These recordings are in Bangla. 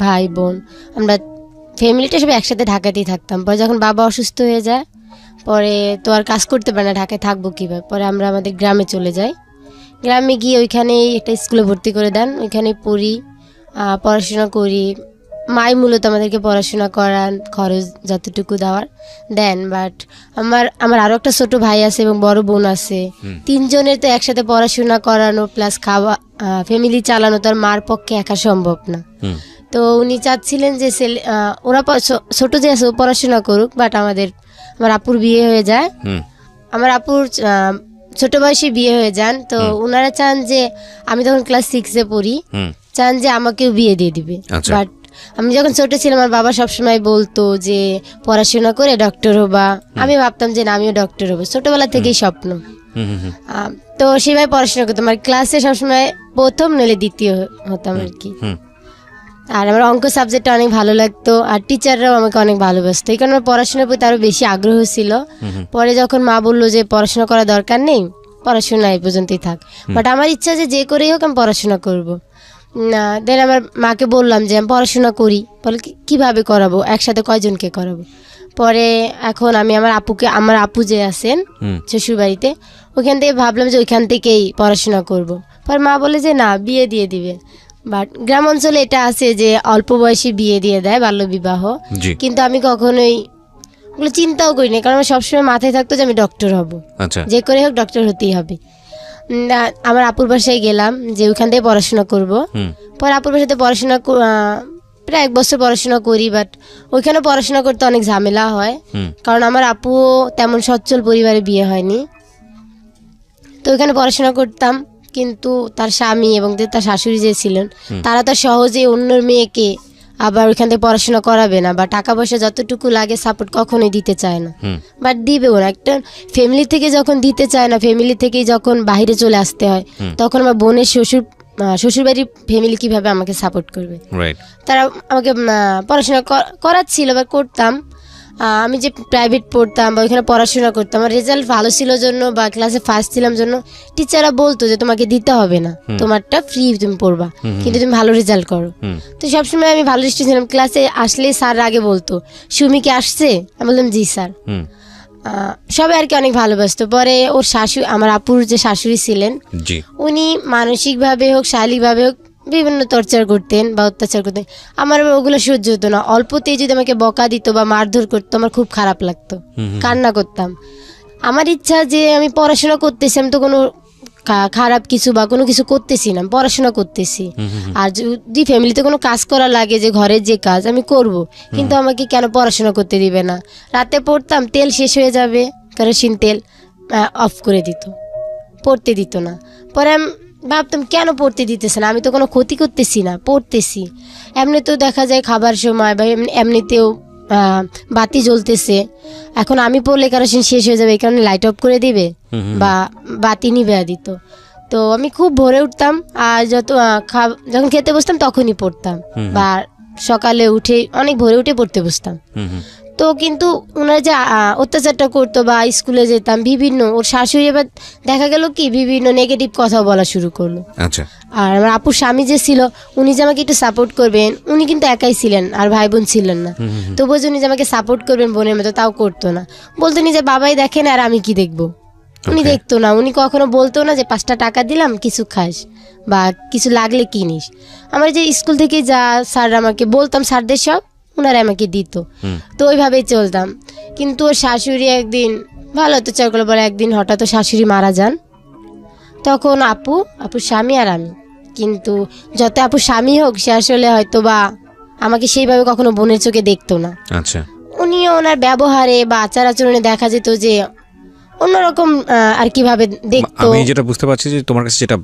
ভাই বোন, আমরা ফ্যামিলিটা সব একসাথে ঢাকাতেই থাকতাম। পরে যখন বাবা অসুস্থ হয়ে যায়, পরে তো আর কাজ করতে পারে না, ঢাকায় থাকবো কীভাবে, পরে আমরা আমাদের গ্রামে চলে যাই। গ্রামে গিয়ে ওইখানেই একটা স্কুলে ভর্তি করে দেন, ওইখানে পড়ি, পড়াশোনা করি। মাই মূলত আমাদেরকে পড়াশোনা করান, খরচ যতটুকু দেন। বাট আমার আরও একটা ছোট ভাই আছে এবং বড় বোন আছে, তিনজনের তো একসাথে পড়াশোনা করানো প্লাস খাওয়া, ফ্যামিলি চালানো তো আর মার পক্ষে একা সম্ভব না। তো উনি চাচ্ছিলেন যে ওরা ছোট যে আছে ও পড়াশোনা করুক, বাট আমার আপুর বিয়ে হয়ে যায়। আমার আপুর ছোট বয়সে বিয়ে হয়ে যান, তো ওনারা চান যে আমি তখন ক্লাস 6-এ পড়ি, চান যে আমাকেও বিয়ে দিয়ে দিবে। বাট আমি যখন ছোট ছিলাম আমার বাবা সবসময় বলতো যে পড়াশোনা করে ডক্টর হবা। আমি ভাবতাম যে না, আমিও ডক্টর হবো, ছোটবেলা থেকেই স্বপ্ন। তো সেভাবে পড়াশোনা করতাম, আমার ক্লাসে সবসময় প্রথম নইলে দ্বিতীয় হতাম আর কি। আর আমার অঙ্ক সাবজেক্টটা অনেক ভালো লাগতো, আর টিচাররাও আমাকে অনেক ভালোবাসতো, এই কারণে আমার পড়াশোনার প্রতি আরো বেশি আগ্রহ ছিল। পরে যখন মা বললো যে পড়াশোনা করার দরকার নেই, পড়াশোনা এই পর্যন্তই থাক, বাট আমার ইচ্ছা যে করেই হোক আমি পড়াশোনা করবো না। দেন আমার মাকে বললাম যে আমি পড়াশোনা করি, বলে কিভাবে করাবো, একসাথে কয়জনকে করাবো। পরে এখন আমি আমার আপু যে আছেন শ্বশুর বাড়িতে, ওইখান থেকে ভাবলাম যে ওইখান থেকেই পড়াশোনা করব। পরে মা বলে যে না, বিয়ে দিয়ে দিবে। বাট গ্রাম অঞ্চলে এটা আছে যে অল্প বয়সে বিয়ে দিয়ে দেয়, বাল্যবিবাহ। কিন্তু আমি কখনোই ওগুলো চিন্তাও করিনি, কারণ আমার সবসময় মাথায় থাকতো যে আমি ডক্টর হব, যে করে হোক ডক্টর হতেই হবে। আমার আপুর বাসায় গেলাম যে ওইখান থেকে পড়াশোনা করব। পরে আপুর বাসাতে পড়াশোনা প্রায় 1 বছর পড়াশোনা করি, বাট ওইখানে পড়াশোনা করতে অনেক ঝামেলা হয়, কারণ আমার আপুও তেমন সচ্ছল পরিবারে বিয়ে হয়নি। তো ওইখানে পড়াশোনা করতাম, কিন্তু তার স্বামী এবং তার শাশুড়ি যে ছিলেন তারা তো সহজে অন্যর মেয়েকে আবার ওইখান থেকে পড়াশোনা করাবে না, বা টাকা পয়সা যতটুকু লাগে সাপোর্ট কখনোই দিতে চায় না, বাট দিবেও না। একটা ফ্যামিলি থেকে যখন দিতে চায় না, ফ্যামিলি থেকেই যখন বাইরে চলে আসতে হয়, তখন আমার বোনের শ্বশুরবাড়ির ফ্যামিলি কিভাবে আমাকে সাপোর্ট করবে। তারা আমাকে পড়াশোনা করাচ্ছিল বা করতাম। আমি যে প্রাইভেট পড়তাম বা ওইখানে পড়াশোনা করতাম, আমার রেজাল্ট ভালো ছিল জন্য বা ক্লাসে ফার্স্ট ছিলাম জন্য টিচাররা বলতো যে তোমাকে দিতে হবে না, তোমারটা ফ্রি, তুমি পড়বা, কিন্তু তুমি ভালো রেজাল্ট করো। তো সবসময় আমি ভালো স্টুডেন্ট ছিলাম, ক্লাসে আসলে স্যার আগে বলতো সুমি কি আসছে, আমি বললাম জি স্যার। সবাই আর কি অনেক ভালোবাসতো। পরে ওর আমার আপুর যে শাশুড়ি ছিলেন, উনি মানসিকভাবে হোক শারীরিকভাবে হোক বিভিন্ন টর্চার করতেন বা অত্যাচার করতেন। আমার ওগুলো সহ্য হতো না, অল্পতেই যদি আমাকে বকা দিত বা মারধর করতো আমার খুব খারাপ লাগতো, কান্না করতাম। আমার ইচ্ছা যে আমি পড়াশোনা করতেছি, আমি তো কোনো খারাপ কিছু বা কোনো কিছু করতেছি না, পড়াশোনা করতেছি। আর যদি ফ্যামিলিতে কোনো কাজ করা লাগে, যে ঘরের যে কাজ আমি করব, কিন্তু আমাকে কেন পড়াশোনা করতে দিবে না। রাতে পড়তাম, তেল শেষ হয়ে যাবে, কেরোসিন তেল অফ করে দিত, পড়তে দিত না। পরে আমি ভাবতাম কেন পড়তে দিতেছে না, আমি তো কোনো ক্ষতি করতেছি না, পড়তেছি। এমনিতেও দেখা যায় খাবার সময় বা এমনিতেও বাতি জ্বলতেছে, এখন আমি পড়লে কেরোসিন শেষ হয়ে যাবে, এই কারণে লাইট অফ করে দিবে বা বাতি নিবে দিত। তো আমি খুব ভোরে উঠতাম, আর যখন খেতে বসতাম তখনই পড়তাম, বা সকালে উঠে অনেক ভোরে উঠে পড়তে বসতাম। তো কিন্তু ওনারা যে অত্যাচারটা করতো বা স্কুলে যেতাম বিভিন্ন, ওর শাশুড়ি এবার দেখা গেল কি বিভিন্ন নেগেটিভ কথা বলা শুরু করলো। আর আমার আপুর স্বামী যে ছিল, উনি যে আমাকে একটু সাপোর্ট করবেন, উনি কিন্তু একাই ছিলেন, আর ভাই বোন ছিলেন না। তো বলছে উনি যে আমাকে সাপোর্ট করবেন বোনের মতো, তাও করতো না। বলতো নিজে বাবাই দেখেন আর আমি কি দেখবো, উনি দেখতো না। উনি কখনো বলতো না যে 5টা টাকা দিলাম কিছু খাস বা কিছু লাগলে কিনিস। আমার যে স্কুল থেকে যা স্যার আমাকে বলতাম, স্যারদের সব ওনারা আমাকে দিত, তো ওইভাবেই চলতাম। কিন্তু ওর শাশুড়ি একদিন ভালো অত্যাচার করলো, বলে একদিন হঠাৎ ওর শাশুড়ি মারা যান। তখন আপুর স্বামী আর আমি, কিন্তু যত আপুর স্বামী হোক, সে আসলে হয়তো বা আমাকে সেইভাবে কখনো বোনের চোখে দেখতো না। উনিও ওনার ব্যবহারে বা আচার আচরণে দেখা যেত যে অন্যরকম আর কিভাবে দেখতো। আমি যেটা বুঝতে পারছি যে তোমার কাছে যেটা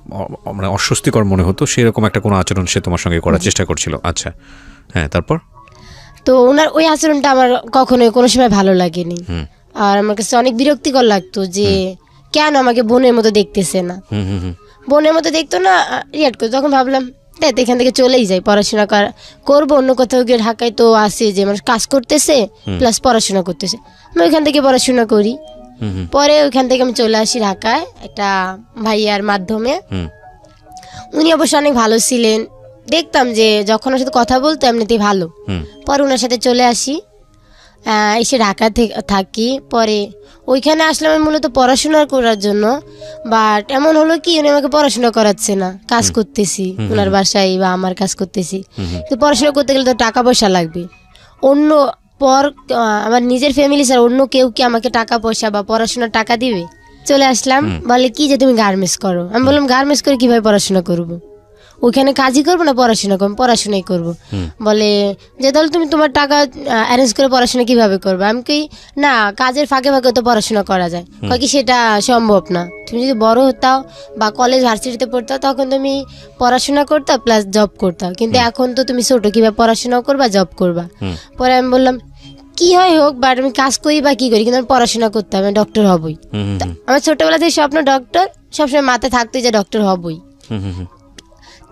মানে অস্বস্তিকর মনে হতো, সেরকম একটা কোনো আচরণ সে তোমার সঙ্গে করার চেষ্টা করছিল। আচ্ছা, হ্যাঁ, তারপর? তো ওনার ওই আচরণটা আমার কখনোই কোনো সময় ভালো লাগেনি, আর আমার কাছে অনেক বিরক্তিকর লাগতো যে কেন আমাকে বোনের মতো দেখতেছে না, বোনের মতো দেখতো না, রিয়াক্ট করতো। তখন ভাবলাম এখান থেকে চলেই যাই, পড়াশোনা করবো অন্য কোথাও গিয়ে। ঢাকায় তো আসে যে মানুষ কাজ করতেছে প্লাস পড়াশোনা করতেছে, আমি ওইখান থেকে পড়াশোনা করি। পরে ওইখান থেকে আমি চলে আসি ঢাকায় একটা ভাইয়ার মাধ্যমে। উনি অবশ্য অনেক ভালো ছিলেন, দেখতাম যে যখন ওর সাথে কথা বলতো এমনিতেই ভালো। পরে ওনার সাথে চলে আসি, এসে ঢাকা থাকি। পরে ওইখানে আসলাম আমি মূলত পড়াশোনা করার জন্য, বাট এমন হলো কি উনি আমাকে পড়াশোনা করাচ্ছে না, কাজ করতেছি ওনার বাসায় বা আমার কাজ করতেছি। তো পড়াশোনা করতে গেলে তো টাকা পয়সা লাগবে, অন্য আমার নিজের ফ্যামিলি স্যার অন্য কেউ কি আমাকে টাকা পয়সা বা পড়াশোনার টাকা দিবে? চলে আসলাম, বলে কি যে তুমি গার্মেন্টস করো। আমি বললাম গার্মেন্টস করে কিভাবে পড়াশোনা করবো, ওইখানে কাজই করবো না পড়াশোনা করবো? পড়াশোনাই করবো। বলে যে তাহলে তুমি তোমার টাকা অ্যারেঞ্জ করে পড়াশোনা কিভাবে করবে? আমি কি না, কাজের ফাঁকে ফাঁকে তো পড়াশোনা করা যায়। কয় কি সেটা সম্ভব না, তুমি যদি বড় হতাও বা কলেজ ভার্সিটিতে পড়তাও তখন তুমি পড়াশোনা করতাও প্লাস জব করতাও, কিন্তু এখন তো তুমি ছোটো, কিভাবে পড়াশোনাও করবা জব করবা? পরে আমি বললাম কি হয় হোক, বাট আমি কাজ করি বা কি করি কিন্তু আমি পড়াশোনা করতে হবে, ডক্টর হবই। আমার ছোটবেলা থেকে স্বপ্ন ডক্টর, সবসময় মাথায় থাকতো যে ডক্টর হবই।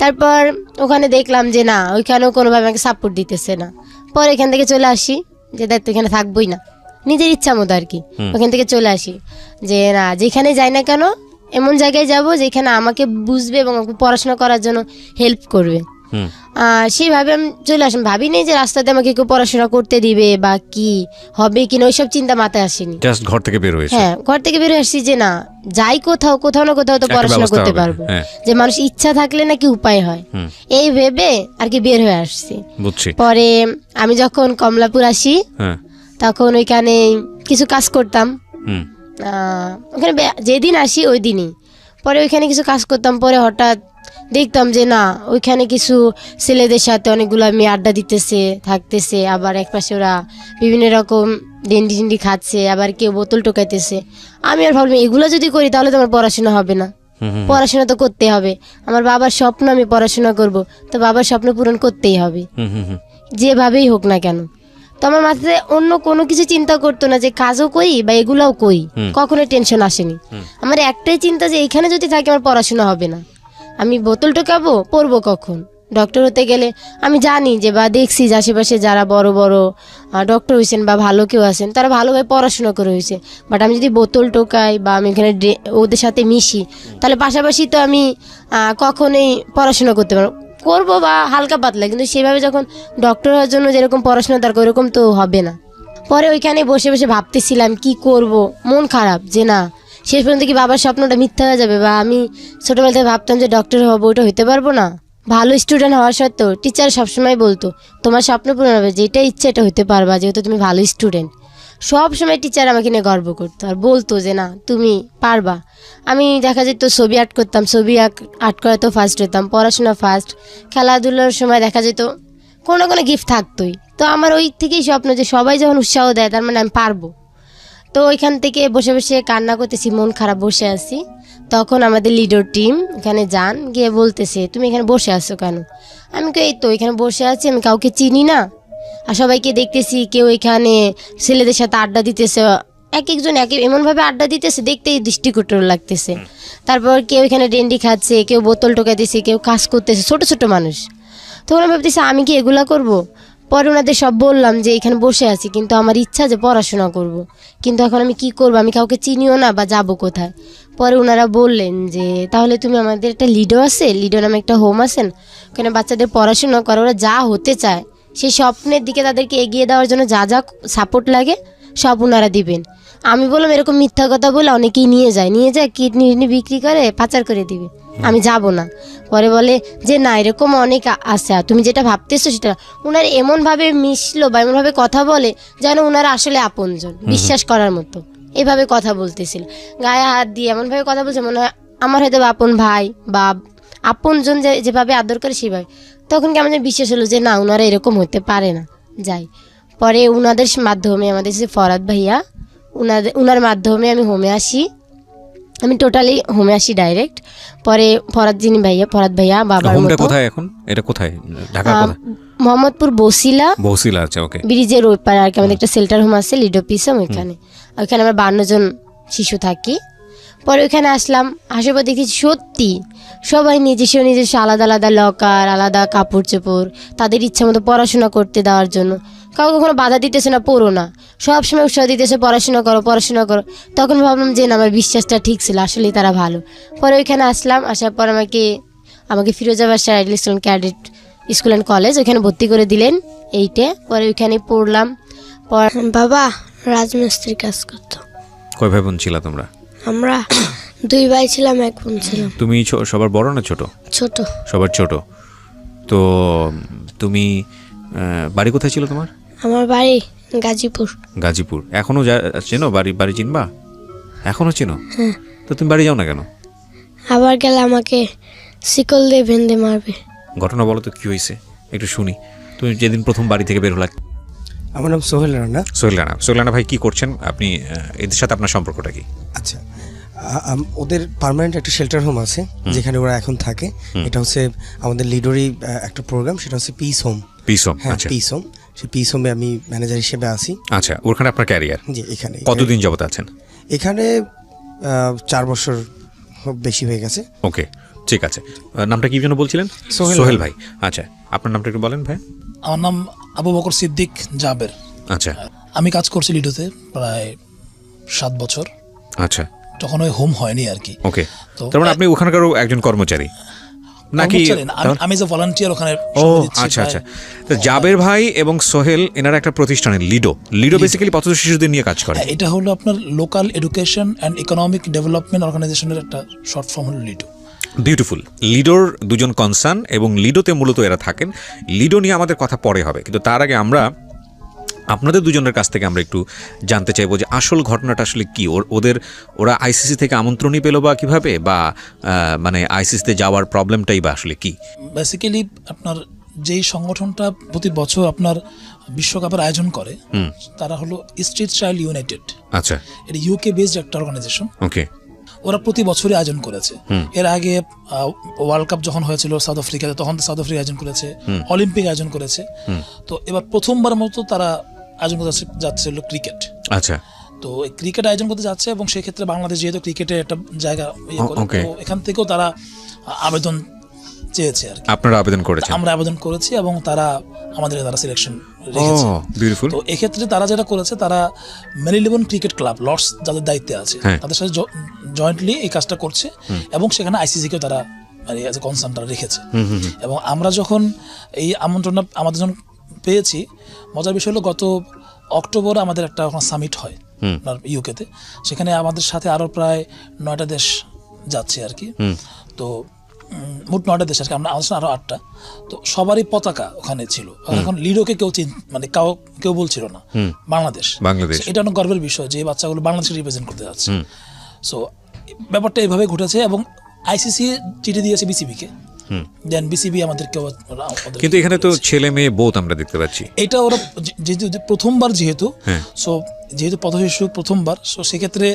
তারপর ওখানে দেখলাম যে না, ওইখানেও কোনোভাবে আমাকে সাপোর্ট দিতেছে না। পরে এখান থেকে চলে আসি যে দেখ এখানে থাকবোই না, নিজের ইচ্ছা মতো আর কি। ওখান থেকে চলে আসি যে না, যেখানে যাই না কেন এমন জায়গায় যাব যেখানে আমাকে বুঝবে এবং আমাকে পড়াশোনা করার জন্য হেল্প করবে। সেইভাবে আমি চলে আসলাম, ভাবিনি যে রাস্তাতে আমাকে কেউ পড়াশোনা করতে দিবে বা কি হবে কিনা, ওইসব চিন্তা মাথায় আসেনি। জাস্ট ঘর থেকে বের হয়েছে। হ্যাঁ, ঘর থেকে বের হয়ে আসছি যে না, যাই কোথাও না কোথাও তো পড়াশোনা করতে পারবো, যে মানুষ ইচ্ছা থাকলে নাকি উপায় হয়, এই ভেবে আর কি বের হয়ে আসছি। পরে আমি যখন কমলাপুর আসি তখন ওইখানে কিছু কাজ করতাম, ওখানে যেদিন আসি ওই দিনই। পরে ওইখানে কিছু কাজ করতাম, পরে হঠাৎ দেখতাম যে না, ওইখানে কিছু ছেলেদের সাথে অনেকগুলো মেয়ে আড্ডা দিতেছে থাকতেছে, আবার একপাশে ওরা বিভিন্ন রকম ডেন্ডি খাচ্ছে, আবার কেউ বোতল টোকাইতেছে। আমি আর ভাবলাম এগুলো যদি করি তাহলে তো আমার পড়াশোনা হবে না, পড়াশোনা তো করতে হবে, আমার বাবার স্বপ্ন আমি পড়াশোনা করব, তো বাবার স্বপ্ন পূরণ করতেই হবে যেভাবেই হোক না কেন। তো আমার মাথায় অন্য কোনো কিছু চিন্তা করতো না যে কাজও করি বা এগুলাও করি, কখনো টেনশন আসেনি। আমার একটাই চিন্তা যে এখানে যদি থাকি আমার পড়াশোনা হবে না, আমি বোতল টোকাবো, পড়বো কখন? ডক্টর হতে গেলে আমি জানি যে বা দেখছি যে আশেপাশে যারা বড় বড় ডক্টর হয়েছেন বা ভালো কেউ আছেন তারা ভালোভাবে পড়াশোনা করে হয়েছে, বাট আমি যদি বোতল টোকাই বা আমি এখানে ওদের সাথে মিশি তাহলে পাশাপাশি তো আমি কখনোই পড়াশোনা করবো বা হালকা পাতলা, কিন্তু সেভাবে যখন ডক্টর হওয়ার জন্য যেরকম পড়াশোনা দরকার ওরকম তো হবে না। পরে ওইখানে বসে বসে ভাবতেছিলাম কি করব, মন খারাপ যে না, শেষ পর্যন্ত কি বাবার স্বপ্নটা মিথ্যা হয়ে যাবে, বা আমি ছোটোবেলা থেকে ভাবতাম যে ডক্টর হবো, ওটা হইতে পারবো না। ভালো স্টুডেন্ট হওয়া সত্ত্বেও টিচার সবসময় বলতো তোমার স্বপ্ন পূরণ হবে, যেটা ইচ্ছে এটা হইতে পারবা, যেহেতু তুমি ভালো স্টুডেন্ট। সব সময় টিচার আমাকে নিয়ে গর্ব করতো আর বলতো যে না তুমি পারবা। আমি দেখা যেত ছবি আর্ট করতাম, ছবি আর্ট করা তো ফার্স্ট হতাম, পড়াশোনা ফার্স্ট, খেলাধুলার সময় দেখা যেত কোনো না কোনো গিফট থাকতোই। তো আমার ওই থেকেই স্বপ্ন যে সবাই যখন উৎসাহ দেয় তার মানে আমি পারবো। তো ওইখান থেকে বসে বসে কান্না করতেছি, মন খারাপ বসে আছি। তখন আমাদের লিডার টিম এখানে যান, গিয়ে বলতেছে তুমি এখানে বসে আছো কেন? আমি এই তো এখানে বসে আছি, আমি কাউকে চিনি না, আর সবাইকে দেখতেছি কেউ এখানে ছেলেদের সাথে আড্ডা দিতেছে, এক একজন এমনভাবে আড্ডা দিতেছে দেখতেই দৃষ্টিকটু লাগতেছে। তারপর কেউ এখানে ডেন্ডি খাচ্ছে, কেউ বোতল টোকাইতেছে, কেউ কাজ করতেছে, ছোট ছোট মানুষ। তখন আমি ভাবতেছি আমি কি এগুলা করব? পরে ওনাদের সব বললাম যে এখানে বসে আছি, কিন্তু আমার ইচ্ছা যে পড়াশোনা করব, কিন্তু এখন আমি কি করব, আমি কাউকে চিনিও না বা যাব কোথায়। পরে ওনারা বললেন যে তাহলে তুমি আমাদের একটা লিডো আছে, লিডো নামে একটা হোম আছেন, ওখানে বাচ্চাদের পড়াশোনা করে, ওরা যা হতে চায় সেই স্বপ্নের দিকে তাদেরকে এগিয়ে দেওয়ার জন্য যা যা সাপোর্ট লাগে সব ওনারা দিবেন। আমি বললাম এরকম মিথ্যা কথা বলে অনেকেই নিয়ে যায় কিডনি বিক্রি করে পাচার করে দিবে, আমি যাব না। পরে বলে যে না এরকম অনেক আছে, তুমি যেটা ভাবতেছো সেটা। ওনারা এমনভাবে মিশলো বা এমনভাবে কথা বলে যেন ওনারা আসলে আপনজন, বিশ্বাস করার মতো এভাবে কথা বলতেছিল, গায়ে হাত দিয়ে এমনভাবে কথা বলছে মনে হয় আমার হয়তো আপন ভাই বা আপনজন যেভাবে আদর করে সেভাবে। তখন কি আমাদের বিশ্বাস হলো যে না ওনারা এরকম হতে পারে না, যাই। পরে ওনাদের মাধ্যমে আমাদের যে ফরাদ ভাইয়া, ওনার মাধ্যমে আমি হোমে আসি, আমি টোটালি হোমে আসি ডাইরেক্ট। পরে ফরাদ ভাইয়া বাবার মতো। কোথায় এখন এটা, কোথায় ঢাকা কোথায়? মোহাম্মদপুর বসিলা, আচ্ছা ওকে, ব্রিজের ওই পারে আর কি আমাদের একটা শেল্টার হোম আছে লিডো পিসম, ওইখানে আমরা 52 জন শিশু থাকি। পরে ওইখানে আসলাম, আসার পর দেখি সত্যি সবাই নিজস্ব আলাদা আলাদা লকার, আলাদা কাপড় চোপড়, তাদের ইচ্ছা মতো পড়াশোনা করতে দেওয়ার জন্য কাউকে কখনো বাধা দিতেছে না, পড়ো না, সবসময় উৎসাহ দিতেছে পড়াশোনা করো। তখন ভাবলাম যে না আমার বিশ্বাসটা ঠিক ছিল, আসলেই তারা ভালো। পরে ওইখানে আসলাম, আসার পর আমাকে Firozabad sir idol student cadet school and college, ওইখানে ভর্তি করে দিলেন 8-এ। পরে ওইখানে পড়লাম। বাবা রাজমিস্ত্রি কাজ করতো। কয় ভাই বোন ছিলা তোমরা? আমরা 2 ভাই ছিলাম, 1 বোন ছিলাম। তুমি সবার বড় না ছোট? ছোট। সবার ছোট। তো তুমি বাড়ি কোথায় ছিল তোমার? আমার বাড়ি গাজীপুর। গাজীপুর। এখনো চেনো? বাড়ি চিনবা? এখনো চেনো? হ্যাঁ। তো তুমি বাড়ি যাও না কেন? আবার গেলে আমাকে শিকল দিয়ে বেঁধে মারবে। ঘটনা বলো তো কি হয়েছে, একটু শুনি। তুমি যেদিন প্রথম বাড়ি থেকে বের হলা। আমার নাম সোহেল রানা। সোহেল রানা ভাই, কি করছেন আপনি? এদের সাথে আপনার সম্পর্কটা কি? আচ্ছা, ওদের পার্মানেন্ট একটা শেল্টার হোম আছে যেখানে ওরা এখন থাকে। এটা হচ্ছে আমাদের লিডোরই একটা প্রোগ্রাম, সেটা হচ্ছে পিস হোম। Piece home? হ্যাঁ, আচ্ছা, পিস হোম। সেই পিস হোমে আমি ম্যানেজার হিসেবে আছি। আচ্ছা, ওখানে আপনার ক্যারিয়ার? জি, এখানে। কতদিন যাবত আছেন এখানে? 4 বছর বেশি হয়ে গেছে। ওকে, ঠিক আছে। নামটা কি যেন বলছিলেন? সোহেল ভাই। আচ্ছা, আপনার নামটা একটু বলেন ভাই। আমার নাম আবু বকর সিদ্দিক জাবের। আচ্ছা। আমি কাজ করছি লিডোতে প্রায় 7 বছর। আচ্ছা, তখন ওই হোম হয়নি আর কি। ওকে। তো তার মানে আপনি ওখানকার একজন কর্মচারী নাকি? কর্মচারী না, আমি যে ভলান্টিয়ার ওখানে ও সময় দিচ্ছি আচ্ছা প্রায়। আচ্ছা। তো জাবের ভাই এবং সোহেল এনারা একটা প্রতিষ্ঠানে লিডো বেসিক্যালি পথ শিশুদের নিয়ে কাজ করে। হ্যাঁ, এটা হলো আপনার local education and economic development অর্গানাইজেশনের একটা শর্ট ফর্ম হলো লিডো। বিউটিফুল। লিডোর দুজন কনসার্ন এবং লিডোতে মূলত এরা থাকেন। লিডো নিয়ে আমাদের কথা পরে হবে, কিন্তু তার আগে আমরা আপনাদের দুজনের কাছ থেকে আমরা একটু জানতে চাইবো যে আসল ঘটনাটা আসলে কি। ওরা আইসিসি থেকে আমন্ত্রণই পেলো বা কিভাবে, বা মানে আইসিসিতে যাওয়ার প্রবলেমটাই বা আসলে কি? বেসিক্যালি আপনার যেই সংগঠনটা প্রতি বছর আপনার বিশ্বকাপের আয়োজন করে তারা হলো স্ট্রিট চাইল্ড ইউনাইটেড। আচ্ছা, এটা ইউকে বেসড একটা অর্গানাইজেশন। ওকে। ওরা প্রতি বছরই আয়োজন করেছে। এর আগে ওয়ার্ল্ড কাপ যখন হয়েছিল সাউথ আফ্রিকাতে, তখন সাউথ আফ্রিকা আয়োজন করেছে, অলিম্পিক আয়োজন করেছে। তো এবার প্রথমবার মতো তারা আয়োজন করতে যাচ্ছে হলো ক্রিকেট। আচ্ছা। তো এই ক্রিকেট আয়োজন করতে যাচ্ছে এবং সেক্ষেত্রে বাংলাদেশ যেহেতু ক্রিকেটের একটা জায়গা ইয়ে করে, ওকে। তো এখান থেকেও তারা আবেদন চেয়েছে আর কি। আপনারা আবেদন করেছেন? আমরা আবেদন করেছি এবং তারা সিলেকশন ও রেখেছে। বিউটিফুল। তো এক্ষেত্রে তারা যেটা করেছে, তারা মেরিলেবন ক্রিকেট ক্লাব লর্ডস যাদের দায়িত্বে আছে তাদের সাথে জয়েন্টলি এই কাজটা করছে এবং সেখানে আইসিসিকেও তারা এজ এ কনসার্নটা রেখেছে। এবং আমরা যখন এই আমন্ত্রণটা আমাদের যখন পেয়েছি, মজার বিষয় হলো গত অক্টোবরে আমাদের একটা সামিট হয় ইউকেতে। সেখানে আমাদের সাথে আরও প্রায় 9টা দেশ যাচ্ছে আর কি। তো মোট 9টা দেশ আর কি, আমরা আমাদের আরও 8টা। তো সবারই পতাকা ওখানে ছিল। এখন লিডোকে কেউ কেউ বলছিল না বাংলাদেশ। এটা অনেক গর্বের বিষয় যে বাচ্চাগুলো বাংলাদেশকে রিপ্রেজেন্ট করতে যাচ্ছে। সো ব্যাপারটা এইভাবে ঘটেছে এবং আইসিসি চিঠি দিয়েছে বিসিবিকে, দেন বিসিবি আমাদেরকে। কিন্তু এখানে তো ছেলে মেয়ে বোথ আমরা দেখতে পাচ্ছি। এটা ওরা যেহেতু প্রথমবার, যেহেতু পথশিশু প্রথমবার, সো সেক্ষেত্রে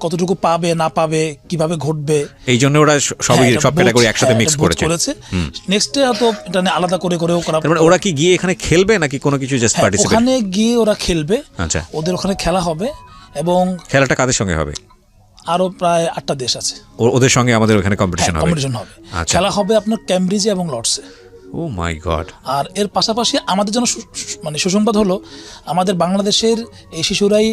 কতটুকু পাবে না পাবে কিভাবে ঘটবে, এই জন্য ওরা সব ক্যাটাগরি একসাথে মিক্স করেছে। নেক্সটে তো এটা আলাদা করেও করা। মানে ওরা কি গিয়ে এখানে খেলবে নাকি কোনো কিছু জাস্ট পার্টিসিপেট? ওখানে গিয়ে ওরা খেলবে। আচ্ছা, ওদের ওখানে খেলা হবে এবং খেলাটা কাদের সঙ্গে হবে? আরো প্রায় 8টা দেশ আছে, ওদের সঙ্গে আমাদের ওখানে কম্পিটিশন হবে। আচ্ছা, খেলা হবে আপনার ক্যামব্রিজে এবং লর্ডসে। ও মাই গড। আর এর পাশাপাশি আমাদের জন্য সুসংবাদ হলো, আমাদের বাংলাদেশের এই শিশুরাই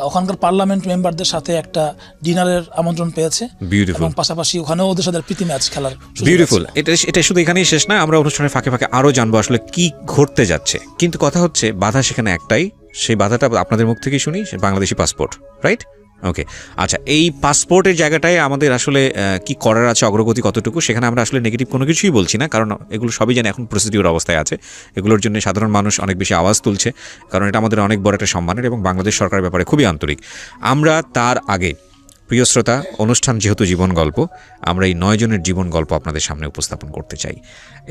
ওখানকার পার্লামেন্ট মেম্বারদের সাথে একটা ডিনারের আমন্ত্রণ পেয়েছে। বিউটিফুল। এবং পাশাপাশি ওখানেও ওদের সাথে প্রীতি ম্যাচ খেলার। বিউটিফুল। এটা শুধু এখানেই শেষ না, আমরা অনুষ্ঠানের ফাঁকে ফাঁকে আরও জানবো আসলে কি ঘটতে যাচ্ছে। কিন্তু কথা হচ্ছে বাধা সেখানে একটাই, সেই বাধাটা আপনাদের মুখ থেকেই শুনি, বাংলাদেশি পাসপোর্ট, রাইট? ওকে, আচ্ছা, এই পাসপোর্টের জায়গাটায় আমাদের আসলে কি করার আছে, অগ্রগতি কতটুকু, সেখানে আমরা আসলে নেগেটিভ কোনো কিছুই বলছি না, কারণ এগুলো সবই জানি এখন প্রসিডিউর অবস্থায় আছে। এগুলোর জন্য সাধারণ মানুষ অনেক বেশি আওয়াজ তুলছে, কারণ এটা আমাদের অনেক বড় একটা সম্মানের এবং বাংলাদেশ সরকারের ব্যাপারে খুবই আন্তরিক। আমরা তার আগে প্রিয় শ্রোতা, অনুষ্ঠান যেহেতু জীবন গল্প, আমরা এই 9 জনের জীবন গল্প আপনাদের সামনে উপস্থাপন করতে চাই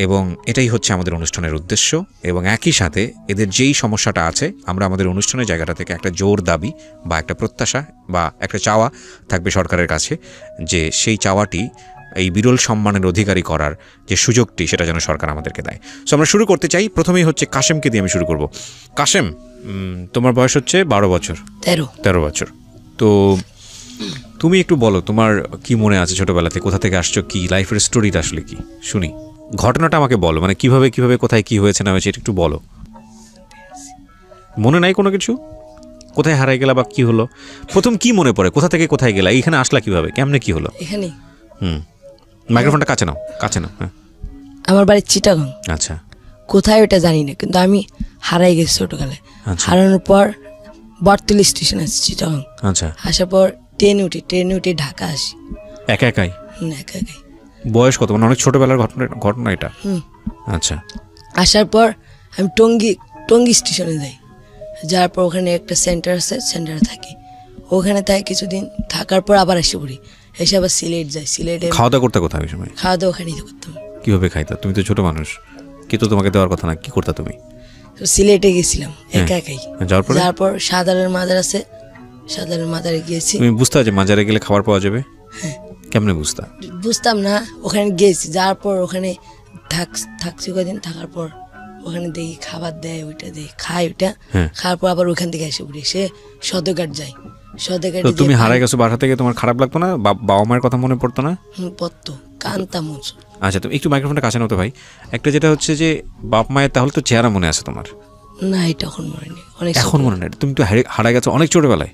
এবং এটাই হচ্ছে আমাদের অনুষ্ঠানের উদ্দেশ্য। এবং একই সাথে এদের যেই সমস্যাটা আছে, আমরা আমাদের অনুষ্ঠানের জায়গাটা থেকে একটা জোর দাবি বা একটা প্রত্যাশা বা একটা চাওয়া থাকবে সরকারের কাছে, যে সেই চাওয়াটি, এই বিরল সম্মানের অধিকারী করার যে সুযোগটি, সেটা যেন সরকার আমাদেরকে দেয়। সো আমরা শুরু করতে চাই। প্রথমেই হচ্ছে কাশেমকে দিয়ে আমি শুরু করব। কাশেম, তোমার বয়স হচ্ছে 12 বছর। 13 বছর। তো তুমি একটু বলো, তোমার কি মনে আছে ছোটবেলা থেকে, কোথা থেকে আসছো, কি লাইফের স্টোরিটা আসলে কি, শুনি। ঘটনাটা আমাকে বলো, মানে কিভাবে কোথায় কি হয়েছে না হয়েছে, এটা একটু বলো। মনে নাই কোনো কিছু? কোথায় হারাই গেলা বা কি হলো? প্রথম কি মনে পড়ে, কোথা থেকে কোথায় গেলা, এইখানে আসলা কিভাবে, কেমনে কি হলো? এখানে মাইক্রোফোনটা কাছে নাও। হ্যাঁ, আমার বাড়ি চিটাগাং, আচ্ছা কোথায় ওটা জানি না, কিন্তু আমি হারাই গেছি ছোটকালে। আচ্ছা। হারানোর পর বটতলি স্টেশন আছে চিটাগাং, আচ্ছা। আসার পর ট্রেনে উঠে ঢাকা আসি। একা একাই? একা একাই। বয়স কত, মানে অনেক ছোটবেলার ঘটনা এটা? আচ্ছা। আসার পর আমি টঙ্গী স্টেশনে যাই, যাওয়ার পর ওখানে একটা সেন্টার আছে, সেন্টারে থাকি। ওখানে থাকি কিছুদিন, থাকার পর আবার এসে পড়ি, এসে আবার সিলেট যাই। সিলেটে খাওয়া দাওয়া করতে কোথায় ওই সময়? খাওয়া দাওয়া ওখানেই তো করতাম। কিভাবে খাইতা? তুমি তো ছোট মানুষ, কি তো তোমাকে দেওয়ার কথা না, কি করতা তুমি? তো সিলেটে গেছিলাম একা একাই। যাওয়ার পর সাধারণ মাদার আছে, সাধারণ মাদারে গিয়েছি। তুমি বুঝতা যে মাজারে গেলে খাবার পাওয়া যাবে? কেমনে বুঝতা? বুঝতাম না, ওখানে গেছি, যাওয়ার পর ওখানে থাকছি কদিন, থাকার পর ওখানে দেখি খাবার দেয়, ওইটা দেয়, খাই ওইটা, খাওয়ার পর আবার ওখান থেকে এসে পড়ি, সে সদরঘাট যাই। সদরঘাটে তো তুমি হারাই গেছো বাসা থেকে, তোমার খারাপ লাগতো না? বাবা মায়ের কথা মনে পড়তো না? পড়তো, কান্তাম। আচ্ছা, তুমি একটু মাইক্রোফোনটা কাছে নাও তো ভাই। একটা যেটা হচ্ছে যে বাপ মায়ের তাহলে তো চেহারা মনে আছে তোমার? না, এটা এখন মনে নেই, অনেক এখন মনে নেই? তুমি তো হারাই গেছো অনেক ছোটবেলায়।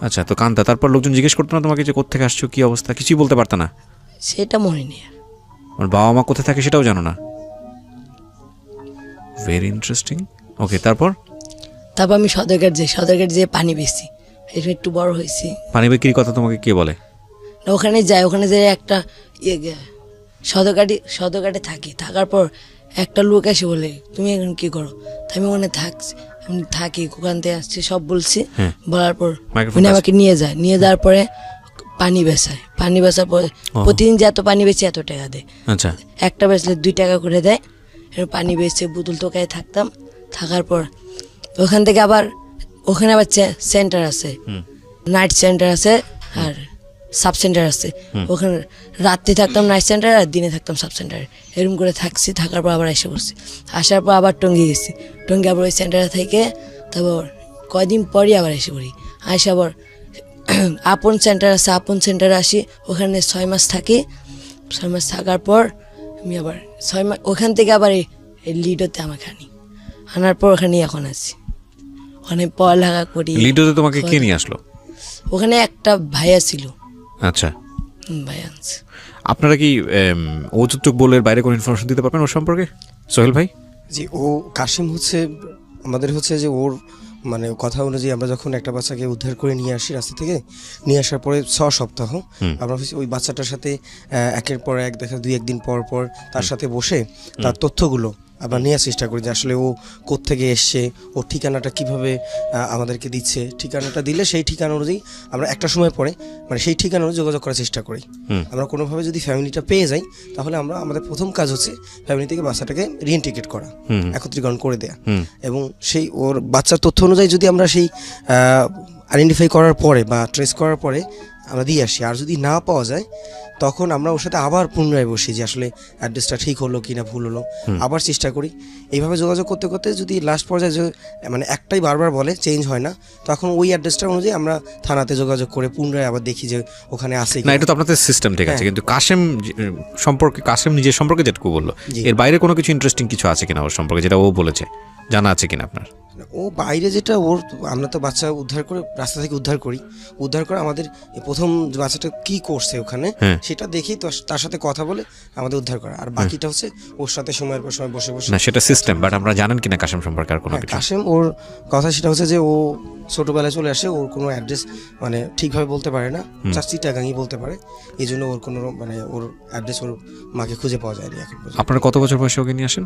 আচ্ছা, তো কান্তা, তারপর লোকজন জিজ্ঞেস করতো না তোমাকে যে কোত্থেকে আসছো, কি অবস্থা? কিছুই বলতে পারতো না? সেটা মনে নেই। আর বাবা মা কোথায় থাকে সেটাও জানো না? Very interesting. ওকে, তারপর আমি সদরঘাট যাই, সদরঘাট যেয়ে পানি বেশি, একটু বড় হয়েছি। পানি বিক্রির কথা তোমাকে কে বলে? ওখানে যাই একটা সদরঘাটে থাকি, থাকার পর একটা লোক এসে বলে তুমি এখন কি করো? আমি ওখানে থাকি, ওখান থেকে আসছি সব বলছি। বলার পর উনি আমাকে নিয়ে যাওয়ার পরে পানি বেচার পরে প্রতিদিন যে এত পানি বেচে এত টাকা দেয়। আচ্ছা। একটা বেচলে 2 টাকা করে দেয়। পানি বেচে বোতল টোকায় থাকতাম, থাকার পর ওখান থেকে আবার ওখানে আবার সেন্টার আছে, নাইট সেন্টার আছে আর সাব সেন্টার আছে। ওখানে রাত্রে থাকতাম নাইট সেন্টার, আর দিনে থাকতাম সাব সেন্টারে, এরকম করে থাকছি। থাকার পর আবার এসে পড়ছি, আসার পর আবার টঙ্গী গেছি, টঙ্গী আবার ওই সেন্টারে থেকে তারপর কয়দিন পরই আবার এসে পড়ি। আসে আবার আপন সেন্টার আছে, আপন সেন্টারে আসি, ওখানে 6 মাস থাকি। 6 মাস থাকার পর আমি আবার 6 মাস ওখান থেকে আবার এই লিডোতে আমাকে আনার পর ওখানে এখন আছি, ওখানে পড়ালেখা করি। লিডোতে তোমাকে কে নিয়ে আসলো? ওখানে একটা ভাইয়া ছিল। আচ্ছা, ভাইয়া আনছে। আপনারা কি অযৌতুক বলের বাইরে কোনো ইনফরমেশন দিতে পারবেন ওর সম্পর্কে, সোহেল ভাই? জি, ও কাশিম হচ্ছে আমাদের হচ্ছে যে ওর মানে কথা অনুযায়ী আমরা যখন একটা বাচ্চাকে উদ্ধার করে নিয়ে আসি রাস্তা থেকে, নিয়ে আসার পরে 6 সপ্তাহ আমরা ওই বাচ্চাটার সাথে একের পর এক দেখা 2-1 দিন পর পর তার সাথে বসে তার তথ্যগুলো আমরা নেওয়ার চেষ্টা করি, যে আসলে ও কোত্থেকে এসছে, ওর ঠিকানাটা কিভাবে আমাদেরকে দিচ্ছে। ঠিকানাটা দিলে সেই ঠিকানা অনুযায়ী আমরা একটা সময় পরে মানে সেই ঠিকানা অনুযায়ী যোগাযোগ করার চেষ্টা করি। আমরা কোনোভাবে যদি ফ্যামিলিটা পেয়ে যাই, তাহলে আমাদের প্রথম কাজ হচ্ছে ফ্যামিলি থেকে বাচ্চাটাকে রিইন্টিগ্রেট করা, একত্রীকরণ করে দেয়া, এবং সেই ওর বাচ্চার তথ্য অনুযায়ী যদি আমরা সেই আইডেন্টিফাই করার পরে বা ট্রেস করার পরে আমরা দিয়ে আসি। আর যদি না পাওয়া যায়, তখন আমরা ওর সাথে আবার পুনরায় বসি যে আসলে অ্যাড্রেসটা ঠিক হলো কি না ভুল হলো, আবার চেষ্টা করি। এইভাবে যোগাযোগ করতে করতে যদি লাস্ট পর্যায়ে মানে একটাই বারবার বলে, চেঞ্জ হয় না, তখন ওই অ্যাড্রেসটা অনুযায়ী আমরা থানাতে যোগাযোগ করে পুনরায় আবার দেখি যে ওখানে আসে না। এটা তো আপনাদের সিস্টেম, ঠিক আছে, কিন্তু কাশেম নিজের সম্পর্কে যেটুকু বললো, এর বাইরে কোনো কিছু ইন্টারেস্টিং কিছু আছে কিনা ওর সম্পর্কে, যেটা ও বলেছে, জানা আছে কিনা আপনার? ও বাইরে যেটা আমরা তো বাচ্চা উদ্ধার করে রাস্তা থেকে উদ্ধার করে আমাদের প্রথম বাচ্চাটা কি করছে ওখানে সেটা দেখি, তো তার সাথে কথা বলে আমাদের উদ্ধার করা, আর বাকিটা হচ্ছে ওর সাথে সময়ের পর সময় বসে না, সেটা সিস্টেম। বাট আমরা জানেন কিনা কাশেম সম্পর্কে আর কোনো কিছু? কাশেম ওর কথা সেটা হচ্ছে যে ও ছোটবেলায় চলে আসে, ওর কোনো অ্যাড্রেস মানে ঠিকভাবে বলতে পারে না, চিটাগাংই বলতে পারে, এই জন্য ওর কোনো মানে ওর অ্যাড্রেস ওর মাকে খুঁজে পাওয়া যায়নি এখন পর্যন্ত। আপনারা কত বছর বয়সে ওকে নিয়ে আসেন?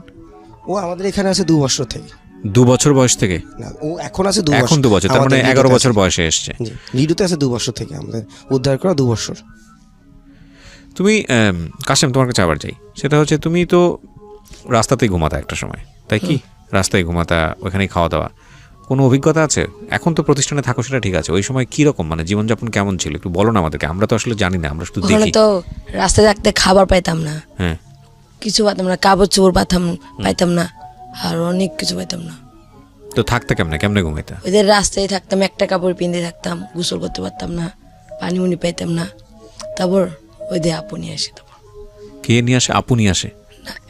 ও আমাদের এখানে আছে 2 বছর থেকে। 2 বছর বয়স থেকে? না, ও এখন আছে 2 বছর। এখন 2 বছর, তার মানে 11 বছর বয়সে এসছে। লিডুতে আছে 2 বছর থেকে, আমাদের উদ্ধার করা 2 বছর। তুমি কাশেম, তোমার কাছে আবার যাই, সেটা হচ্ছে তুমি তো রাস্তাতেই ঘুমাতা একটা সময়, তাই কি? রাস্তায় ঘুমাতা, ওখানেই খাওয়া দাওয়া, কোনো অভিজ্ঞতা আছে? এখন তো প্রতিষ্ঠানে থাকো, সেটা ঠিক আছে, ওই সময় কি রকম মানে জীবনযাপন কেমন ছিল একটু বলো না আমাদেরকে, আমরা তো আসলে জানি না, আমরা শুধু দেখি। তো রাস্তায় থাকতে খাবার পাইতাম না, হ্যাঁ, কিছু পাইতাম না, কাপড় চোপড় পাইতাম না, আর অনেক কিছু পাইতাম না। তো থাকতে কেমনে ঘুমাইতা? ওদের রাস্তায় থাকতাম, একটা কাপড় পিঁধে থাকতাম, গোসল করতে পারতাম না, পানি মুনি পাইতাম না। তারপর ওদের আপনি আসে, তারপর কে নিয়ে আসে? আপু নিয়ে আসে?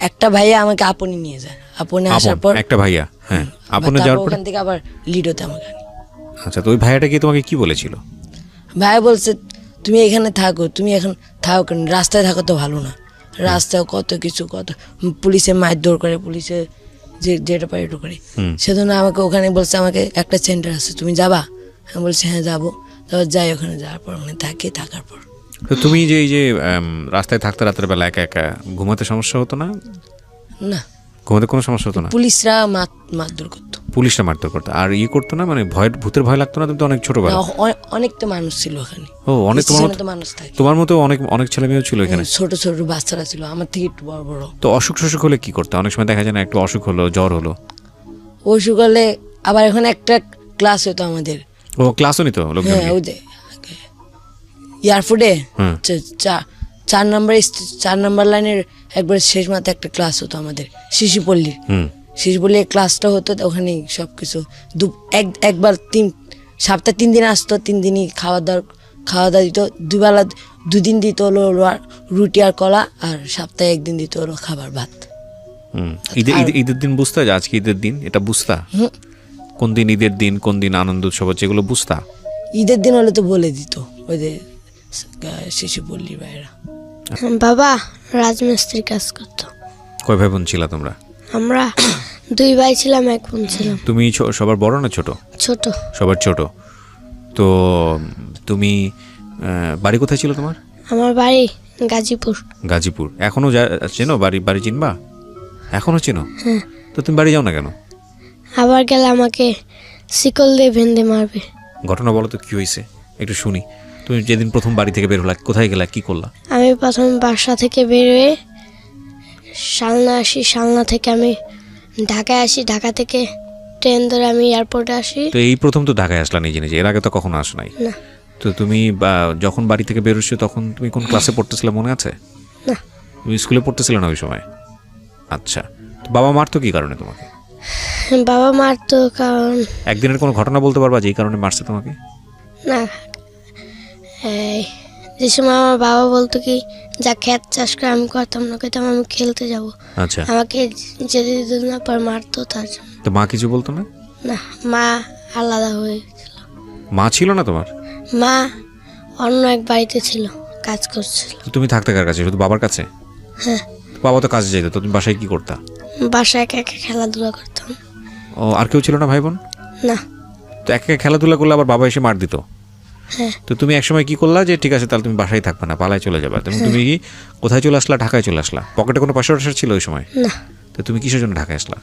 একটা ভাইয়া আমাকে আপনি নিয়ে যায়, আপনি আসার পর একটা ভাইয়া, হ্যাঁ, আপনি যাওয়ার পর ওখান থেকে আবার লিডোতে আমাকে আনি। আচ্ছা, তো ওই ভাইয়াটা কি তোমাকে কি বলেছিল? ভাইয়া বলছে তুমি এখানে থাকো, তুমি এখন থাকো কেন, রাস্তায় থাকো তো ভালো না, রাস্তায় কত কিছু, কত পুলিশে মারধর করে, পুলিশে যেটা পারে এটা করে। সেজন্য আমাকে ওখানে বলছে আমাকে একটা সেন্টার আছে, তুমি যাবা? আমি বলছি হ্যাঁ যাবো। তারপর যাই, ওখানে যাওয়ার পর ওখানে থাকি, থাকার পর তো তুমি যে এই যে রাস্তায় থাকতে রাতের বেলা একা একা, ঘুমাতে সমস্যা হতো না? না, ঘুমাতে কোনো সমস্যা হতো না? পুলিশরা মারধর করতো। পুলিশরা মারধর করতো আর করতো না, মানে ভূতের ভয় লাগতো না? তুমি তো অনেক ছোটবেলা। না, অনেক তো মানুষ ছিল ওখানে। ও অনেক, স্টেশনে তো মানুষ থাকে। তোমার মতো অনেক অনেক ছেলে মেয়েও ছিল এখানে? ছোট ছোট বাচ্চারা ছিল, আমার থেকে একটু বড় বড়। তো অসুখ টসুখ হলে কি করতে? অনেক সময় দেখা যায় না, একটু অসুখ হলো, জ্বর হলো, অসুখ হলে আবার এখানে একটা ক্লাস হতো আমাদের। ও ক্লাসও নিত লোকজন? হ্যাঁ, ওই যে এয়ারপোর্টে হুম। 4 নম্বর লাইনের একবার শেষ মাথায় একটা ক্লাস হতো আমাদের, শিশুপল্লীর। শিশুপল্লীর ক্লাসটা হতো, ওখানেই সব কিছু। একবার সপ্তাহে 3 দিন আসতো, 3 দিনই খাওয়া দাওয়া দিত। দুবেলা 2 দিন দিত হলো রুটি আর কলা, আর সপ্তাহে 1 দিন দিত হলো খাবার ভাত। ঈদের দিন বুঝতা যে আজকে ঈদের দিন? এটা বুঝতা কোন দিন ঈদের দিন, কোন দিন আনন্দ উৎসব হচ্ছে, এগুলো বুঝতা? ঈদের দিন হলে তো বলে দিত ওই যে শিশুপল্লীর বাইরা। বাবা রাজমিস্ত্রির কাজ করতো। কয় ভাই বোন ছিলা তোমরা? আমরা 2 ভাই ছিলাম, 1 বোন ছিলাম। তুমি সবার বড় না ছোট? ছোট। সবার ছোট। তো তুমি বাড়ি কোথায় ছিল তোমার? আমার বাড়ি গাজীপুর। গাজীপুর। এখনো চেনো? বাড়ি চিনবা? এখনো চেনো? তো তুমি বাড়ি যাও না কেন? আবার গেলে আমাকে শিকল দিয়ে বেঁধে মারবে। ঘটনা বলো তো, কি হয়েছে একটু শুনি। তুমি যেদিন প্রথম বাড়ি থেকে বের হলা, কোথায় গেলা, কি করলা? আমি প্রথম বাসা থেকে বেরোয় শালনা আসি, শালনা থেকে আমি ঢাকায় আসি, ঢাকা থেকে ট্রেন ধরে আমি এয়ারপোর্টে আসি। তো এই প্রথম তো ঢাকায় আসলা নিজে নিজে, এর আগে তো কখনো আসো নাই? না। তো তুমি যখন বাড়ি থেকে বেরোচ্ছো তখন তুমি কোন ক্লাসে পড়তেছিলে মনে আছে? না। তুমি স্কুলে পড়তেছিলে না ওই সময়? আচ্ছা। তো বাবা মারতো কি কারণে তোমাকে? বাবা মারতো কারণ একদিনের কোনো ঘটনা বলতে পারবা যে এই কারণে মারছে তোমাকে? না, এই যে সময় আমার বাবা বলতো কি যা ক্ষেত চাষ করে, আমি করতাম না, কইতাম আমি খেলতে যাব। আচ্ছা। আমাকে যেতে দিত না, পর মারতো তার জন্য। তো মা কিছু বলতো না? না, মা আলাদা হয়ে গেছিল। মা ছিল না তোমার? মা অন্য এক বাড়িতে ছিল, কাজ করছিল। তো তুমি থাকতে কার কাছে? শুধু বাবার কাছে? হ্যাঁ। বাবা তো কাজে যেত, তো তুমি বাসায় কি করতা? বাসায় একা একা খেলাধুলা করতাম। ও আর কেউ ছিল না ভাই বোন? না। তো একা একা খেলাধুলা করলে আবার বাবা এসে মার দিত? হ্যাঁ। তো তুমি একসময় কি করলা যে ঠিক আছে তাহলে তুমি বাসায় থাকবে না, পালায় চলে যাবে? তুমি কি কোথায় চলে আসলা? ঢাকায় চলে আসলা? পকেটে কোনো পয়সা টয়সা ছিল ওই সময়? না। তো তুমি কিসের জন্য ঢাকায় আসলা?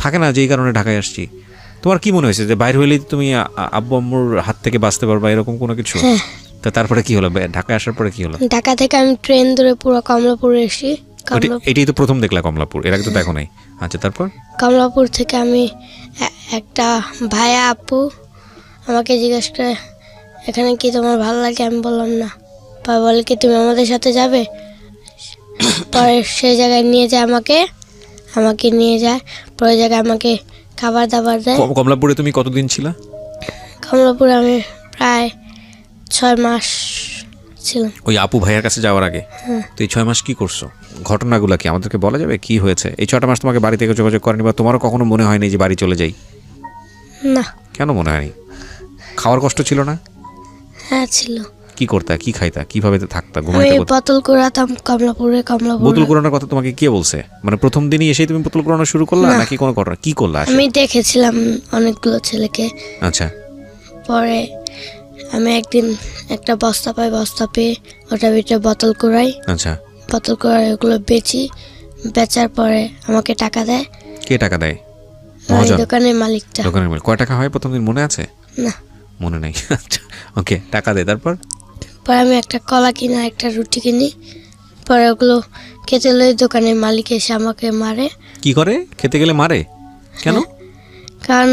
থাকে না যেই কারণে ঢাকায় আসছি। তোমার কি মনে হয়েছে যে বাইরে হলেই তুমি আব্বু আম্মুর হাত থেকে বাঁচতে পারবা, এরকম কোনো কিছু? তো তারপরে কি হলো? ঢাকায় আসার পরে কি হলো? ঢাকা থেকে আমি ট্রেন ধরে পুরো কমলাপুরে এসি। এটাই তো প্রথম দেখলা কমলাপুর, এর আগে তো দেখো নাই? আচ্ছা, তারপর? কমলাপুর থেকে আমি একটা ভাইয়া আপু আমাকে জিজ্ঞেস করে এখানে কি তোমার ভালো লাগে? আমি বললাম না। পরে বলে কি তুমি আমাদের সাথে যাবে? পরে সেই জায়গায় নিয়ে যায় আমাকে নিয়ে যায়, পরে জায়গায় আমাকে খাবার দাবার দেয়। কমলাপুরে তুমি কতদিন ছিলা? কমলাপুরে আমি প্রায় 6 মাস ছিলাম। ওই আপু ভাইয়ার কাছে যাওয়ার আগে? তো এই 6 মাস কি করছো? ঘটনাগুলো কি আমাদেরকে বলা যাবে? কি হয়েছে এই 6টা মাস? তোমাকে বাড়ি থেকে যোগাযোগ করেনি বা তোমারও কখনো মনে হয়নি যে বাড়ি চলে যাই? না। কেন মনে হয়নি? খাওয়ার কষ্ট ছিল না? হ্যাঁ ছিল। কি করতা, কি খাইতা, কিভাবে থাকতা, আমি ঘুমাইতে? বোতল কুড়াতাম কমলাপুরে। বোতল কুড়ানোর কথা তোমাকে কে বলছে? মানে প্রথম দিনই এসেই তুমি বোতল কুড়ানো শুরু করলা না। নাকি কোনো ঘটনা? কি করলা? আমি দেখেছিলাম অনেকগুলো ছেলেকে। আচ্ছা। পরে আমি একদিন একটা বস্তা পাই, বস্তা পেয়ে ওটার ভিতরে বোতল কুড়াই। আচ্ছা। বোতল কুড়াই ওগুলো বেচার পরে আমাকে টাকা দেয়। কে টাকা দেয়? ওই মহাজন? দোকানের মালিকটা। দোকানের মালিক? কয় টাকা হয় প্রথম দিন মনে আছে? না। মনে নেই? আচ্ছা, ওকে, টাকা দেয়। তারপর? পরে আমি একটা কলা কিনি, একটা রুটি কিনি। পরে ওগুলো খেতে লই, দোকানের মালিক এসে আমাকে মারে। কি করে? খেতে গেলে মারে কেন? কারণ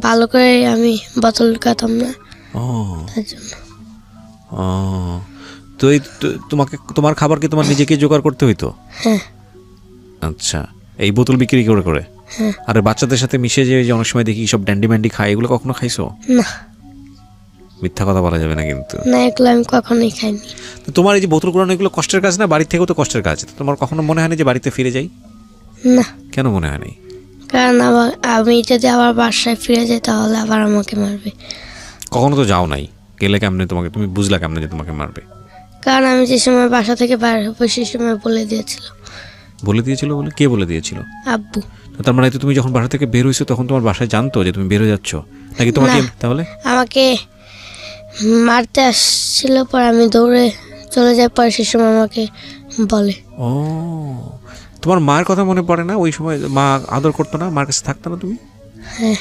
ভালো করে আমি বোতল ঢুকাতাম না, ও তার জন্য। ও, তো এই তোমার খাবার কি তোমার নিজেকে জোগাড় করতে হইতো? হ্যাঁ। আচ্ছা, এই বোতল বিক্রি করে করে? আর বাচ্চাদের সাথে মিশে যে অনেক সময় দেখি সব ড্যান্ডি ম্যান্ডি খায়, এগুলো কখনো খাইছো? না। মিথ্যা কথা বলা যাবে না কিন্তু। না, এগুলো আমি কখনোই খাইনি। তো তোমার এই যে বোতল কুড়ানো, এগুলো কষ্টের কাজ না? বাড়ির থেকেও তো কষ্টের কাজ। তোমার কখনো মনে হয়নি যে বাড়িতে ফিরে যাই? না। কেন মনে হয়নি? কারণ আমি যদি আবার বাসায় ফিরে যাই তাহলে আবার আমাকে মারবে। কখনো তো যাও নাই, গেলে কেমনে তোমাকে, তুমি বুঝলা কেমনে যে তোমাকে মারবে? কারণ আমি যে সময় বাসা থেকে বাইরে হবো সেই সময় বলে দিয়েছিল বলে দিয়েছিল বলে কে বলে দিয়েছিল? আব্বু। তো তার মানে তো তুমি যখন বাসা থেকে বের হয়েছো তখন তোমার বাসায় জানতো যে তুমি বের হয়ে যাচ্ছ, নাকি তোমাকে না। তাহলে? আমাকে মারতে আসছিল, পরে আমি দৌড়ে চলে যাই, পরে সেই সময় আমাকে বলে। ও, তোমার মায়ের কথা মনে পড়ে না? ওই সময় মা আদর করতো না? মার কাছে থাকতো না তুমি? হ্যাঁ,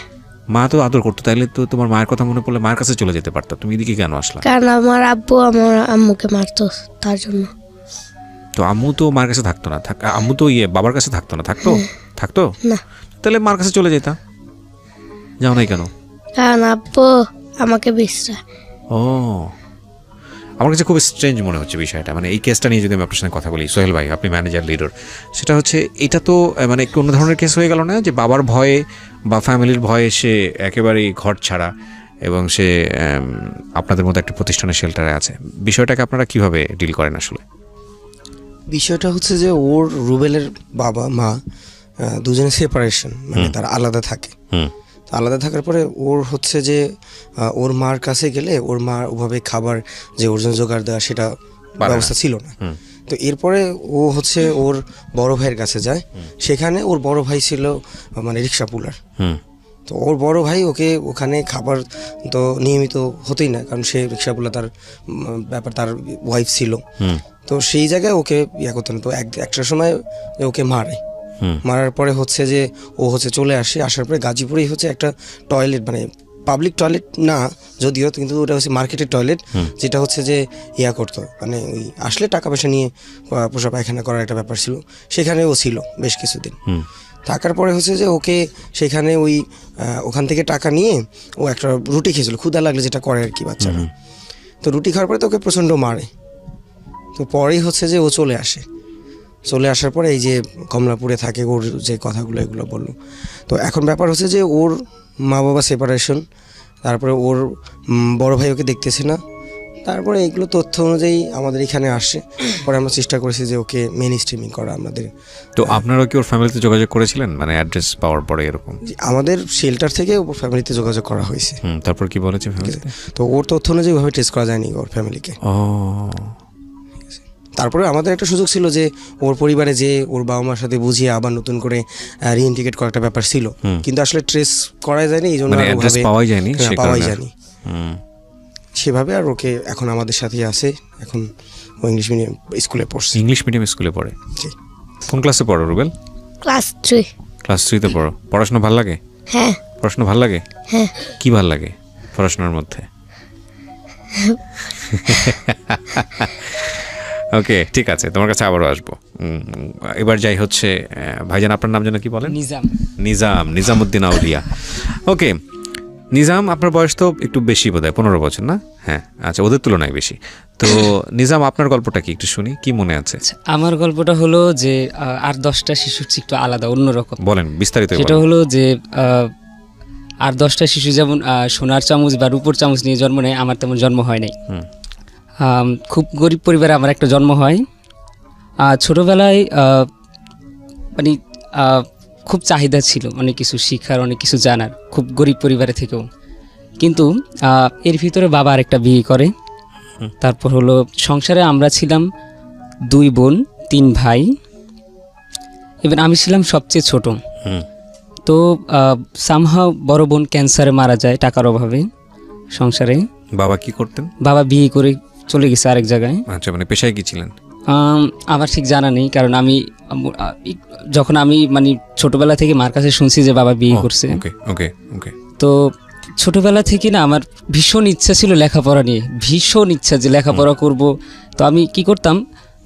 মা তো আদর করতো, তাইলে তো তোমার মায়ের কথা মনে পড়লে মায়ের কাছে চলে যেতে পারতো। তুমি এদিকে কেন আসলা? কারণ আমার আব্বু আমার আম্মুকে মারতো, তার জন্য। তো আম্মু তো মার কাছে থাকতো না, আম্মু তো বাবার কাছে থাকতো না, থাকতো? থাকতো না, তাহলে মার কাছে চলে যেতা, যাও নাই কেন? কারণ আব্বু আমাকে বিশ্রা। ও, আমার কাছে খুব স্ট্রেঞ্জ মনে হচ্ছে বিষয়টা। মানে এই কেসটা নিয়ে যদি আমি আপনার সঙ্গে কথা বলি, সোহেল ভাই আপনি ম্যানেজার লিডার, সেটা হচ্ছে এটা তো মানে একটু অন্য ধরনের কেস হয়ে গেল না, যে বাবার ভয়ে বা ফ্যামিলির ভয়ে সে একেবারেই ঘর ছাড়া এবং সে আপনাদের মতো একটা প্রতিষ্ঠানের শেল্টারে আছে। বিষয়টাকে আপনারা কিভাবে ডিল করেন আসলে? বিষয়টা হচ্ছে যে ওর রুবেলের বাবা মা দুজনে সেপারেশন, মানে তারা আলাদা থাকে। তো আলাদা থাকার পরে ওর হচ্ছে যে ওর মার কাছে গেলে ওর মা ওভাবে খাবার যে ওর জন্য জোগাড় দেওয়া সেটা ব্যবস্থা ছিল না। তো এরপরে ও হচ্ছে ওর বড় ভাইয়ের কাছে যায়, সেখানে ওর বড় ভাই ছিল মানে রিক্সা পুলার। তো ওর বড় ভাই ওকে ওখানে খাবার তো নিয়মিত হতেই না, কারণ সে রিক্সা পুলা তার ব্যাপার, তার ওয়াইফ ছিল। তো সেই জায়গায় ওকে ইয়া করতে না। তো একটা সময় ওকে মারে, মারার পরে হচ্ছে যে ও হচ্ছে চলে আসে, আসার পরে গাজীপুরেই হচ্ছে একটা টয়লেট, মানে পাবলিক টয়লেট না যদিও, কিন্তু ওটা হচ্ছে মার্কেটের টয়লেট, যেটা হচ্ছে যে ইয়া করতো, মানে ওই আসলে টাকা পয়সা নিয়ে পোষা পায়খানা করার একটা ব্যাপার ছিল। সেখানে ও ছিল বেশ কিছুদিন। থাকার পরে হচ্ছে যে ওকে সেখানে ওই ওখান থেকে টাকা নিয়ে ও একটা রুটি খেয়েছিল, ক্ষুধা লাগলে যেটা করে আর কি বাচ্চারা। তো রুটি খাওয়ার পরে তো ওকে প্রচণ্ড মারে। তো পরেই হচ্ছে যে ও চলে আসে, চলে আসার পরে এই যে কমলাপুরে থাকে, ওর যে কথাগুলো এগুলো বললো। তো এখন ব্যাপার হচ্ছে যে ওর মা বাবা সেপারেশন, তারপরে ওর বড় ভাই ওকে দেখতেছে না, তারপরে এইগুলো তথ্য অনুযায়ী আমাদের এখানে আসে। পরে আমরা চেষ্টা করেছি যে ওকে মেন স্ট্রিমিং করা আমাদের। তো আপনারা কি ওর ফ্যামিলিতে যোগাযোগ করেছিলেন, মানে অ্যাড্রেস পাওয়ার পরে এরকম? আমাদের শেল্টার থেকে ওর ফ্যামিলিতে যোগাযোগ করা হয়েছে। তারপর কি বলেছে ফ্যামিলিতে? তো ওর তথ্য অনুযায়ী ওইভাবে টেস্ট করা যায়নি ওর ফ্যামিলিকে। ও, তারপরে আমাদের একটা সুযোগ ছিল যে ওর পরিবারে যে ওর বাবা মার সাথে বুঝিয়ে আবার নতুন করে রিইন্টিগ্রেট করার একটা ব্যাপার ছিল, কিন্তু আসলে ট্রেস করা যায়নি, এই জন্য মানে অ্যাড্রেস পাওয়াই যায়নি, পাওয়াই যায়নি সেভাবে। আর ওকে এখন আমাদের সাথেই আছে, এখন ও ইংলিশ মিডিয়াম স্কুলে পড়ছে। ইংলিশ মিডিয়াম স্কুলে পড়ে? জি। কোন ক্লাসে পড়ো রুবেল? ক্লাস 3। ক্লাস 3-তে পড়ো। পড়াশোনা ভালো লাগে? হ্যাঁ। পড়াশোনা ভালো লাগে? হ্যাঁ। কি ভালো লাগে পড়াশোনার মধ্যে? ওকে, ঠিক আছে, তোমার কাছে আবারও আসবো। এবার যাই হচ্ছে ভাইজান, আপনার নাম যেন কি বলেন? নিজামউদ্দিন আউলিয়া। ওকে নিজাম, আপনার বয়স তো একটু বেশি বোধ হয়, 15 বছর না? হ্যাঁ, আচ্ছা, ওদের তুলনায় বেশি। তো নিজাম, আপনার গল্পটা কি একটু শুনি, কি মনে আছে? আমার গল্পটা হলো যে আর 10টা শিশুর চেয়ে একটু আলাদা, অন্যরকম। বলেন বিস্তারিত। সেটা হলো যে আর 10টা শিশু যেমন সোনার চামচ বা রূপোর চামচ নিয়ে জন্ম নেয়, আমার তেমন জন্ম হয় নাই। খুব গরিব পরিবারে আমার একটা জন্ম হয়। ছোটোবেলায় মানে খুব চাহিদা ছিল অনেক কিছু শিক্ষার, অনেক কিছু জানার, খুব গরিব পরিবারে থেকেও। কিন্তু এর ভিতরে বাবা আরেকটা বিয়ে করে। তারপর হলো সংসারে আমরা ছিলাম 2 বোন 3 ভাই, এবার আমি ছিলাম সবচেয়ে ছোট। তো সামহাও বড় বোন ক্যান্সারে মারা যায় টাকার অভাবে সংসারে। বাবা কি করতেন? বাবা বিয়ে করে চলে গেছে আরেক জায়গায়। আচ্ছা, মানে পেশায় কি ছিলেন? আমার ঠিক জানা নেই, কারণ আমি যখন আমি মানে ছোটবেলা থেকে মার কাছে শুনছি যে বাবা বিয়ে করছে। ওকে ওকে ওকে। তো ছোটবেলা থেকে না আমার ভীষণ ইচ্ছা ছিল লেখাপড়া নিয়ে, ভীষণ ইচ্ছা যে লেখাপড়া করব। তো আমি কি করতাম,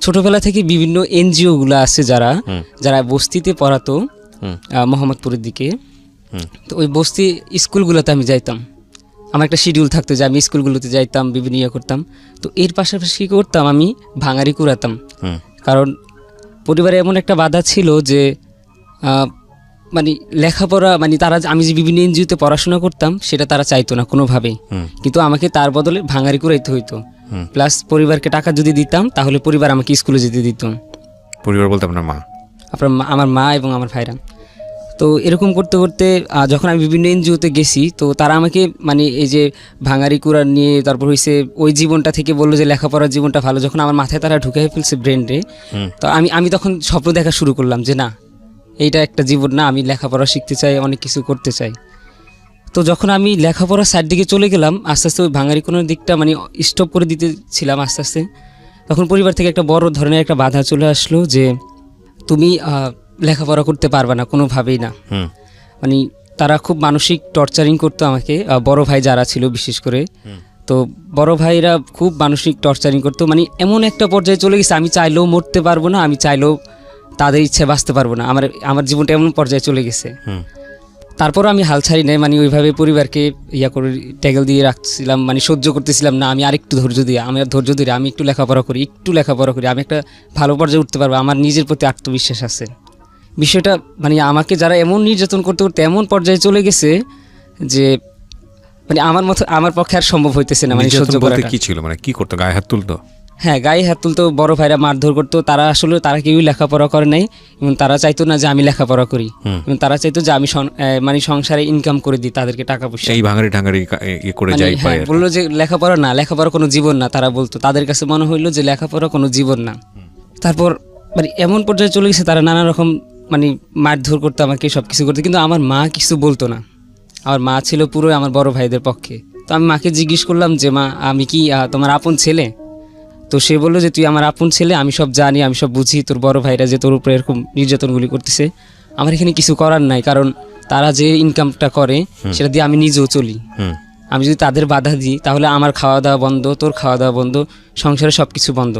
ছোটবেলা থেকে বিভিন্ন এনজিওগুলো আছে যারা বস্তিতে পড়াতো মোহাম্মদপুরের দিকে, তো ওই বস্তি স্কুলগুলোতে আমি যাইতাম। আমার একটা শিডিউল থাকতো যে আমি স্কুলগুলোতে যাইতাম, বিভিন্ন ইয়ে করতাম। তো এর পাশাপাশি কী করতাম, আমি ভাঙারি কুড়াতাম। কারণ পরিবারে এমন একটা বাধা ছিল যে মানে লেখাপড়া, মানে তারা, আমি যে বিভিন্ন এনজিওতে পড়াশোনা করতাম সেটা তারা চাইতো না কোনোভাবেই, কিন্তু আমাকে তার বদলে ভাঙারি কুড়াইতে হইতো। প্লাস পরিবারকে টাকা যদি দিতাম তাহলে পরিবার আমাকে স্কুলে যেতে দিত। পরিবার বলতে আপনার মা? আমার মা এবং আমার ভাইরা। তো এরকম করতে করতে যখন আমি বিভিন্ন এনজিওতে গেছি তো তারা আমাকে মানে এই যে ভাঙারি কুড়ার নিয়ে তারপর হয়েছে ওই জীবনটা থেকে বললো যে লেখাপড়ার জীবনটা ভালো, যখন আমার মাথায় তারা ঢুকে ফেলছে ব্রেনে, তো আমি তখন স্বপ্ন দেখা শুরু করলাম যে না এইটা একটা জীবন না, আমি লেখাপড়া শিখতে চাই, অনেক কিছু করতে চাই। তো যখন আমি লেখাপড়ার সাইড দিকে চলে গেলাম আস্তে আস্তে ওই ভাঙারি কোনার দিকটা মানে স্টপ করে দিতেছিলাম আস্তে আস্তে, তখন পরিবার থেকে একটা বড় ধরনের একটা বাধা চলে আসলো যে তুমি লেখাপড়া করতে পারবে না কোনোভাবেই না। মানে তারা খুব মানসিক টর্চারিং করতো আমাকে, বড় ভাই যারা ছিল বিশেষ করে, তো বড় ভাইরা খুব মানসিক টর্চারিং করতো, মানে এমন একটা পর্যায়ে চলে গেছে আমি চাইলেও মরতে পারবো না, আমি চাইলেও তাদের ইচ্ছে বাঁচতে পারবো না, আমার জীবনটা এমন পর্যায়ে চলে গেছে। তারপর আমি হাল ছাড়ি নাই, মানে ওইভাবে পরিবারকে করে ট্যাগল দিয়ে রাখছিলাম, মানে সহ্য করতেছিলাম না, আমি আরেকটু ধৈর্য দিয়ে আমি একটু লেখাপড়া করি, আমি একটা ভালো পর্যায়ে উঠতে পারবো, আমার নিজের প্রতি আত্মবিশ্বাস আছে। বিষয়টা মানে আমাকে যারা এমন নির্যাতন করতে করতে এমন পর্যায়ে চলে গেছে যে মানে আমার পক্ষে আর সম্ভব হইতেছে না, মানে সহ্য করাটা। কি ছিল মানে কি করতো, গায়ে হাত তুলতো? হ্যাঁ, গায়ে হাত তুলতো, বড় ভাইরা মারধর করতো, তারা কেউই লেখাপড়া করে নাই এবং তারা চাইতো না যে আমি লেখাপড়া করি, এবং তারা চাইতো যে আমি মানে সংসারে ইনকাম করে দিই তাদেরকে টাকা পয়সা। এই ভাঙারি করে যাই বললো যে লেখাপড়া কোনো জীবন না, তারা বলতো, তাদের কাছে মনে হইলো যে লেখাপড়া কোনো জীবন না। তারপর মানে এমন পর্যায়ে চলে গেছে তারা নানা রকম মানে মারধর করতো আমাকে, সব কিছু করতো, কিন্তু আমার মা কিছু বলতো না। আমার মা ছিল পুরো আমার বড় ভাইদের পক্ষে। তো আমি মাকে জিজ্ঞেস করলাম যে মা আমি কি তোমার আপন ছেলে? তো সে বললো যে তুই আমার আপন ছেলে, আমি সব জানি, আমি সব বুঝি, তোর বড় ভাইরা যে তোর উপরে এরকম নির্যাতনগুলি করতেছে, আমার এখানে কিছু করার নাই, কারণ তারা যে ইনকামটা করে সেটা দিয়ে আমি নিজেও চলি। আমি যদি তাদের বাধা দিই তাহলে আমার খাওয়া দাওয়া বন্ধ, তোর খাওয়া দাওয়া বন্ধ, সংসারে সব কিছু বন্ধ।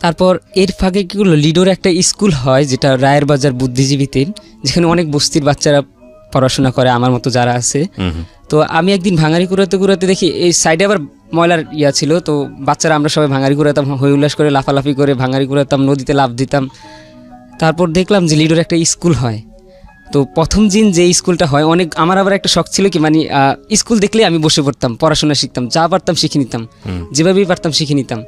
তারপর এর ফাঁকে কী করলো, লিডোর একটা স্কুল হয় যেটা রায়ের বাজার বুদ্ধিজীবীতে, যেখানে অনেক বস্তির বাচ্চারা পড়াশোনা করে আমার মতো যারা আছে। তো আমি একদিন ভাঙারি কুড়াতে দেখি এই সাইডে আবার ময়লার ছিল, তো বাচ্চারা আমরা সবাই ভাঙারি কুড়াতাম, হই উল্লাস করে লাফালাফি করে ভাঙারি কুড়াতাম, নদীতে লাফ দিতাম। তারপর দেখলাম যে লিডোর একটা স্কুল হয়। তো প্রথম দিন যে স্কুলটা হয় আমার আবার একটা শখ ছিল কি মানে স্কুল দেখলে আমি বসে পড়তাম, পড়াশোনা শিখতাম, যা পারতাম শিখে নিতাম, যেভাবেই পারতাম শিখে নিতাম।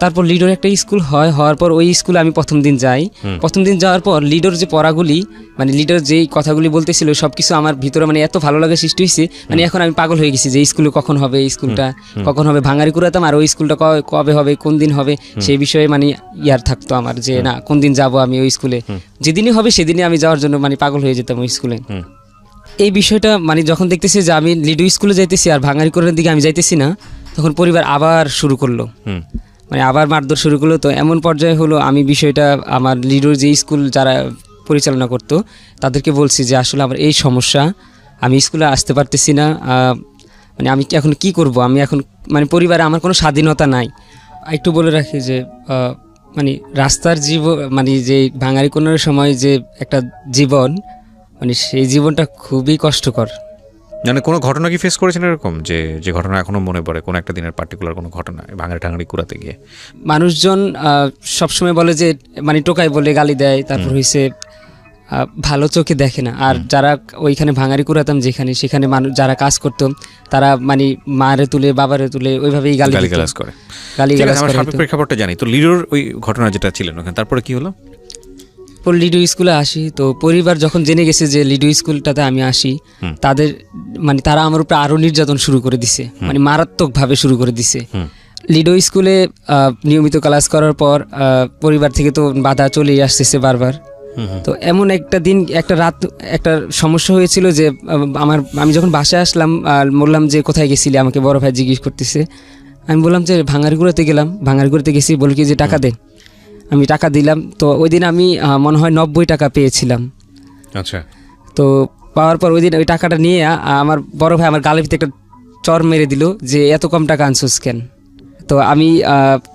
তারপর লিডোর একটা স্কুল হওয়ার পর ওই স্কুলে আমি প্রথম দিন যাই। প্রথম দিন যাওয়ার পর লিডোর যে পড়াগুলি মানে লিডোর যেই কথাগুলি বলতেছিল সব কিছু আমার ভিতরে মানে এত ভালো লাগা সৃষ্টি হয়েছে, মানে এখন আমি পাগল হয়ে গেছি যে স্কুলে কখন হবে, স্কুলটা কখন হবে। ভাঙারি কুড়াতাম আর ওই স্কুলটা কবে হবে, কোন দিন হবে, সেই বিষয়ে মানে থাকতো আমার যে না কোন দিন যাব আমি ওই স্কুলে, যেদিনই হবে সেদিনই আমি যাওয়ার জন্য মানে পাগল হয়ে যেতাম ওই স্কুলে। এই বিষয়টা মানে যখন দেখতেছি যে আমি লিডো স্কুলে যাইতেছি আর ভাঙারি কুড়ার দিকে আমি যাইতেছি না, তখন পরিবার আবার শুরু করলো, মানে আবার মারধর শুরু করলো। তো এমন পর্যায়ে হলো আমি বিষয়টা আমার লিডোর যে স্কুল যারা পরিচালনা করতো তাদেরকে বলছি যে আসলে আমার এই সমস্যা, আমি স্কুলে আসতে পারতেছি না, মানে আমি এখন কি করব, আমি এখন মানে পরিবারে আমার কোনো স্বাধীনতা নাই। একটু বলে রাখি যে মানে রাস্তার জীবন মানে যে ভাঙারি কোনার সময় যে একটা জীবন, মানে সেই জীবনটা খুবই কষ্টকর। মানে কোনো ঘটনা কি ফেস করেছেন এরকম যে ঘটনা এখনো মনে পড়ে, কোনো একটা দিনের পার্টিকুলার কোনো ঘটনা ভাঙারি কুড়াতে গিয়ে? মানুষজন সবসময় বলে যে মানে টোকাই বলে গালি দেয়, তারপর হয়েছে ভালো চোখে দেখে না। আর যারা ওইখানে ভাঙারি কুড়াতাম যেখানে, সেখানে মানুষ যারা কাজ করতো তারা মানে মারে তুলে বাবারে তুলে ওইভাবেই গালিগালাজ করে। প্রেক্ষাপটটা জানি তো লিডোর ওই ঘটনা যেটা ছিলেন ওখানে, তারপরে কি হলো? লিডো স্কুলে আসি, তো পরিবার যখন জেনে গেছে যে লিডো স্কুলটাতে আমি আসি, তাদের মানে তারা আমার উপরে আরো নির্যাতন শুরু করে দিছে, মানে মারাত্মকভাবে শুরু করে দিছে। লিডো স্কুলে নিয়মিত ক্লাস করার পর পরিবার থেকে তো বাধা চলেই আসতেছে বারবার। তো এমন একটা দিন একটা রাত একটা সমস্যা হয়েছিল যে আমি যখন বাসায় আসলাম বললাম যে কোথায় গেছিলি, আমাকে বড় ভাই জিজ্ঞেস করতেছে। আমি বললাম যে ভাঙারিগুড়াতে গেলাম, ভাঙারিগুড়াতে গেছি, বলি কি যে টাকা দে। আমি টাকা দিলাম, তো ওই দিন আমি মনে হয় 90 টাকা পেয়েছিলাম। আচ্ছা। তো পাওয়ার পর ওই দিন ওই টাকাটা নিয়ে আমার বড় ভাই আমার গালের ভিতরে একটা চর মেরে দিল যে এত কম টাকা আনছোস কেন। তো আমি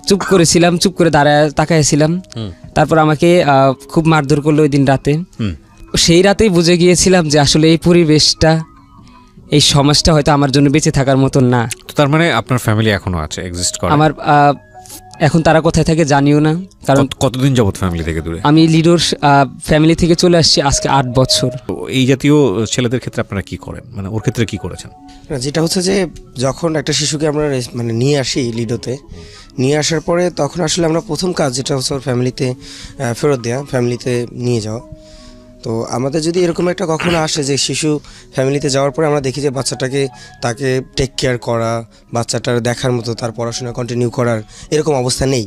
চুপ করেছিলাম, চুপ করে দাঁড়ায় তাকাইছিলাম। তারপর আমাকে খুব মারধর করলো ওই দিন রাতে। সেই রাতেই বুঝে গিয়েছিলাম যে আসলে এই পরিবেশটা, এই সমাজটা হয়তো আমার জন্য বেঁচে থাকার মতন না। তো তার মানে আপনার ফ্যামিলি এখনো আছে, এক্সিস্ট করে? আমার এখন তারা কোথায় থাকে জানিও না, কারণ কতদিন যাবত ফ্যামিলি থেকে দূরে? আমি লিডোর ফ্যামিলি থেকে চলে আসছি আজকে 8 বছর। এই জাতীয় ছেলেদের ক্ষেত্রে আপনারা কি করেন, মানে ওর ক্ষেত্রে কি করেছেন? যেটা হচ্ছে যে যখন একটা শিশুকে আমরা মানে নিয়ে আসি লিডোতে, নিয়ে আসার পরে তখন আসলে আমরা প্রথম কাজ যেটা হচ্ছে ওর ফ্যামিলিতে ফেরত দেওয়া, ফ্যামিলিতে নিয়ে যাওয়া। তো আমাদের যদি এরকম একটা কখনো আসে যে শিশু ফ্যামিলিতে যাওয়ার পরে আমরা দেখি যে বাচ্চাটাকে তাকে টেক কেয়ার করা, বাচ্চাটার দেখার মতো তার পড়াশোনা কন্টিনিউ করার এরকম অবস্থা নেই,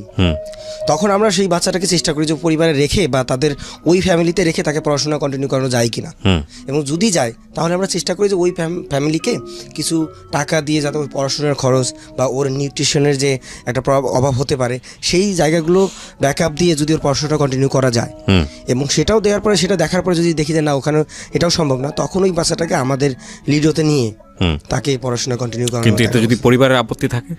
তখন আমরা সেই বাচ্চাটাকে চেষ্টা করি যে পরিবারে রেখে বা তাদের ওই ফ্যামিলিতে রেখে তাকে পড়াশোনা কন্টিনিউ করানো যায় কিনা, এবং যদি যায় তাহলে আমরা চেষ্টা করি যে ওই ফ্যামিলিকে কিছু টাকা দিয়ে যাতে ওই পড়াশোনার খরচ বা ওর নিউট্রিশনের যে একটা অভাব হতে পারে সেই জায়গাগুলো ব্যাকআপ দিয়ে যদি ওর পড়াশোনাটা কন্টিনিউ করা যায়, এবং সেটাও দেওয়ার পরে সেটা দেখার পরে যদি দেখি যে না ওখানে এটাও সম্ভব না, তখন ওই বাচ্চাটাকে আমাদের লিডোতে নিয়ে তাকে পড়াশোনা কন্টিনিউ করানো। কিন্তু এতে যদি পরিবারের আপত্তি থাকে,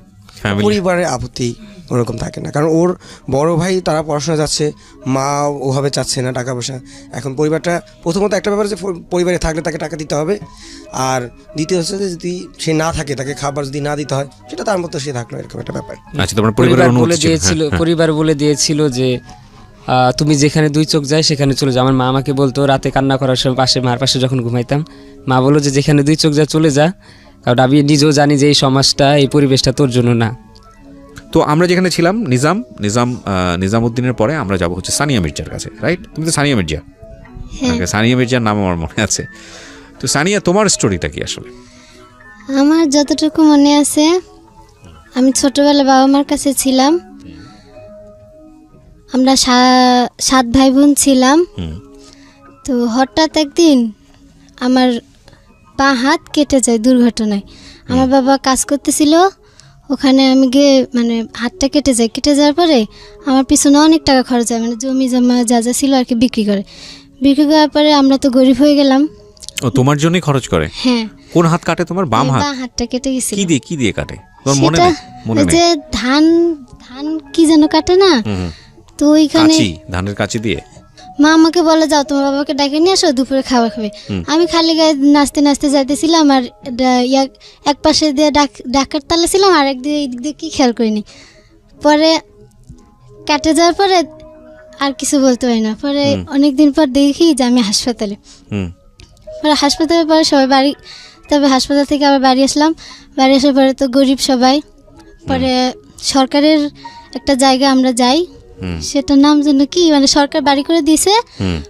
পরিবারের আপত্তি ওরকম থাকে না, কারণ ওর বড় ভাই তারা পড়াশোনা যাচ্ছে, মা ওভাবে চাচ্ছে না টাকা পয়সা। এখন পরিবারটা প্রথমত একটা ব্যাপার যে পরিবারে থাকলে তাকে টাকা দিতে হবে, আর দ্বিতীয় হচ্ছে যে যদি সে না থাকে তাকে খাবার যদি না দিতে হয় সেটা তার মতো সে থাকলো, এরকম একটা ব্যাপার। আচ্ছা, তোমার পরিবারের অনুমতি ছিল? পরিবার বলে দিয়েছিল যে তুমি যেখানে দুই চোখ যায় সেখানে চলে যাও। আমার মা আমাকে বলতো রাতে কান্না করার সময় পাশে মার পাশে যখন ঘুমাইতাম, মা বললো যে যেখানে দুই চোখ যায় চলে যা, কারণ আমি নিজেও জানি যে এই সমাজটা এই পরিবেশটা তোর জন্য না। তো আমরা যেখানে ছিলাম নিজামউদ্দিনের পরে আমরা যাবো হচ্ছে সানিয়া মির্জার কাছে, রাইট? তুমি তো সানিয়া মির্জা, সানিয়া মির্জার নাম আমার মনে আছে। তো সানিয়া, তোমার স্টোরিটা কি আসলে? আমার যতটুকু মনে আছে, আমি ছোটবেলায় বাবা মার কাছে ছিলাম, আমরা 7 ভাই বোন ছিলাম। তো হঠাৎ একদিন আমার পা হাত কেটে যায় দুর্ঘটনায়। আমার বাবা কাজ করতেছিল, ওখানে আমি গিয়ে মানে হাতটা কেটে যাওয়ার পরে আমার পিছনে অনেক টাকা খরচ হয়, মানে জমি জমা যা যা ছিল আর কি বিক্রি করার পরে আমরা তো গরিব হয়ে গেলাম। ও তোমার জন্যই খরচ করে? হ্যাঁ। কোন হাত কাটে তোমার? বাম হাত? বাম হাতটা কেটে গেছিল। কি দিয়ে কাটে তোমার মনে নেই? মনে নেই যে ধান কি যেন কাটে না, তো ওইখানে ধানের কাঁচি দিয়ে মা আমাকে বলে যাও তোমার বাবাকে ডেকে নিয়ে আসো, দুপুরে খাবার খাবে। আমি খালি গায়ে নাচতে নাচতে যাইতেছিলাম, আর এক পাশে দিয়ে ডাকার তালে ছিলাম, আর একদিকে এইদিক দিয়ে কি খেয়াল করিনি। পরে কাটে যাওয়ার পরে আর কিছু বলতে পারি না। পরে অনেকদিন পর দেখি যে আমি হাসপাতালে। পরে হাসপাতালের পরে সবাই বাড়ি, তবে হাসপাতাল থেকে আবার বাড়ি আসলাম। বাড়ি আসার পরে তো গরিব সবাই, পরে সরকারের একটা জায়গা আমরা যাই, সেটার নাম যেন কি, মানে সরকার বাড়ি করে দিয়েছে,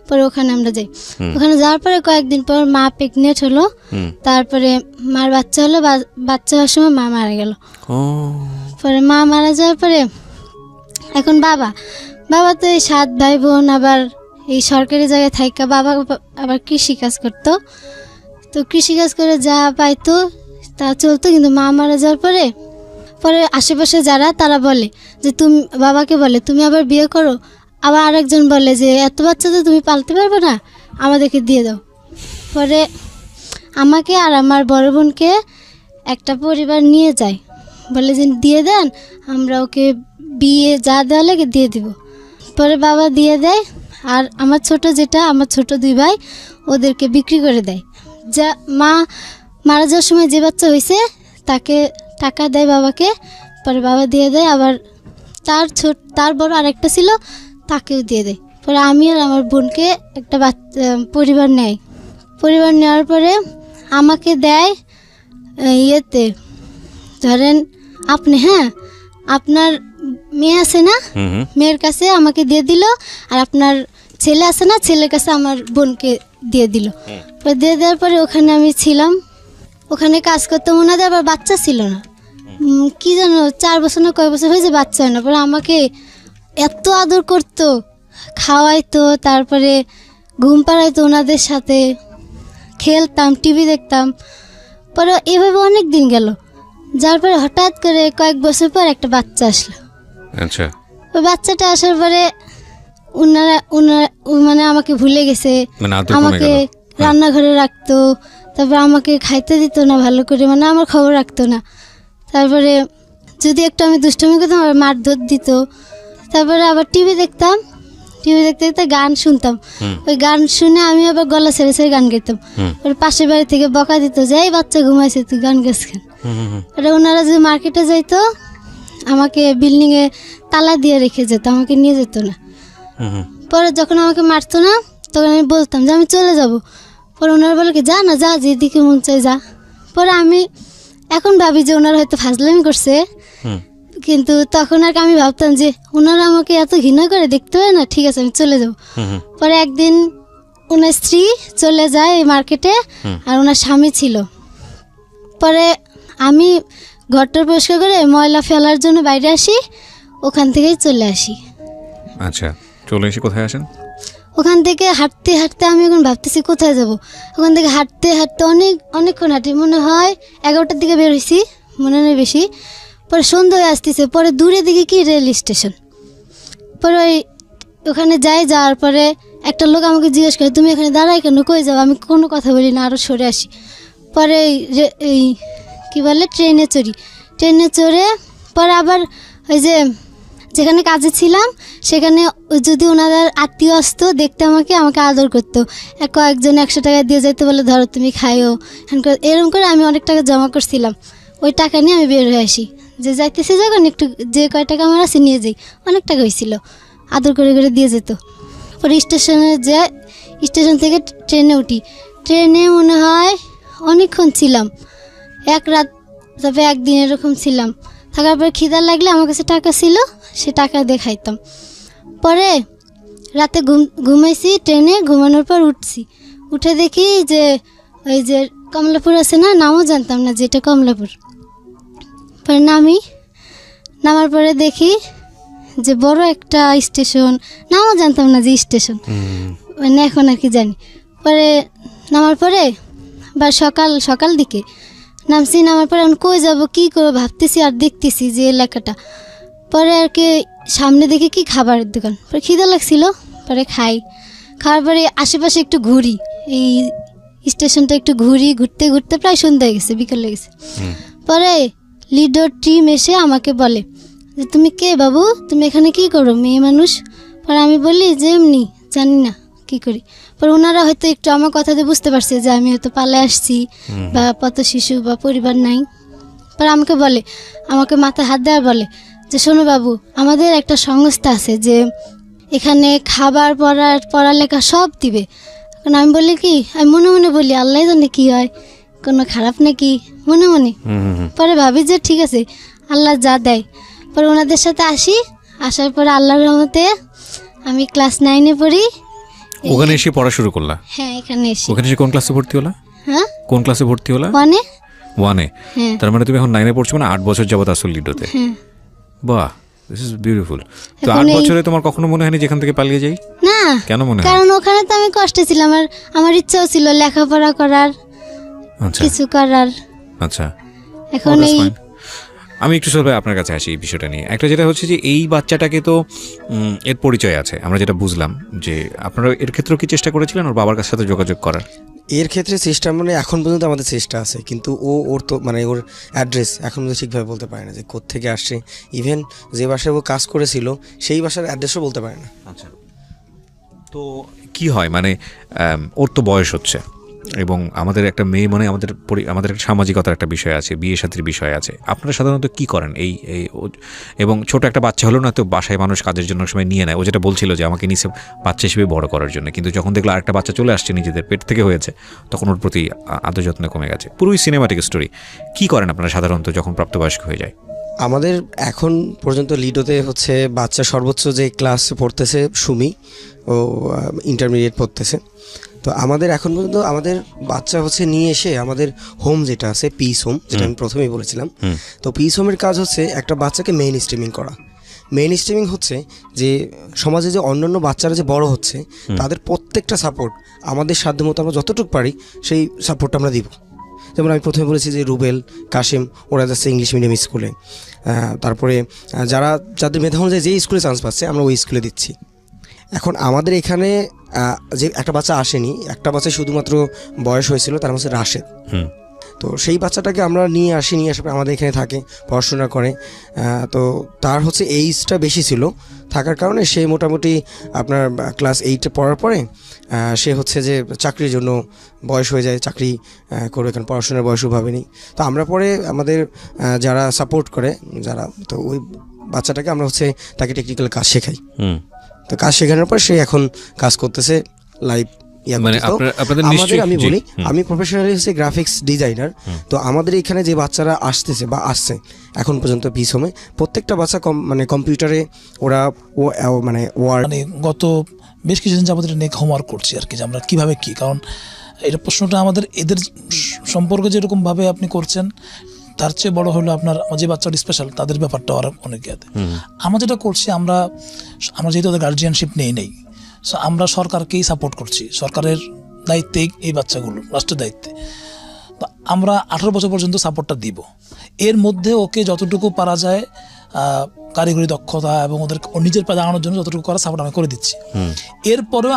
পরে ওখানে আমরা যাই। ওখানে যাওয়ার পরে কয়েকদিন পর মা প্রেগনেন্ট হলো, তারপরে মার বাচ্চা হলো, বাচ্চা হওয়ার সময় মা মারা গেল। পরে মা মারা যাওয়ার পরে এখন বাবা তো এই 7 ভাই বোন, আবার এই সরকারি জায়গায় থাকা, বাবা আবার কৃষিকাজ করতো, তো কৃষিকাজ করে যা পাইতো তা চলতো। কিন্তু মা মারা যাওয়ার পরে আশেপাশে যারা তারা বলে যে বাবাকে বলে তুমি আবার বিয়ে করো, আবার আরেকজন বলে যে এত বাচ্চা তো তুমি পালতে পারবে না, আমাদেরকে দিয়ে দাও। পরে আমাকে আর আমার বড় বোনকে একটা পরিবার নিয়ে যায়, বলে যে দিয়ে দেন, আমরা ওকে বিয়ে যা দেওয়া লাগে দিয়ে দিব। পরে বাবা দিয়ে দেয়, আর আমার ছোট 2 ভাই ওদেরকে বিক্রি করে দেয়। যা মা মারা যাওয়ার সময় যে বাচ্চা হয়েছে তাকে টাকা দেয় বাবাকে, পরে বাবা দিয়ে দেয়, আবার তার বড় আরেকটা ছিল তাকেও দিয়ে দেয়। পরে আমি আর আমার বোনকে একটা পরিবার নেওয়ার পরে আমাকে দেয় ইয়েতে, ধরেন আপনি, আপনার মেয়ে আছে না, মেয়ের কাছে আমাকে দিয়ে দিল, আর আপনার ছেলে আছে না, ছেলের কাছে আমার বোনকে দিয়ে দিল। পরে দিয়ে দেওয়ার পরে ওখানে আমি ছিলাম, ওখানে কাজ করতে ওনাদের আবার বাচ্চা ছিল না, কি জানো 4 বছর না কয় বছর হয়েছে বাচ্চা হয় না। পরে আমাকে এত আদর করতো, খাওয়াইতো, তারপরে ঘুম পাড়াইতো, ওনাদের সাথে খেলতাম, টিভি দেখতাম। পরে এভাবে অনেক দিন গেল, যার পরে হঠাৎ করে কয়েক বছর পর একটা বাচ্চা আসলো। আচ্ছা। ওই বাচ্চাটা আসার পরে ওনারা মানে আমাকে ভুলে গেছে, আমাকে রান্নাঘরে রাখতো, তারপর আমাকে খাইতে দিত না ভালো করে, মানে আমার খবর রাখতো না। তারপরে যদি একটু আমি দুষ্টুমি করতাম আবার মারধর দিত। তারপরে আবার টিভি দেখতে দেখতে গান শুনতাম, ওই গান শুনে আমি আবার গলা ছেড়ে ছেড়ে গান গাইতাম। ওর পাশের বাড়ি থেকে বকা দিত যে এই বাচ্চা ঘুমাইছে তুই গান গাছ কেন। ওটা ওনারা যদি মার্কেটে যাইতো আমাকে বিল্ডিংয়ে তালা দিয়ে রেখে যেত, আমাকে নিয়ে যেত না। পরে যখন আমাকে মারতো না তখন আমি বলতাম যে আমি চলে যাব। পরে ওনারা বলে কি যা না, যা যেদিকে মন চাই যা। পরে আমি এখন ভাবি যে ওনারা হয়তো ফাজলামি করছে, কিন্তু তখন আর আমি ভাবতাম যে ওনারা আমাকে এত ঘৃণা করে দেখতে পারে না, ঠিক আছে আমি চলে যাব। পরে একদিন ওনার স্ত্রী চলে যায় এই মার্কেটে, আর ওনার স্বামী ছিল। পরে আমি ঘরটার পরিষ্কার করে ময়লা ফেলার জন্য বাইরে আসি, ওখান থেকেই চলে আসি। আচ্ছা, চলে এসে কোথায় আসেন? ওখান থেকে হাঁটতে হাঁটতে আমি এখন ভাবতেছি কোথায় যাব। ওখান থেকে হাঁটতে হাঁটতে অনেকক্ষণ হাঁটি, মনে হয় 11টার দিকে বের হয়েছি, মনে নেই বেশি। পরে সন্ধ্যা হয়ে আসতেছে, পরে দূরে দিকে কি রেল স্টেশন। পরে ওখানে যাওয়ার পরে একটা লোক আমাকে জিজ্ঞেস করে, তুমি এখানে দাঁড়াই কেন, কই যাও? আমি কোনো কথা বলি না, আরও সরে আসি। পরে এই কী বলে ট্রেনে চড়ে পরে আবার ওই যেখানে কাজে ছিলাম সেখানে যদি ওনাদের আত্মীয় আসতো দেখতে আমাকে আদর করতো, কয়েকজন 100 টাকা দিয়ে যেতে বলে, ধরো তুমি খাইও, এরকম করে আমি অনেক টাকা জমা করছিলাম। ওই টাকা নিয়ে আমি বের হয়ে আসি, যে যাইতেছি যখন একটু যে কয় টাকা আমার আছে নিয়ে যাই। অনেক টাকা হয়েছিল, আদর করে করে দিয়ে যেত। পরে স্টেশন থেকে ট্রেনে উঠি, ট্রেনে মনে হয় অনেকক্ষণ ছিলাম, এক রাত, তবে একদিন এরকম ছিলাম। থাকার পর খিদা লাগলে আমার কাছে টাকা ছিল, সে টাকা দিয়ে খাইতাম। পরে রাতে ঘুমাইছি ট্রেনে, ঘুমানোর পর উঠে দেখি যে ওই যে কমলাপুর আছে না, নামও জানতাম না যে এটা কমলাপুর। পরে নামার পরে দেখি যে বড় একটা স্টেশন, নামও জানতাম না যে স্টেশন, মানে এখন আর কি জানি। পরে নামার পরে বা সকাল দিকে নামার পরে আমি কই যাব, কী করবো ভাবতেছি, আর দেখতেছি যে এলাকাটা। পরে আর কি সামনে দেখি কি খাবারের দোকান, পরে খিদা লাগছিল, পরে খাওয়ার পরে আশেপাশে একটু ঘুরি, এই স্টেশনটা একটু ঘুরতে ঘুরতে প্রায় সন্ধ্যা হয়ে গেছে, বিকেল হয়ে গেছে। পরে লিডোর টিম এসে আমাকে বলে যে তুমি কে বাবু, তুমি এখানে কি করো, মেয়ে মানুষ? পরে আমি বলি যে এমনি, জানি না কি করি। পরে ওনারা হয়তো একটু আমার কথাতে বুঝতে পারছে যে আমি হয়তো পালে আসছি বা পথ শিশু বা পরিবার নাই। পরে আমাকে মাথায় হাত দেওয়ার বলে যে শোনো বাবু, আমাদের একটা সংস্থা আছে যে এখানে খাবার পড়ালেখা সব দিবে। কারণ আমি বলি কি, আমি মনে মনে বলি আল্লাহ জানে কি হয়, কোনো খারাপ নাকি মনে মনে। পরে ভাবি যে ঠিক আছে, আল্লাহ যা দেয়। পরে ওনাদের সাথে আসার পরে আল্লাহর রহমতে আমি ক্লাস 9-এ পড়ি। ওখানে এসে পড়া শুরু করলা? হ্যাঁ, এখানে এসে। ওখানে এসে কোন ক্লাসে ভর্তি হলা? হ্যাঁ, কোন ক্লাসে ভর্তি হলা? 1-এ। হ্যাঁ। তার মানে তুমি এখন 9-এ পড়ছো, মানে 8 বছর যাবত আসল লিডোতে। হ্যাঁ। বাহ, দিস ইজ বিউটিফুল। তো 8 বছরে তোমার কখনো মনে হয়নি যেখান থেকে পালিয়ে যাই? না। কেন মনে হয়? কারণ ওখানে তো আমি কষ্টে ছিলাম, আর আমার ইচ্ছাও ছিল লেখাপড়া করার, কিছু করার। আচ্ছা, এখন আমি একটু সবাই আপনার কাছে আসি এই বিষয়টা নিয়ে। একটা যেটা হচ্ছে যে এই বাচ্চাটাকে তো এর পরিচয় আছে, আমরা যেটা বুঝলাম যে আপনারা এর ক্ষেত্রেও কি চেষ্টা করেছিলেন ওর বাবার সাথে যোগাযোগ করার? এর ক্ষেত্রে চেষ্টা মানে এখন পর্যন্ত আমাদের চেষ্টা আছে, কিন্তু ওর তো মানে ওর অ্যাড্রেস এখন পর্যন্ত ঠিকভাবে বলতে পারে না যে কোত্থেকে আসছে। ইভেন যে বাসায় ও কাজ করেছিল সেই বাসার অ্যাড্রেসও বলতে পারে না। আচ্ছা, তো কি হয় মানে ওর তো বয়স হচ্ছে, এবং আমাদের একটা মেয়ে মানে আমাদের একটা সামাজিকতার একটা বিষয় আছে, বিয়ে শাদীর বিষয় আছে। আপনারা সাধারণত কি করেন এই এবং ছোট একটা বাচ্চা হলো না তো বাসায় মানুষ কাজের জন্য সময় নিয়ে নেয়। ও যেটা বলছিল যে আমাকে নিচে বাচ্চা হিসেবে বড় করার জন্য, কিন্তু যখন দেখলো আরেকটা বাচ্চা চলে আসছে নিজেদের পেট থেকে হয়েছে, তখন ওর প্রতি আদর যত্ন কমে গেছে। পুরোই সিনেমাটিক স্টোরি। কি করেন আপনারা সাধারণত যখন প্রাপ্তবয়স্ক হয়ে যায়? আমাদের এখন পর্যন্ত লিডোতে হচ্ছে বাচ্চা সর্বোচ্চ যে ক্লাস পড়তেছে সুমি, ও ইন্টারমিডিয়েট পড়তেছে। তো আমাদের এখন পর্যন্ত আমাদের বাচ্চা হচ্ছে নিয়ে এসে আমাদের হোম যেটা আছে পিস হোম, যেটা আমি প্রথমেই বলেছিলাম, তো পিস হোমের কাজ হচ্ছে একটা বাচ্চাকে মেইন স্ট্রিমিং করা। মেইন স্ট্রিমিং হচ্ছে যে সমাজে যে অন্যান্য বাচ্চারা যে বড় হচ্ছে তাদের প্রত্যেকটা সাপোর্ট আমাদের সাধ্যমতো আমরা যতটুকু পারি সেই সাপোর্টটা আমরা দিব। যেমন আমি প্রথমে বলেছি যে রুবেল, কাশিম ওরা যাচ্ছে ইংলিশ মিডিয়াম স্কুলে, তারপরে যাদের মেধা অনুযায়ী যে স্কুলে চান্স পাচ্ছে আমরা ওই স্কুলে দিচ্ছি। এখন আমাদের এখানে যে একটা বাচ্চা আসেনি, একটা বাচ্চা শুধুমাত্র বয়স হয়েছিল, তার হচ্ছে রাশেদ। তো সেই বাচ্চাটাকে আমরা নিয়ে আসার পর আমাদের এখানে থাকে, পড়াশোনা করে। তো তার হচ্ছে এইজটা বেশি ছিল, থাকার কারণে সে মোটামুটি আপনার ক্লাস 8-এ পড়ার পরে সে হচ্ছে যে চাকরির জন্য বয়স হয়ে যায়, চাকরি করবে, কারণ পড়াশোনার বয়সও ভাবেনি। তো আমরা পরে আমাদের যারা সাপোর্ট করে তো ওই বাচ্চাটাকে আমরা হচ্ছে তাকে টেকনিক্যাল কাজ শেখাই। তো কাজ শেখানোর পর সে এখন কাজ করতেছে লাইভ। আমি বলি আমি প্রফেশনালি হচ্ছে গ্রাফিক্স ডিজাইনার। তো আমাদের এখানে যে বাচ্চারা আসতেছে বা আসছে এখন পর্যন্ত পিস হোমে, প্রত্যেকটা বাচ্চা মানে কম্পিউটারে ওরা মানে ওয়ার্ড, মানে গত বেশ কিছুদিন যাবত এটা নিয়ে হোমওয়ার্ক করছি আর কি, যে আমরা কীভাবে কী, কারণ এটা প্রশ্নটা আমাদের এদের সম্পর্কে যেরকমভাবে আপনি করছেন তার চেয়ে বড় হলো আপনার যে বাচ্চাটা স্পেশাল তাদের ব্যাপারটা আর অনেক ইয়াতে। আমরা যেটা করছি, আমরা যেহেতু ওদের গার্জিয়ানশিপ নেই, সো আমরা সরকারকেই সাপোর্ট করছি, সরকারের দায়িত্বে এই বাচ্চাগুলো, রাষ্ট্রের দায়িত্বে। তো আমরা 18 বছর পর্যন্ত সাপোর্টটা দিব, এর মধ্যে ওকে যতটুকু পারা যায় কারিগরি দক্ষতা এবং ওদের নিজের পায়ে দাঁড়ানোর জন্য যতটুকু করা সাপোর্ট আমরা করে দিচ্ছি। এরপরেও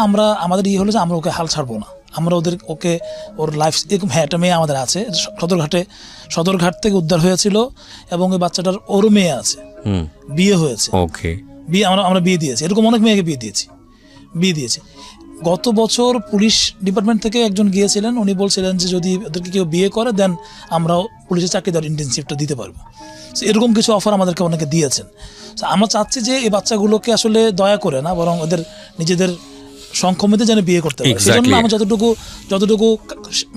আমাদের হলো যে আমরা ওকে হাল ছাড়বো না, আমরা ওকে ওর লাইফ এরকম। হ্যাঁ, একটা মেয়ে আমাদের আছে সদরঘাট থেকে উদ্ধার হয়েছিল, এবং ওই বাচ্চাটার ওর মেয়ে আছে, বিয়ে হয়েছে, বিয়ে আমরা বিয়ে দিয়েছি, এরকম অনেক মেয়েকে বিয়ে দিয়েছি। গত বছর পুলিশ ডিপার্টমেন্ট থেকে একজন গিয়েছিলেন, উনি বলছিলেন যে যদি ওদেরকে কেউ বিয়ে করে দেন আমরাও পুলিশের চাকরি দেওয়ার ইন্টেনসিভটা দিতে পারবো। এরকম কিছু অফার আমাদেরকে অনেকে দিয়েছেন। আমরা চাচ্ছি যে এই বাচ্চাগুলোকে আসলে দয়া করে না, বরং ওদের নিজেদের সংক্ষমতে যেন বিয়ে করতে পারে। সেজন্য আমরা যতটুকু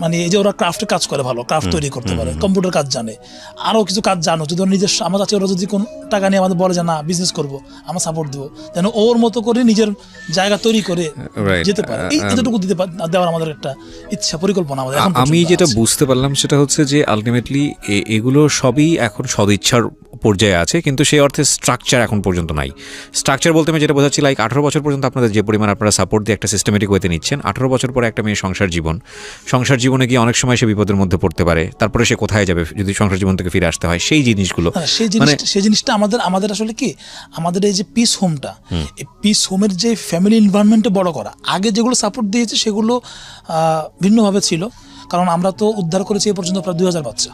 মানে এই যে ওরা ক্রাফটে কাজ করে, ভালো ক্রাফট তৈরি করতে পারে, কম্পিউটার কাজ জানে, আরও কিছু কাজ জানো, যদি নিজের আমরা চাচ্ছি ওরা যদি কোন টাকা নিয়ে আমাদের বলে যে না বিজনেস করবো, আমরা সাপোর্ট দেবো, যেন ওর মতো করে নিজের জায়গা তৈরি করে যেতে পারে। এতটুকু দেওয়ার আমাদের একটা ইচ্ছা, পরিকল্পনা আমাদের। আমি যেটা বুঝতে পারলাম সেটা হচ্ছে যে আলটিমেটলি এগুলো সবই এখন সদিচ্ছার পর্যায়ে আছে, কিন্তু সেই অর্থে স্ট্রাকচার এখন পর্যন্ত নাই। স্ট্রাকচার বলতে আমি যেটা বোঝাচ্ছি, লাইক 18 বছর পর্যন্ত আপনাদের যে পরিমাণ আপনারা সাপোর্ট দিয়ে একটা সিস্টেমেটিক ওয়েতে নিচ্ছেন, 18 বছর পরে একটা মেয়ে সংসার জীবনে গিয়ে অনেক সময় সে বিপদের মধ্যে পড়তে পারে, তারপরে সে কোথায় যাবে যদি সংসার জীবন থেকে ফিরে আসতে হয়, সেই জিনিসগুলো, সেই জিনিসটা আমাদের আসলে কি, আমাদের এই যে পিস হোমটা, এই পিস হোমের যে ফ্যামিলি এনভায়রনমেন্টে বড় করা, আগে যেগুলো সাপোর্ট দিয়েছে সেগুলো ভিন্নভাবে ছিল, কারণ আমরা তো উদ্ধার করেছি এ পর্যন্ত প্রায় 2000 বাচ্চা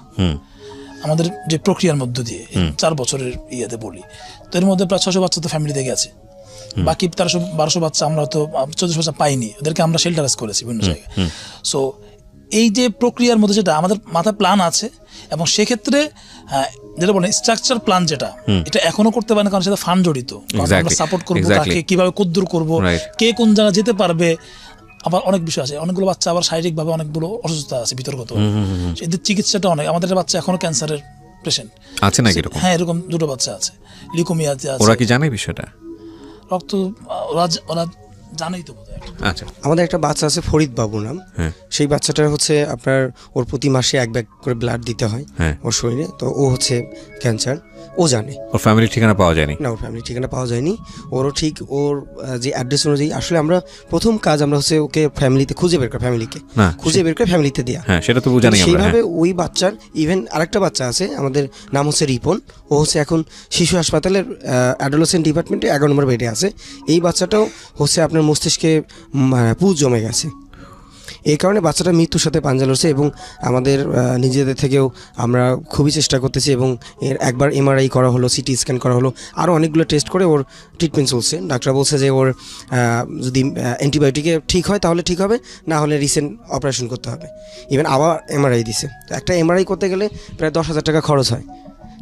আমাদের যে প্রক্রিয়ার মধ্য দিয়ে 4 বছরের ইয়েতে বলি। তো এর মধ্যে প্রায় 600 বাচ্চা তো ফ্যামিলিতে গেছে, বাকি 1300-1200 বাচ্চা আমরা তো 1400 বাচ্চা পাইনি, ওদেরকে আমরা শেল্টারাইজ করেছি বিভিন্ন জায়গায়। সো এই যে প্রক্রিয়ার মধ্যে যেটা আমাদের মাথায় প্ল্যান আছে, এবং সেক্ষেত্রে যেটা বলেন স্ট্রাকচার প্ল্যান, যেটা এটা এখনো করতে পারে না, কারণ সেটা ফান্ড জড়িত। আমরা সাপোর্ট করবো কাকে, কিভাবে কদ্দূর করবো, কে কোন জায়গায় যেতে পারবে, আবার অনেক বিষয় আছে। অনেকগুলো বাচ্চা আবার শারীরিকভাবে অনেকগুলো অসুস্থতা আছে বিতর্কত, এদের চিকিৎসাটা অনেক। আমাদের বাচ্চা এখনো ক্যান্সারের পেশেন্ট আছে নাকি? হ্যাঁ, এরকম 2টো বাচ্চা আছে, লিউকেমিয়া আছে। ওরা কি জানে বিষয়টা? রক্ত ওরা জানেই তো বোধহয়। আচ্ছা, আমাদের একটা বাচ্চা আছে ফরিদ বাবু নাম। সেই বাচ্চাটার হচ্ছে আপনার ওর প্রতি মাসে 1 ব্যাগ করে ব্লাড দিতে হয় ওর শরীরে। তো ও হচ্ছে ক্যান্সার, ও জানে। ওর ফ্যামিলি ঠিকানা পাওয়া যায়নি? না, ওর ফ্যামিলি ঠিকানা পাওয়া যায়নি। ওরও ঠিক ওর যে অ্যাড্রেস অনুযায়ী আসলে আমরা প্রথম কাজ আমরা হচ্ছে ওকে ফ্যামিলিতে খুঁজে বের করে, ফ্যামিলিতে দেওয়া। হ্যাঁ, সেটা তো জানি আমরা। সেইভাবে ওই বাচ্চার ইভেন আরেকটা বাচ্চা আছে আমাদের, নাম হচ্ছে রিপন। ও হচ্ছে এখন শিশু হাসপাতালের অ্যাডোলেসেন্ট ডিপার্টমেন্টে 11 নম্বর বেডে আছে। এই বাচ্চাটাও হচ্ছে আপনার মস্তিষ্কে পুঁজ জমে গেছে, এই কারণে বাচ্চাটা মৃত্যুর সাথে পাঞ্জা লড়ছে। এবং আমাদের নিজেদের থেকেও আমরা খুবই চেষ্টা করতেছি, এবং এর একবার MRI করা হলো, CT স্ক্যান করা হলো, আরও অনেকগুলো টেস্ট করে ওর ট্রিটমেন্ট চলছে। ডাক্তার বলছে যে ওর যদি অ্যান্টিবায়োটিকে ঠিক হয় তাহলে ঠিক হবে, না হলে রিসেন্ট অপারেশন করতে হবে। ইভেন আবার MRI দিছে। তো একটা MRI করতে গেলে প্রায় 10,000 টাকা খরচ হয়।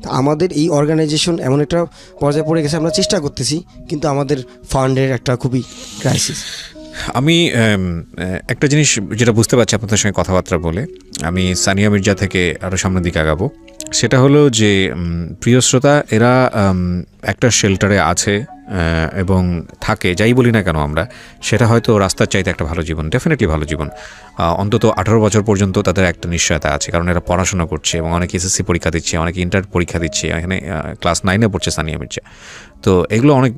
তা আমাদের এই অর্গানাইজেশন এমন একটা পর্যায়ে পড়ে গেছে, আমরা চেষ্টা করতেছি, কিন্তু আমাদের ফান্ডের একটা খুবই ক্রাইসিস। আমি একটা জিনিস যেটা বুঝতে পারছি আপনাদের সঙ্গে কথাবার্তা বলে, আমি সানিয়া মির্জা থেকে আরও সামনের দিকে আগাবো। সেটা হলো যে প্রিয় শ্রোতা, এরা একটা শেল্টারে আছে এবং থাকে, যাই বলি না কেন আমরা, সেটা হয়তো রাস্তার চাইতে একটা ভালো জীবন, ডেফিনেটলি ভালো জীবন। অন্তত 18 বছর পর্যন্ত তাদের একটা নিশ্চয়তা আছে, কারণ এরা পড়াশোনা করছে এবং অনেকে SSC পরীক্ষা দিচ্ছে, অনেকে ইন্টার পরীক্ষা দিচ্ছে। এখানে ক্লাস 9-এ পড়ছে সানিয়া মির্জা। তো এগুলো অনেক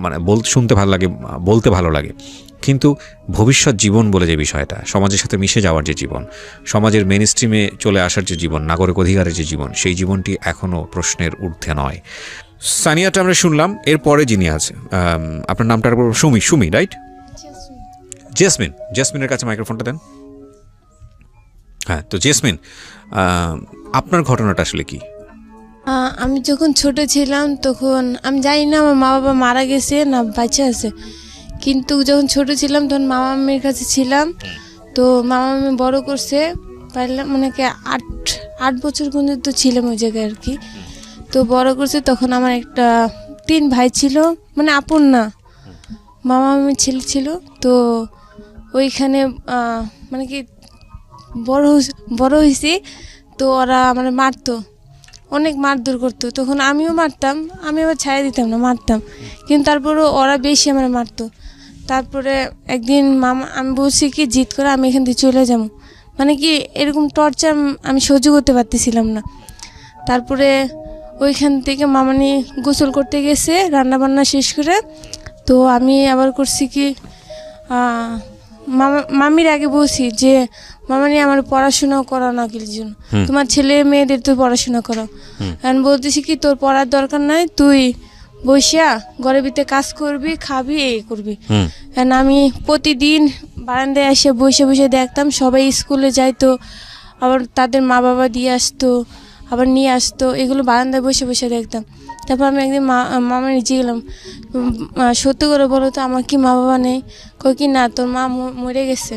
মানে শুনতে ভালো লাগে, বলতে ভালো লাগে, কিন্তু ভবিষ্যৎ জীবন বলে যে বিষয়টা, সমাজের সাথে মিশে যাওয়ার যে জীবন, সমাজের মেইন স্ট্রিমে চলে আসার যে জীবন, নাগরিক অধিকারের যে জীবন, সেই জীবনটি এখনও প্রশ্নের ঊর্ধ্বে নয়। সানিয়াটা আমরা শুনলাম, এরপরে যিনি আছে, আপনার নামটা সুমি রাইট? জেসমিনের কাছে মাইক্রোফোনটা দেন। হ্যাঁ, তো জেসমিন, আপনার ঘটনাটা আসলে কি? আমি যখন ছোট ছিলাম তখন আমি জানি না আমার মা বাবা মারা গেছে না বাচ্চা আছে, কিন্তু যখন ছোট ছিলাম তখন মামা মামির কাছে ছিলাম। তো মামা মামি বড় করছে, পারলাম মানে কি 8 বছর পর্যন্ত ছিলাম ওই জায়গায় আর কি। তো বড় করছে, তখন আমার একটা 3 ভাই ছিল, মানে আপন না, মামা মামির ছেলে ছিল। তো ওইখানে মানে কি বড় হয়েছি, তো ওরা মানে মারতো, অনেক মারধর করতো। তখন আমিও মারতাম, আমি আবার ছাড়া দিতাম না, মারতাম, কিন্তু তারপরও ওরা বেশি আমার মারতো। তারপরে একদিন মামা আমি বলছি কি জিদ করে আমি এখান থেকে চলে যাবো, মানে কি এরকম টর্চার আমি সহ্য করতে পারতেছিলাম না। তারপরে ওইখান থেকে মামানি গোসল করতে গেছে রান্না বান্না শেষ করে। তো আমি আবার করছি কি মামির আগে বলছি যে মামানি আমার পড়াশোনা করাও না কি জন্য, তোমার ছেলে মেয়েদের তুই পড়াশোনা করো। এখন বলতেছি কি তোর পড়ার দরকার নাই, তুই বসিয়া ঘরের ভিতরে কাজ করবি, খাবি, এই করবি। কারণ আমি প্রতিদিন বারান্দায় এসে বসে বসে দেখতাম সবাই স্কুলে যাইতো, আবার তাদের মা বাবা দিয়ে আসতো, আবার নিয়ে আসতো, এগুলো বারান্দায় বসে বসে দেখতাম। তারপর আমি একদিন মামা নিচে গেলাম, সত্য করে বলো তো আমার কি মা বাবা নেই? কই কি না, তোর মা মরে গেছে।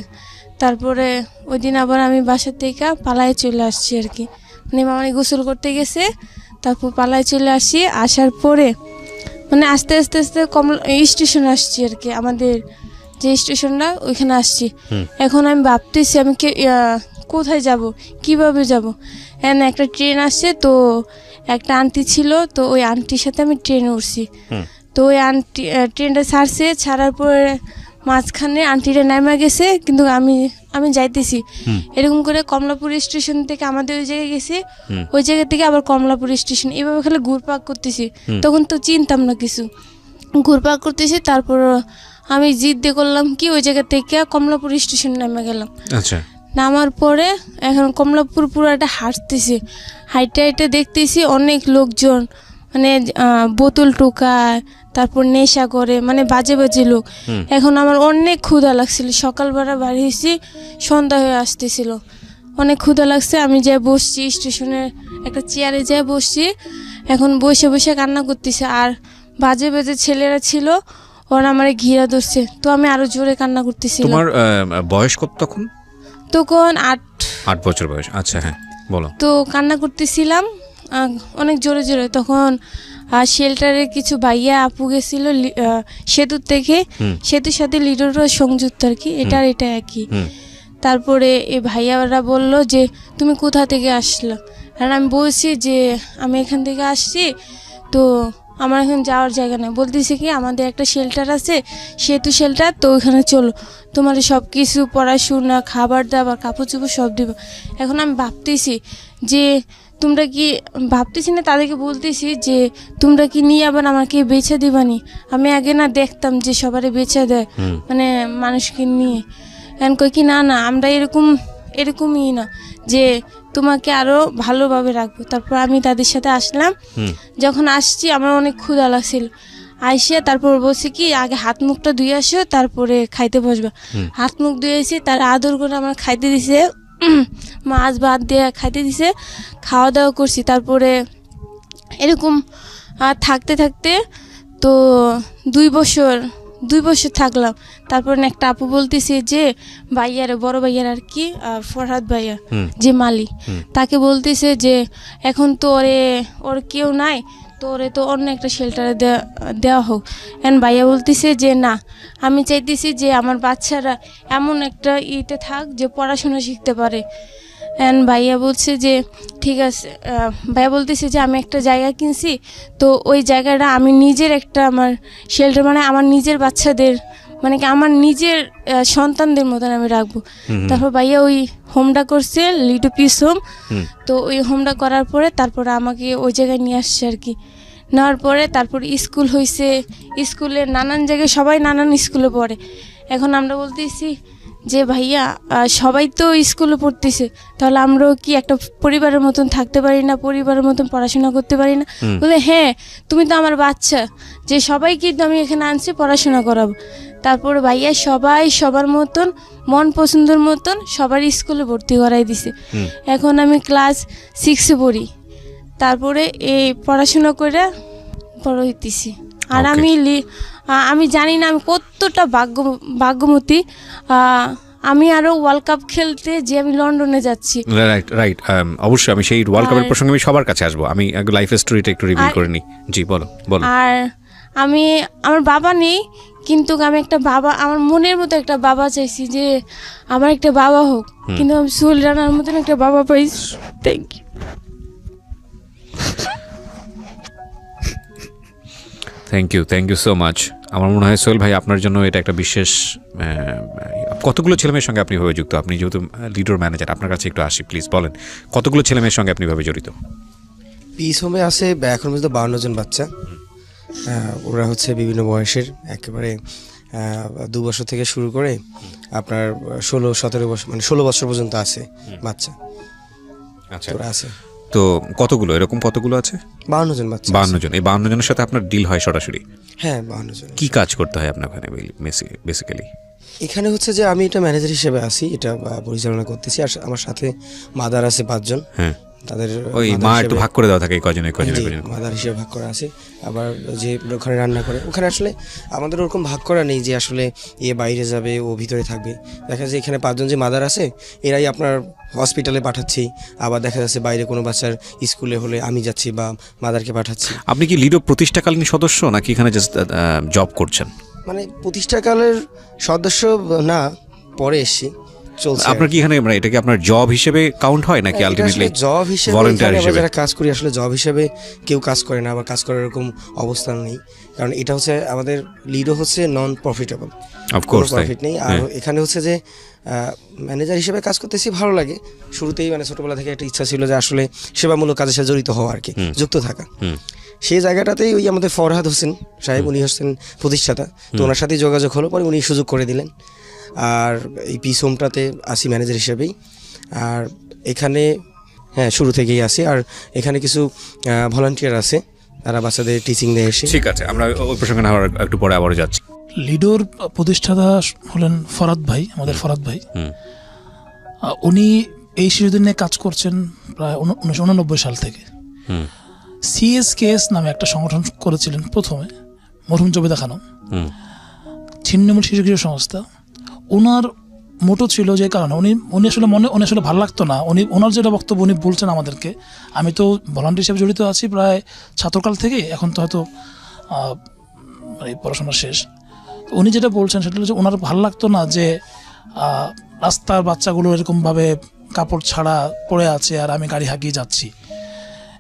তারপরে ওই দিন আবার আমি বাসার থেকে পালায় চলে আসছি আর কি, মানে মামানি গোসল করতে গেছে, তারপর পালায় চলে আসি। আসার পরে মানে আস্তে আস্তে আস্তে স্টেশনে আসছি আর কি, আমাদের যে স্টেশনটা ওইখানে আসছি। এখন আমি ভাবতেছি আমি কোথায় যাব, কিভাবে যাব। এখানে একটা ট্রেন আসছে, তো একটা আন্টি ছিল, তো ওই আন্টির সাথে আমি ট্রেনে উঠছি। তো ওই আন্টি ট্রেনটা ছাড়ছে, ছাড়ার পরে মাঝখানে আন্টিটা নামা গেছে, কিন্তু আমি যাইতেছি এরকম করে কমলাপুর স্টেশন থেকে আমাদের ওই জায়গায় গেছি, ওই জায়গা থেকে আবার কমলাপুর স্টেশন, এভাবে খালি ঘুরপাক করতেছি। তখন তো চিনতাম না কিছু, ঘুরপাক করতেছি। তারপর আমি জিদ দিয়ে করলাম কি ওই জায়গা থেকে কমলাপুর স্টেশন নামে গেলাম। আচ্ছা, নামার পরে এখন কমলাপুর পুরোটা হাঁটতেছি, হাইটে হাইটে দেখতেছি অনেক লোকজন, মানে বোতল টোকায়, তারপর নেশা করে, মানে বাজে বাজে লোক। এখন আমার অনেক ক্ষুধা লাগছিল, সকালবেলা বাড়ি হয়েছি, সন্ধ্যা হয়ে আসতেছিল, অনেক ক্ষুধা লাগছে। আমি যাই বসছি স্টেশনের একটা চেয়ারে যাই বসছি, এখন বসে বসে কান্না করতেছে। আর বাজে বাজে ছেলেরা ছিল, ওরা আমার ঘিরা ধরছে, তো আমি আরো জোরে কান্না করতেছিলাম। তোমার বয়স কত তখন? তখন 8 বছর বয়স। আচ্ছা, হ্যাঁ বলো। তো কান্না করতেছিলাম অনেক জোরে জোরে। তখন শেল্টারে কিছু ভাইয়া আপু গেছিল সেতুর থেকে, সেতুর সাথে লিডারও সংযুক্ত আর কি, এটা একই। তারপরে এই ভাইয়ারা বলল যে তুমি কোথা থেকে আসলো, আর আমি বলছি যে আমি এখান থেকে আসছি, তো আমার এখন যাওয়ার জায়গা নেই। বলতেছে কি আমাদের একটা শেল্টার আছে, সেতু শেল্টার, তো ওইখানে চলো, তোমার সব কিছু পড়াশোনা, খাবার দাবার, কাপড় চোপড় সব দিব। এখন আমি ভাবতেছি যে তোমরা কি, ভাবতেছি না, তাদেরকে বলতেছি যে তোমরা কি নিয়ে আবার আমাকে বেছে দিবানি? আমি আগে না দেখতাম যে সবারে বেছে দেয়, মানে মানুষকে নিয়ে। এখন কই কি না না, আমরা এরকমই না, যে তোমাকে আরো ভালোভাবে রাখবো। তারপর আমি তাদের সাথে আসলাম। যখন আসছি আমার অনেক ক্ষুধা লাগছিল, আইসিয়া তারপর বলছি কি আগে হাত মুখটা ধুয়ে আসো, তারপরে খাইতে বসবা। হাত মুখ ধুয়েছি, তার আদর করে আমার খাইতে দিছে, মাছ ভাত দিয়ে খাইতে দিছে, খাওয়া দাওয়া করছি। তারপরে এরকম থাকতে থাকতে তো 2 বছর থাকলাম। তারপর একটা আপু বলতেছে যে ভাইয়ার, বড় ভাইয়ার আর কি, ফরহাদ ভাইয়া যে মালিক, তাকে বলতেছে যে এখন তো ওর কেউ নাই, তো ওরে তো অন্য একটা শেল্টারে দেওয়া হোক। এখন ভাইয়া বলতেছে যে না, আমি চাইতেছি যে আমার বাচ্চারা এমন একটা ইতে থাক যে পড়াশোনা শিখতে পারে। অ্যান্ড ভাইয়া বলছে যে ঠিক আছে, ভাইয়া বলতেছে যে আমি একটা জায়গা কিনছি, তো ওই জায়গাটা আমি নিজের একটা আমার শেল্টার, মানে আমার নিজের বাচ্চাদের, মানে কি আমার নিজের সন্তানদের মতন আমি রাখবো। তারপর ভাইয়া ওই হোমটা করছে, লিটু পিস হোম। তো ওই হোমটা করার পরে তারপরে আমাকে ওই জায়গায় নিয়ে আসছে আর কি। নেওয়ার পরে তারপর স্কুল হয়েছে, স্কুলে নানান জায়গায় সবাই নানান স্কুলে পড়ে। এখন আমরা বলতেছি যে ভাইয়া সবাই তো স্কুলে পড়তেছে, তাহলে আমরাও কি একটা পরিবারের মতন থাকতে পারি না, পরিবারের মতন পড়াশোনা করতে পারি না? বলে হ্যাঁ, তুমি তো আমার বাচ্চা, যে সবাইকে তো আমি এখানে আনছি পড়াশোনা করাবো। তারপর ভাইয়া সবাই সবার মতন মন পছন্দের মতন সবার স্কুলে ভর্তি করাই দিছে। এখন আমি ক্লাস 6-এ পড়ি, তারপরে এই পড়াশোনা করে বড় হইতেছি। আর আমি জানি না আমি কতটা ভাগ্যবতী, আমি আরো ওয়ার্ল্ড কাপ খেলতে যে আমি লন্ডনে যাচ্ছি। রাইট, অবশ্যই আমি সেই ওয়ার্ল্ড কাপের প্রসঙ্গে আমি সবার কাছে আসবো। আমি লাইফ স্টোরিটা একটু রিভিল করে নিই। জি বলো। আর আমার বাবা নেই, কিন্তু আমি একটা বাবা, আমার মনের মতো একটা বাবা চাইছি, যে আমার একটা বাবা হোক, কিন্তু আমি সোহেল রানার মতন একটা বাবা পাইছি। Thank you. Thank you so much. আমার মনে হয় সোহেল ভাই আপনার জন্য এটা একটা বিশেষ কতগুলো ছেলেমেয়ের সঙ্গে আপনি ভাবে যুক্ত? আপনি যেহেতু লিডর ম্যানেজার, আপনার কাছে একটু আসি প্লিজ, বলেন কতগুলো ছেলেমেয়ের সঙ্গে আপনি ভাবে জড়িত? পিস হোমে আছে এখন পর্যন্ত 52 জন বাচ্চা। ওরা হচ্ছে বিভিন্ন বয়সের, একেবারে 2 বছর থেকে শুরু করে আপনার 16-17 বছর, মানে 16 বছর পর্যন্ত আছে বাচ্চা। আচ্ছা, ওরা আছে। তো কতগুলো এরকম কতগুলো আছে? 52 জন বাচ্চা। 52 জন। এই 52 জনের সাথে আপনার ডিল হয় সরাসরি? হ্যাঁ, 52 জন। কি কাজ করতে হয় আপনার ওখানে বেসিক্যালি? এখানে হচ্ছে যে আমি এটা ম্যানেজার হিসেবে আছি, এটা পরিচালনা করতেছি। আর আমার সাথে মাদার আছে 5 জন। হ্যাঁ, তাদের ওই মা একটু ভাগ করে দেওয়া থাকে এই কজনে মাদার হিসেবে ভাগ করা আছে। আবার যে ওখানে রান্না করে, ওখানে আসলে আমাদের ওরকম ভাগ করা নেই যে আসলে এ বাইরে যাবে ও ভিতরে থাকবে। দেখা যায় এখানে 5 জন যে মাদার আছে এরাই আপনার হসপিটালে পাঠাচ্ছি, আবার দেখা যাচ্ছে বাইরে কোনো বাচ্চার স্কুলে হলে আমি যাচ্ছি বা মাদারকে পাঠাচ্ছি। আপনি কি লিডো প্রতিষ্ঠাকালীন সদস্য নাকি এখানে জাস্ট জব করছেন? মানে প্রতিষ্ঠাকালের সদস্য না, পরে এসছি, চলছে। আপনার কি এখানে এটা কি আপনার জব হিসেবে কাউন্ট হয় নাকি আলটিমেটলি জব হিসেবে? ভলান্টিয়ার হিসেবে যারা কাজ করি আসলে জব হিসেবে কেউ কাজ করে না, আবার কাজ করার এরকম অবস্থান নেই, কারণ এটা হচ্ছে আমাদের লিডও হচ্ছে নন প্রফিটেবল, অফকোর্স প্রফিট নেই। আর এখানে হচ্ছে যে ম্যানেজার হিসেবে কাজ করতেছি, ভালো লাগে। শুরুতেই মানে ছোটবেলা থেকে একটা ইচ্ছা ছিল যে আসলে সেবামূলক কাজের সাথে জড়িত হওয়া আর কি, যুক্ত থাকা। সেই জায়গাটাতেই ওই আমাদের ফরহাদ হোসেন সাহেব, উনি হচ্ছেন প্রতিষ্ঠাতা, তো ওনার সাথেই যোগাযোগ হলো, পরে উনি সুযোগ করে দিলেন। আর এই পিস হোমটাতে আসি ম্যানেজার হিসেবেই। আর এখানে শুরু থেকেই আসি। আর এখানে কিছু ভলান্টিয়ার আছে, তারা বাচ্চাদের টিচিং দেয় এসে। ঠিক আছে, আমরা ওই প্রসঙ্গে না একটু পরে আবারও যাচ্ছি। লিডোর প্রতিষ্ঠাতা হলেন ফরাদ ভাই, আমাদের ফরাদ ভাই। উনি এই শিশুদের নিয়ে কাজ করছেন প্রায় 1989 সাল থেকে। CSKS নামে একটা সংগঠন করেছিলেন প্রথমে মরহুম জবেদা খানম, ছিন্নমূল শিশু গৃহ সংস্থা। ওনার মোটো ছিল যে কারণে উনি আসলে ভালো লাগতো না, ওনার যেটা বক্তব্য উনি বলছেন আমাদেরকে, আমি তো ভলান্টিয়ার হিসেবে জড়িত আছি প্রায় ছাত্রকাল থেকে, এখন তো হয়তো পড়াশোনা শেষ। উনি যেটা বলছেন সেটা হচ্ছে ওনার ভালো লাগতো না যে রাস্তার বাচ্চাগুলো এরকমভাবে কাপড় ছাড়া পড়ে আছে আর আমি গাড়ি হাঁকিয়ে যাচ্ছি,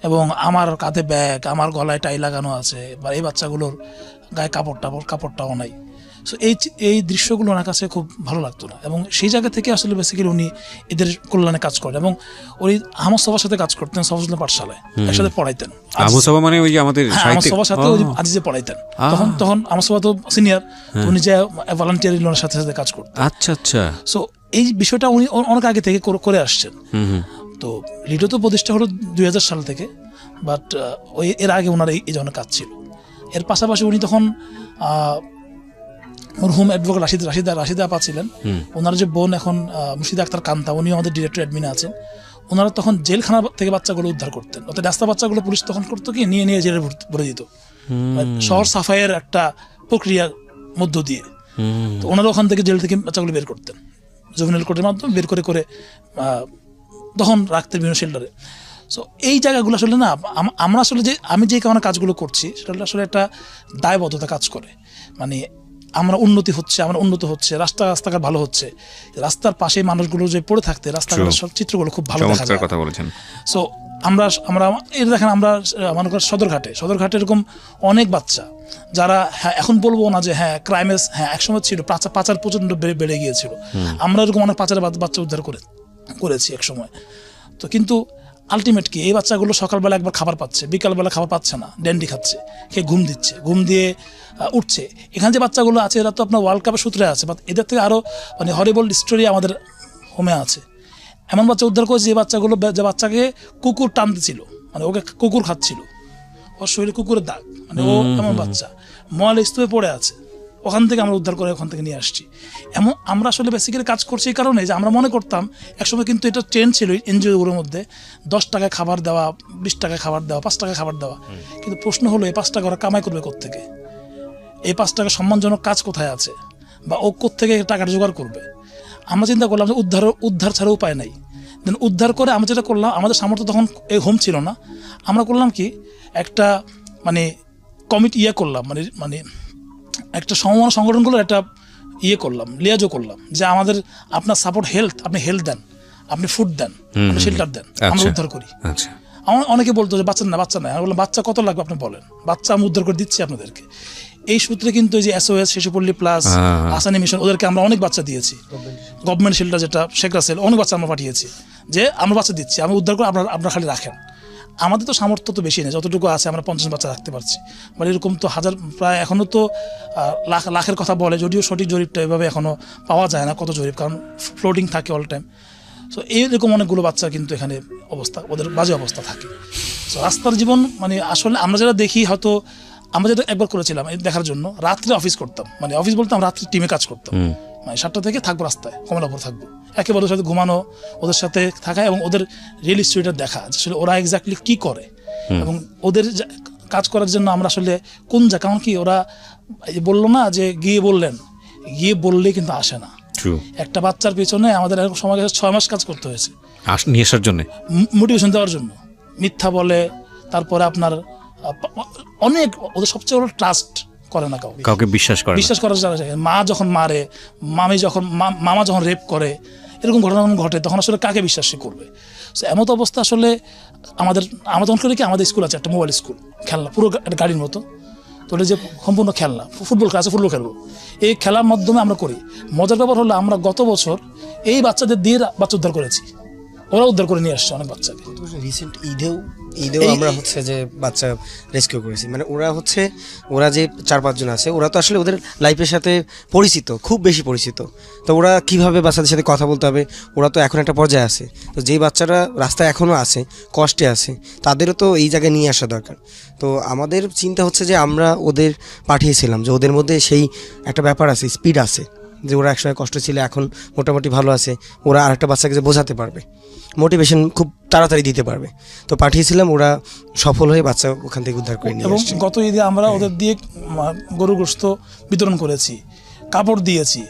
এবং আমার কাঁধে ব্যাগ, আমার গলায় টাই লাগানো আছে, বা এই বাচ্চাগুলোর গায়ে কাপড়টাও নাই। সো এই দৃশ্যগুলো ওনার কাছে খুব ভালো লাগতো না, এবং সেই জায়গা থেকে আসলে বেসিক্যালি উনি এদের কল্যাণে কাজ করেন। এবং উনি আহমদ সবার সাথে কাজ করতেন, সফজুল্লাহ পাঠশালায় একসাথে পড়াইতেন। আহমদ সভা মানে ওই যে আমাদের আহমদ সবার সাথে আজিজে পড়াইতেন। তখন আহমদ সভা তো সিনিয়র, উনি যে ভলান্টিয়ার ওনার সাথে সাথে কাজ করতেন। আচ্ছা। সো এই বিষয়টা উনি অনেক আগে থেকে করে আসছেন। তো লিডো তো প্রতিষ্ঠা হলো 2000 সাল থেকে, বাট এর আগে ওনার এই ধরনের কাজ ছিল। এর পাশাপাশি উনি তখন মরহুম অ্যাডভোকেট রাশিদা আপা ছিলেন, ওনার যে বোন এখন মুর্শিদা আক্তার কান্তা, উনিও আমাদের ডিরেক্টর অ্যাডমিনে আছেন। ওনারা তখন জেলখানা থেকে বাচ্চাগুলো উদ্ধার করতেন, অর্থাৎ রাস্তা বাচ্চাগুলো পুলিশ তখন করতো কি নিয়ে জেলে ভরে দিত, শহর সাফাইয়ের একটা প্রক্রিয়ার মধ্য দিয়ে। তো ওনারা ওখান থেকে জেল থেকে বাচ্চাগুলো বের করতেন, জুভেনাইল কোর্টের মাধ্যমে বের করে তখন রাখতেন বিভিন্ন শেল্টারে। সো এই জায়গাগুলো আসলে না, আমরা আসলে আমি যে কারণে কাজগুলো করছি সেটা আসলে একটা দায়বদ্ধতা কাজ করে। মানে আমরা উন্নত হচ্ছে, রাস্তাঘাট ভালো হচ্ছে, রাস্তার পাশে মানুষগুলো যে পড়ে থাকতে রাস্তাঘাটের সব চিত্রগুলো খুব ভালো দেখা যায়। কথা বলেছেন। সো আমরা এটা দেখেন, আমরা মনে করি সদরঘাটে এরকম অনেক বাচ্চা যারা এখন বলবো না যে ক্রাইমেস একসময় ছিল, পাচার প্রচন্ড বেড়ে গিয়েছিল। আমরা এরকম অনেক পাচারের বাচ্চা উদ্ধার করেছি এক সময়। তো কিন্তু আলটিমেট কি, এই বাচ্চাগুলো সকালবেলা একবার খাবার পাচ্ছে, বিকালবেলা খাবার পাচ্ছে না, ড্যান্ডি খাচ্ছে, খেয়ে ঘুম দিয়ে উঠছে। এখানে যে বাচ্চাগুলো আছে এরা তো আপনার ওয়ার্ল্ড কাপের সূত্রে আছে, বাট এদের থেকে আরও মানে হরিবল স্টোরি আমাদের হোমে আছে। এমন বাচ্চা উদ্ধার করেছে যে বাচ্চাকে কুকুর টানতেছিল, মানে ওকে কুকুর খাচ্ছিল, ওর শরীরে কুকুরের দাগ, মানে ও এমন বাচ্চা ময়লা স্তূপে পড়ে আছে, ওখান থেকে আমরা উদ্ধার করে ওখান থেকে নিয়ে আসছি। আমরা আসলে বেসিক্যালি কাজ করছি এই কারণে যে আমরা মনে করতাম একসময়, কিন্তু এটা ট্রেন্ড ছিল এনজিওগুলোর মধ্যে 10 টাকায় খাবার দেওয়া, 20 টাকায় খাবার দেওয়া, 5 টাকায় খাবার দেওয়া। কিন্তু প্রশ্ন হলো এই 5 টাকা ওরা কামাই করবে কোত্থেকে? এই 5 টাকা সম্মানজনক কাজ কোথায় আছে, বা ও কোত্থেকে টাকাটা জোগাড় করবে? আমরা চিন্তা করলাম যে উদ্ধার ছাড়া উপায় নাই। দেন উদ্ধার করে আমরা যেটা করলাম, আমাদের সামর্থ্য তখন এই হোম ছিল না, আমরা করলাম কি একটা মানে কমিটি করলাম, মানে একটা সমমান সংগঠনগুলোর একটা করলাম, লিয়াজও করলাম যে আপনার সাপোর্ট আপনি হেলথ দেন, আপনি ফুড দেন, আপনি শেল্টার দেন, আমরা উদ্ধার করি। আমার অনেকে বলতো যে বাচ্চা না, আমি বললাম বাচ্চা কত লাগবে আপনি বলেন, বাচ্চা আমি উদ্ধার করে দিচ্ছি আপনাদেরকে। এই সূত্রে কিন্তু এই যে SOS শিশুপল্লী প্লাস আসানি মিশন ওদেরকে আমরা অনেক বাচ্চা দিয়েছি, গভর্নমেন্ট শেল্টার যেটা শেখ রাসেল, অনেক বাচ্চা আমরা পাঠিয়েছি যে আমরা বাচ্চা দিচ্ছি, আমি উদ্ধার করে আপনারা খালি রাখেন। আমাদের তো সামর্থ্য তো বেশি নেই, যতটুকু আছে আমরা 50 বাচ্চা রাখতে পারছি, মানে এরকম তো হাজার প্রায় এখনও তো লাখের কথা বলে, যদিও সঠিক জরিপটা এভাবে এখনও পাওয়া যায় না কত জরিপ, কারণ ফ্লোটিং থাকে অল টাইম। সো এইরকম অনেকগুলো বাচ্চা কিন্তু এখানে অবস্থা, ওদের বাজে অবস্থা থাকে। সো রাস্তার জীবন মানে আসলে আমরা যারা দেখি, হয়তো আমরা যেটা একবার করেছিলাম দেখার জন্য, রাত্রে অফিস করতাম, মানে অফিস বলতাম রাত্রে টিমে কাজ করতাম, মানে 7টা থেকে থাকবো রাস্তায়, কমলাপুর থাকবো, একেবারে ওদের সাথে ঘুমানো, ওদের সাথে থাকা এবং ওদের রিয়েল স্টোরিটা দেখা, আসলে ওরা এক্স্যাক্টলি কী করে এবং ওদের কাজ করার জন্য আমরা আসলে কোন জায়গা, কারণ কি ওরা বললো না যে গিয়ে বললেই কিন্তু আসে না। একটা বাচ্চার পেছনে আমাদের এরকম সময় 6 মাস কাজ করতে হয়েছে নিয়ে আসার জন্য, মোটিভেশন দেওয়ার জন্য। মিথ্যা বলে, তারপরে আপনার অনেক, ওদের সবচেয়ে বড় ট্রাস্ট করে না কাউকে, বিশ্বাস করার জায়গা। মা যখন মারে, মামা যখন রেপ করে, এরকম ঘটনা ঘটে, তখন আসলে কাকে বিশ্বাস করবে? এমন অবস্থা আসলে আমাদের তখন করে কি, আমাদের স্কুল আছে একটা মোবাইল স্কুল, খেলনা পুরো একটা গাড়ির মতো, তো ওটা যে সম্পূর্ণ খেলনা, ফুটবল খেলবো, এই খেলার মাধ্যমে আমরা করি। মজার ব্যাপার হলো আমরা গত বছর এই বাচ্চাদের দিয়ে বাচ্চা উদ্ধার করেছি, ওরা উদ্ধার করে নিয়ে আসছে অনেক বাচ্চাকে। রিসেন্ট ঈদেও আমরা হচ্ছে যে বাচ্চা রেস্কিউ করেছি, মানে ওরা যে 4-5 জন আছে, ওরা তো আসলে ওদের লাইফের সাথে পরিচিত, খুব বেশি পরিচিত, তো ওরা কিভাবে বাচ্চাদের সাথে কথা বলতে হবে, ওরা তো এখন একটা পর্যায়ে আছে, তো যেই বাচ্চারা রাস্তায় এখনও আছে, কষ্টে আছে, তাদেরও তো এই জায়গায় নিয়ে আসা দরকার। তো আমাদের চিন্তা হচ্ছে যে আমরা ওদের পাঠিয়েছিলাম, যে ওদের মধ্যে সেই একটা ব্যাপার আছে, স্পিড আছে, যে ওরা একসময় কষ্ট ছিল, এখন মোটামুটি ভালো আছে, ওরা আরেকটা বাচ্চাকে যে বোঝাতে পারবে, মোটিভেশন খুব তাড়াতাড়ি দিতে পারবে, তো পাঠিয়েছিলাম, ওরা সফল হয়ে বাচ্চা ওখান থেকে উদ্ধার করে নিয়ে এবং আসছে। গত ঈদে আমরা ওদের দিয়ে গরু গোশত বিতরণ করেছি, কাপড় দিয়েছি।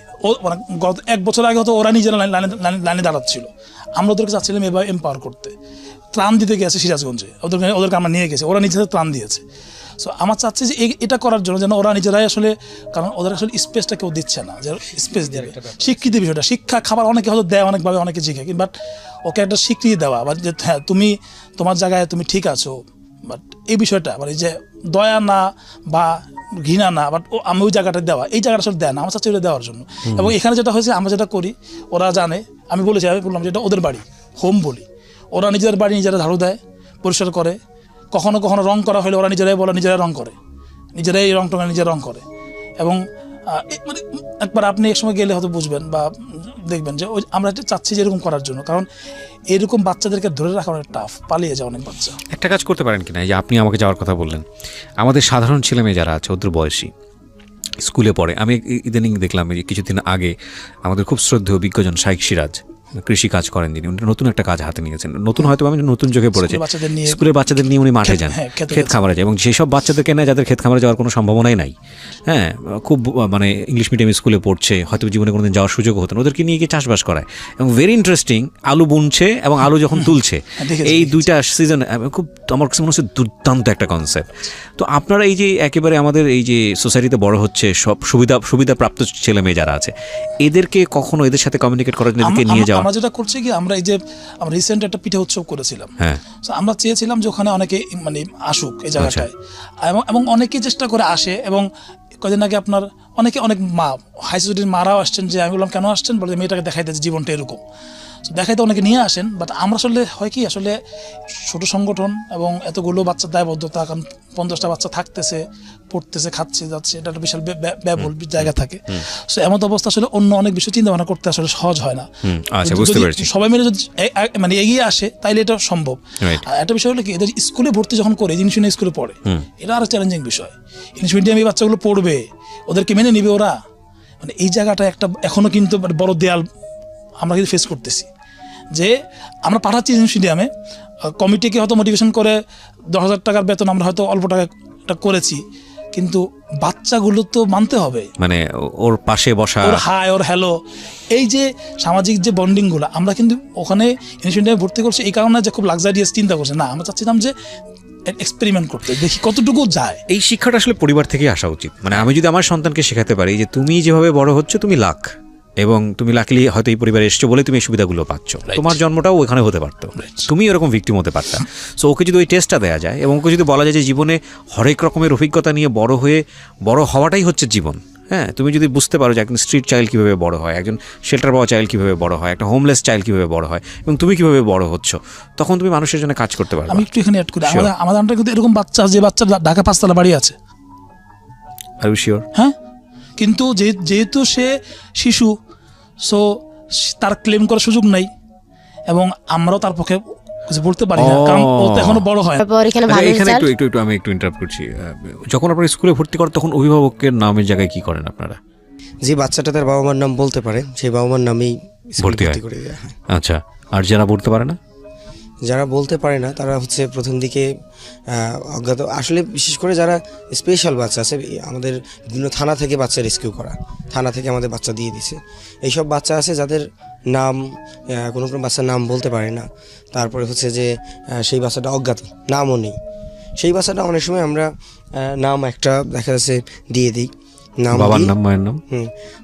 মানে গত 1 বছর আগে হয়তো ওরা নিজেরা লাইনে দাঁড়াচ্ছিল, আমরা ওদেরকে চাচ্ছিলাম এবার এম্পাওয়ার করতে, ত্রাণ দিতে গেছে সিরাজগঞ্জে, ওদেরকে আমরা নিয়ে গেছি, ওরা নিজেদের ত্রাণ দিয়েছে। সো আমার চাচ্ছি যে এটা করার জন্য যেন ওরা নিজেরাই আসলে, কারণ ওদের আসলে স্পেসটা কেউ দিচ্ছে না, যে স্পেস দেবে, স্বীকৃতি বিষয়টা, শিক্ষা খাবার অনেকে হয়তো দেয় অনেকভাবে, অনেকে জিজ্ঞে, বাট ওকে একটা স্বীকৃতি দেওয়া, বা যে হ্যাঁ তুমি তোমার জায়গায় তুমি ঠিক আছো, বাট এই বিষয়টা মানে যে দয়া না বা ঘৃণা না, বাট আমি ওই জায়গাটা দেওয়া, এই জায়গাটা আসলে দেয় না, আমার চাচ্ছি ওটা দেওয়ার জন্য। এবং এখানে যেটা হয়েছে, আমরা যেটা করি ওরা জানে, আমি বললাম যে এটা ওদের বাড়ি, হোম বলি, ওরা নিজেদের বাড়ি নিজেরা ঝাড়ু দেয়, পরিষ্কার করে, কখনো কখনো রং করা হলে ওরা নিজেরাই বলে, নিজেরাই রং করে, নিজেরাই নিজেরা রং করে। এবং মানে একবার আপনি এক সময় গেলে হয়তো বুঝবেন বা দেখবেন যে আমরা এটা চাচ্ছি যে এরকম করার জন্য, কারণ এরকম বাচ্চাদেরকে ধরে রাখা অনেক টাফ, পালিয়ে যায় অনেক বাচ্চা। একটা কাজ করতে পারেন কিনা, যে আপনি আমাকে যাওয়ার কথা বললেন, আমাদের সাধারণ ছেলেমেয়ে যারা আছে, ওদের বয়সী, স্কুলে পড়ে, আমি ইদানিং দেখলাম যে কিছুদিন আগে আমাদের খুব শ্রদ্ধেয় বিজ্ঞজন শাইখ সিরাজ, কৃষি কাজ করেন যিনি, উনি নতুন একটা কাজ হাতে নিয়েছেন, নতুন হয়তো আমি নতুন চোখে পড়েছে, স্কুলের বাচ্চাদের নিয়ে উনি মাঠে যান, ক্ষেত খামারে যায়, এবং যেসব বাচ্চাদেরকে নেয় যাদের ক্ষেত খামারে যাওয়ার কোনো সম্ভাবনাই নাই, হ্যাঁ, খুব মানে ইংলিশ মিডিয়াম স্কুলে পড়ছে, হয়তো জীবনে কোনোদিন যাওয়ার সুযোগ হতো না, ওদেরকে নিয়ে গিয়ে চাষবাস করায়, এবং ভেরি ইন্টারেস্টিং, আলু বুনছে এবং আলু যখন তুলছে, এই 2টা সিজন, খুব আমার কাছে মনে হচ্ছে দুর্দান্ত একটা কনসেপ্ট। তো আপনারা এই যে একেবারে আমাদের এই যে সোসাইটিতে বড় হচ্ছে, সব সুবিধাপ্রাপ্ত ছেলে মেয়ে যারা আছে, এদেরকে কখনো এদের সাথে কমিউনিকেট করার জন্য এদেরকে নিয়ে যাওয়া? আমরা যেটা করছি কি, আমরা এই যে আমরা রিসেন্ট একটা পিঠে উৎসব করেছিলাম, হ্যাঁ, আমরা চেয়েছিলাম যে ওখানে অনেকে মানে আসুক এই জায়গাটায়, এবং অনেকেই চেষ্টা করে আসে। এবং কদিন আগে আপনার অনেক মা, হাই সোসাইটির মারাও আসছেন, যে আমি বললাম কেন আসছেন, বলে মেয়েটাকে দেখাইতে জীবনটা এরকম, দেখাইতে অনেকে নিয়ে আসেন। বাট আমরা আসলে হয় কি, আসলে ছোট সংগঠন এবং এতগুলো বাচ্চার দায়বদ্ধতা, কারণ 50টা বাচ্চা থাকতেছে, পড়তেছে, খাচ্ছে, যাচ্ছে, এটা একটা বিশাল ব্যয়বহুল জায়গা থাকে। সো এমন অবস্থা আসলে অন্য অনেক বিষয় চিন্তা ভাবনা করতে আসলে সহজ হয় না। সবাই মিলে যদি মানে এগিয়ে আসে তাইলে এটা সম্ভব। আর একটা বিষয় হলো কি, এদের স্কুলে ভর্তি যখন করে, জিনিস নিয়ে স্কুলে পড়ে, এটা আরো চ্যালেঞ্জিং বিষয়। ইংলিশ মিডিয়ামে বাচ্চাগুলো পড়বে, ওদেরকে মেনে নিবে ওরা, মানে এই জায়গাটা একটা এখনো কিন্তু বড় দেয়াল আমরা কিন্তু ফেস করতেছি। যে আমরা পাঠাচ্ছি ইংলিশ মিডিয়ামে, কমিটিকে হয়তো মোটিভেশন করে 10,000 টাকার বেতন আমরা হয়তো অল্প টাকা করেছি, কিন্তু বাচ্চাগুলো তো মানতে হবে, মানে ওর পাশে বসা, ওর হাই, ওর হ্যালো, এই যে সামাজিক যে বন্ডিংগুলো, আমরা কিন্তু ওখানে ইংলিশ মিডিয়ামে ভর্তি করছি এই কারণে যে খুব লাক্সারিয়াস চিন্তা করছে না, আমরা চাচ্ছিলাম যে এক্সপেরিমেন্ট করতে, দেখি কতটুকু যায়। এই শিক্ষাটা আসলে পরিবার থেকেই আসা উচিত। মানে আমি যদি আমার সন্তানকে শেখাতে পারি যে তুমি যেভাবে বড় হচ্ছ তুমি লাখ, এবং তুমি লাকিলি হয়তো এই পরিবারে এসছো বলে তুমি এই সুবিধাগুলো পাচ্ছ। তোমার জন্মটাও ওখানে হতে পারতো, তুমি এরকম ভিকটিম হতে পারতা। সো ওকে যদি ওই টেস্টটা দেওয়া যায় এবং ওকে যদি বলা যায় যে জীবনে হরেক রকমের অভিজ্ঞতা নিয়ে বড় হওয়াটাই হচ্ছে জীবন, হ্যাঁ, তুমি যদি বুঝতে পারো যে একজন স্ট্রিট চাইল্ড কীভাবে বড় হয়, একজন শেল্টার পাওয়া চাইল্ড কীভাবে বড় হয়, একটা হোমলেস চাইল্ড কীভাবে বড় হয়, এবং তুমি কীভাবে বড় হচ্ছ, তখন তুমি মানুষের জন্য কাজ করতে পারবে। আমি একটু এখানে অ্যাড করি, আমাদের আন্ডারে কিন্তু এরকম বাচ্চা, যে বাচ্চা ঢাকা 5 তলা বাড়ি আছে। Are you sure? হ্যাঁ, কিন্তু যেহেতু সে শিশু, সো তার ক্লেম করার সুযোগ নাই, এবং আমরাও তার পক্ষে কিছু বলতে পারি না, কারণ ও তো এখনো বড় হয়। তারপর এখানে আচ্ছা, ভালো এখানে রেজাল্ট। একটু আমি ইন্টারাপ্ট করছি। যখন আপনারা স্কুলে ভর্তি করেন তখন অভিভাবকের নামের জায়গায় কি করেন আপনারা? যে বাচ্চাটা তার বাবা মার নাম বলতে পারে সেই বাবা মার নামেই স্কুলে ভর্তি হয়। ভর্তি করে দেওয়া হয়। আচ্ছা, আর যারা বলতে পারে না? যারা বলতে পারে না তারা হচ্ছে প্রথম দিকে অজ্ঞাত, আসলে বিশেষ করে যারা স্পেশাল বাচ্চা আছে, আমাদের বিভিন্ন থানা থেকে বাচ্চা রেস্কিউ করা, থানা থেকে আমাদের বাচ্চা দিয়ে দিছে। এইসব বাচ্চা আছে যাদের নাম, কোনো বাচ্চার নাম বলতে পারে না, তারপরে হচ্ছে যে সেই বাচ্চাটা অজ্ঞাত, নামও নেই, সেই বাচ্চাটা অনেক সময় আমরা নাম একটা দেখা যাচ্ছে দিয়ে দিই, নাম বাবার দিই। নাম, মায়ের নাম,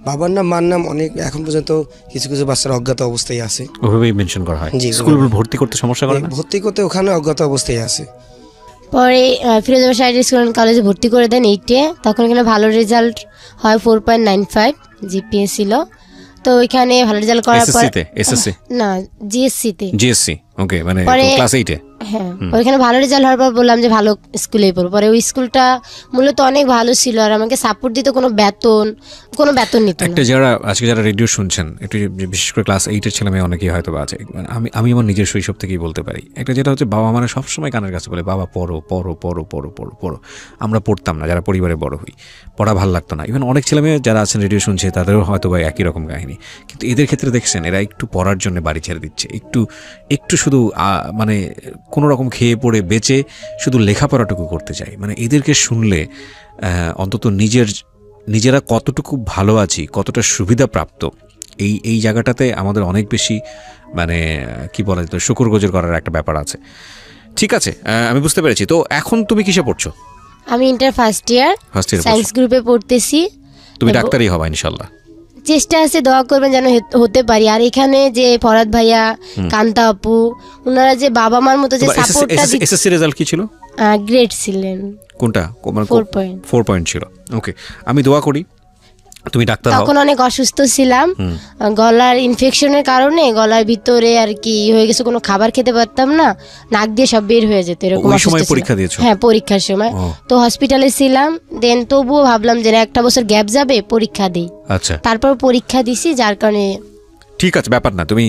বাবার নাম, মার নাম অনেক এখন পর্যন্ত কিছু কিছু বাচ্চারা অজ্ঞাত অবস্থায় আছে, ওভাবেই মেনশন করা হয়। জি, স্কুল ভর্তি করতে সমস্যা করে না? ভর্তি করতে ওখানে অজ্ঞাত অবস্থায় আছে। পরে ফিরোজাবাদ শারীরিক স্কুল অ্যান্ড কলেজে ভর্তি করে দেন 8-এ। তখন এখানে ভালো রেজাল্ট হয়, 4.95 জিপিএ ছিল। তো ওইখানে ভালো রেজাল্ট করার পর এসএসসি না জিএসসিতে, জিএসসি, ওকে, মানে পরে ক্লাস 8-এ। হ্যাঁ, ওইখানে ভালো রেজাল্ট হওয়ার পর বললাম যে ভালো স্কুলেই পড়বো। পরে ওই স্কুলটা মূলত অনেক ভালো ছিল, আর আমাকে সাপোর্ট দিত, কোনো বেতন নিত না। একটা যারা রেডিও শুনছেন, একটু বিশেষ করে ক্লাস 8-এর ছেলে মেয়ে অনেকেই হয়তো আছে, আমি আমার নিজের শৈশব থেকেই বলতে পারি, একটা যেটা হচ্ছে বাবা মানে সবসময় কানের কাছে বলে, বাবা পড়ো পড়ো পড়ো পড়ো পড়ো পড়ো। আমরা পড়তাম না, যারা পরিবারে বড় হই, পড়া ভালো লাগতো না। ইভেন অনেক ছেলে মেয়ে যারা আছেন রেডিও শুনছে তাদেরও হয়তো বা একই রকম কাহিনী, কিন্তু এদের ক্ষেত্রে দেখছেন এরা একটু পড়ার জন্য বাড়ি ছেড়ে দিচ্ছে, একটু শুধু মানে কোনো রকম খেয়ে পড়ে বেঁচে শুধু লেখাপড়াটুকু করতে চাই। মানে এদেরকে শুনলে অন্তত নিজেরা কতটুকু ভালো আছি, কতটা সুবিধা প্রাপ্ত, এই জায়গাটাতে আমাদের অনেক বেশি মানে কি বলা যেত শুকরগুজার করার একটা ব্যাপার আছে। ঠিক আছে, আমি বুঝতে পেরেছি। তো এখন তুমি কিসে পড়ছো? আমি ইন্টার ফার্স্ট ইয়ার সায়েন্স গ্রুপে পড়তেছি। তুমি ডাক্তারই হবা ইনশাল্লাহ? চেষ্টা আছে, দোয়া করবেন যেন হতে পারি। আর এখানে যে ফরাদ ভাইয়া, কান্তা আপু, ওনারা যে বাবা মার মতো যে সাপোর্টটা দিচ্ছে। এসএসসি রেজাল্ট কি ছিল? গ্রেড ছিলেন। কোনটা? 4 পয়েন্ট ছিল। ওকে, আমি দোয়া করি তুমি ডাক্তার হও। তখন অনেক অসুস্থ ছিলাম, গলার ইনফেকশনের কারণে গলার ভিতরে আর কি হয়ে গেছে, কোনো খাবার খেতে পারতাম না, নাক দিয়ে সব বের হয়ে যেত, এরকম ওই অসুস্থ সময় ছিলাম। পরীক্ষা দিয়েছো? হ্যাঁ, পরীক্ষার সময়। তো হসপিটালে ছিলাম, দেন তবুও ভাবলাম যে একটা বছর গ্যাপ যাবে, পরীক্ষা দিই। আচ্ছা, তারপর পরীক্ষা দিছি, যার কারণে ঠিক আছে, ব্যাপার না। তুমি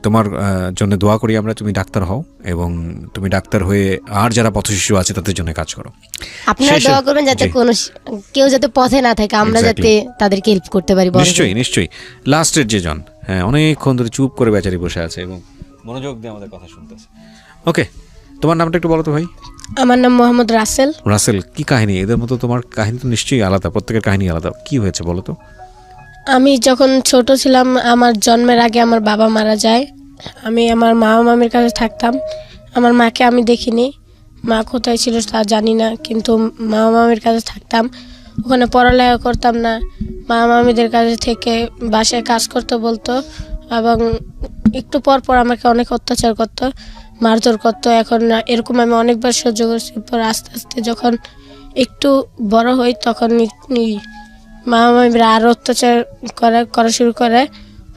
তোমার জন্য দোয়া করি আমরা, তুমি ডাক্তার হও এবং তুমি ডাক্তার হয়ে আর যারা পথশিশু আছে তাদের জন্য কাজ করো। আপনারা দোয়া করবেন যাতে কেউ যাতে পথে না থাকে, আমরা যাতে তাদেরকে হেল্প করতে পারি। নিশ্চয়ই। লাস্টের যে জন, হ্যাঁ, অনেকক্ষণ ধরে চুপ করে বেচারি বসে আছে এবং মনোযোগ দিয়ে আমাদের কথা শুনতেছে। ওকে, তোমার নামটা একটু বলো তো ভাই। আমার নাম মোহাম্মদ রাসেল। রাসেল, কি কাহিনী? এদের মতো তোমার কাহিনী তো নিশ্চয়ই আলাদা, প্রত্যেকের কাহিনী আলাদা। কি হয়েছে বলো তো? আমি যখন ছোট ছিলাম, আমার জন্মের আগে আমার বাবা মারা যায়। আমি আমার মামা মামির কাছে থাকতাম। আমার মাকে আমি দেখিনি, মা কোথায় ছিল তা জানি না, কিন্তু মামা মামির কাছে থাকতাম। ওখানে পড়ালেখা করতাম না, মামা মামিদের কাছে থেকে বাসায় কাজ করতে বলতো, এবং একটু পর পর আমাকে অনেক অত্যাচার করতো, মারধর করতো। এখন এরকম আমি অনেকবার সহ্য করছি। পর আস্তে আস্তে যখন একটু বড় হই, তখন মামা মামিরা আরও অত্যাচার করা শুরু করে।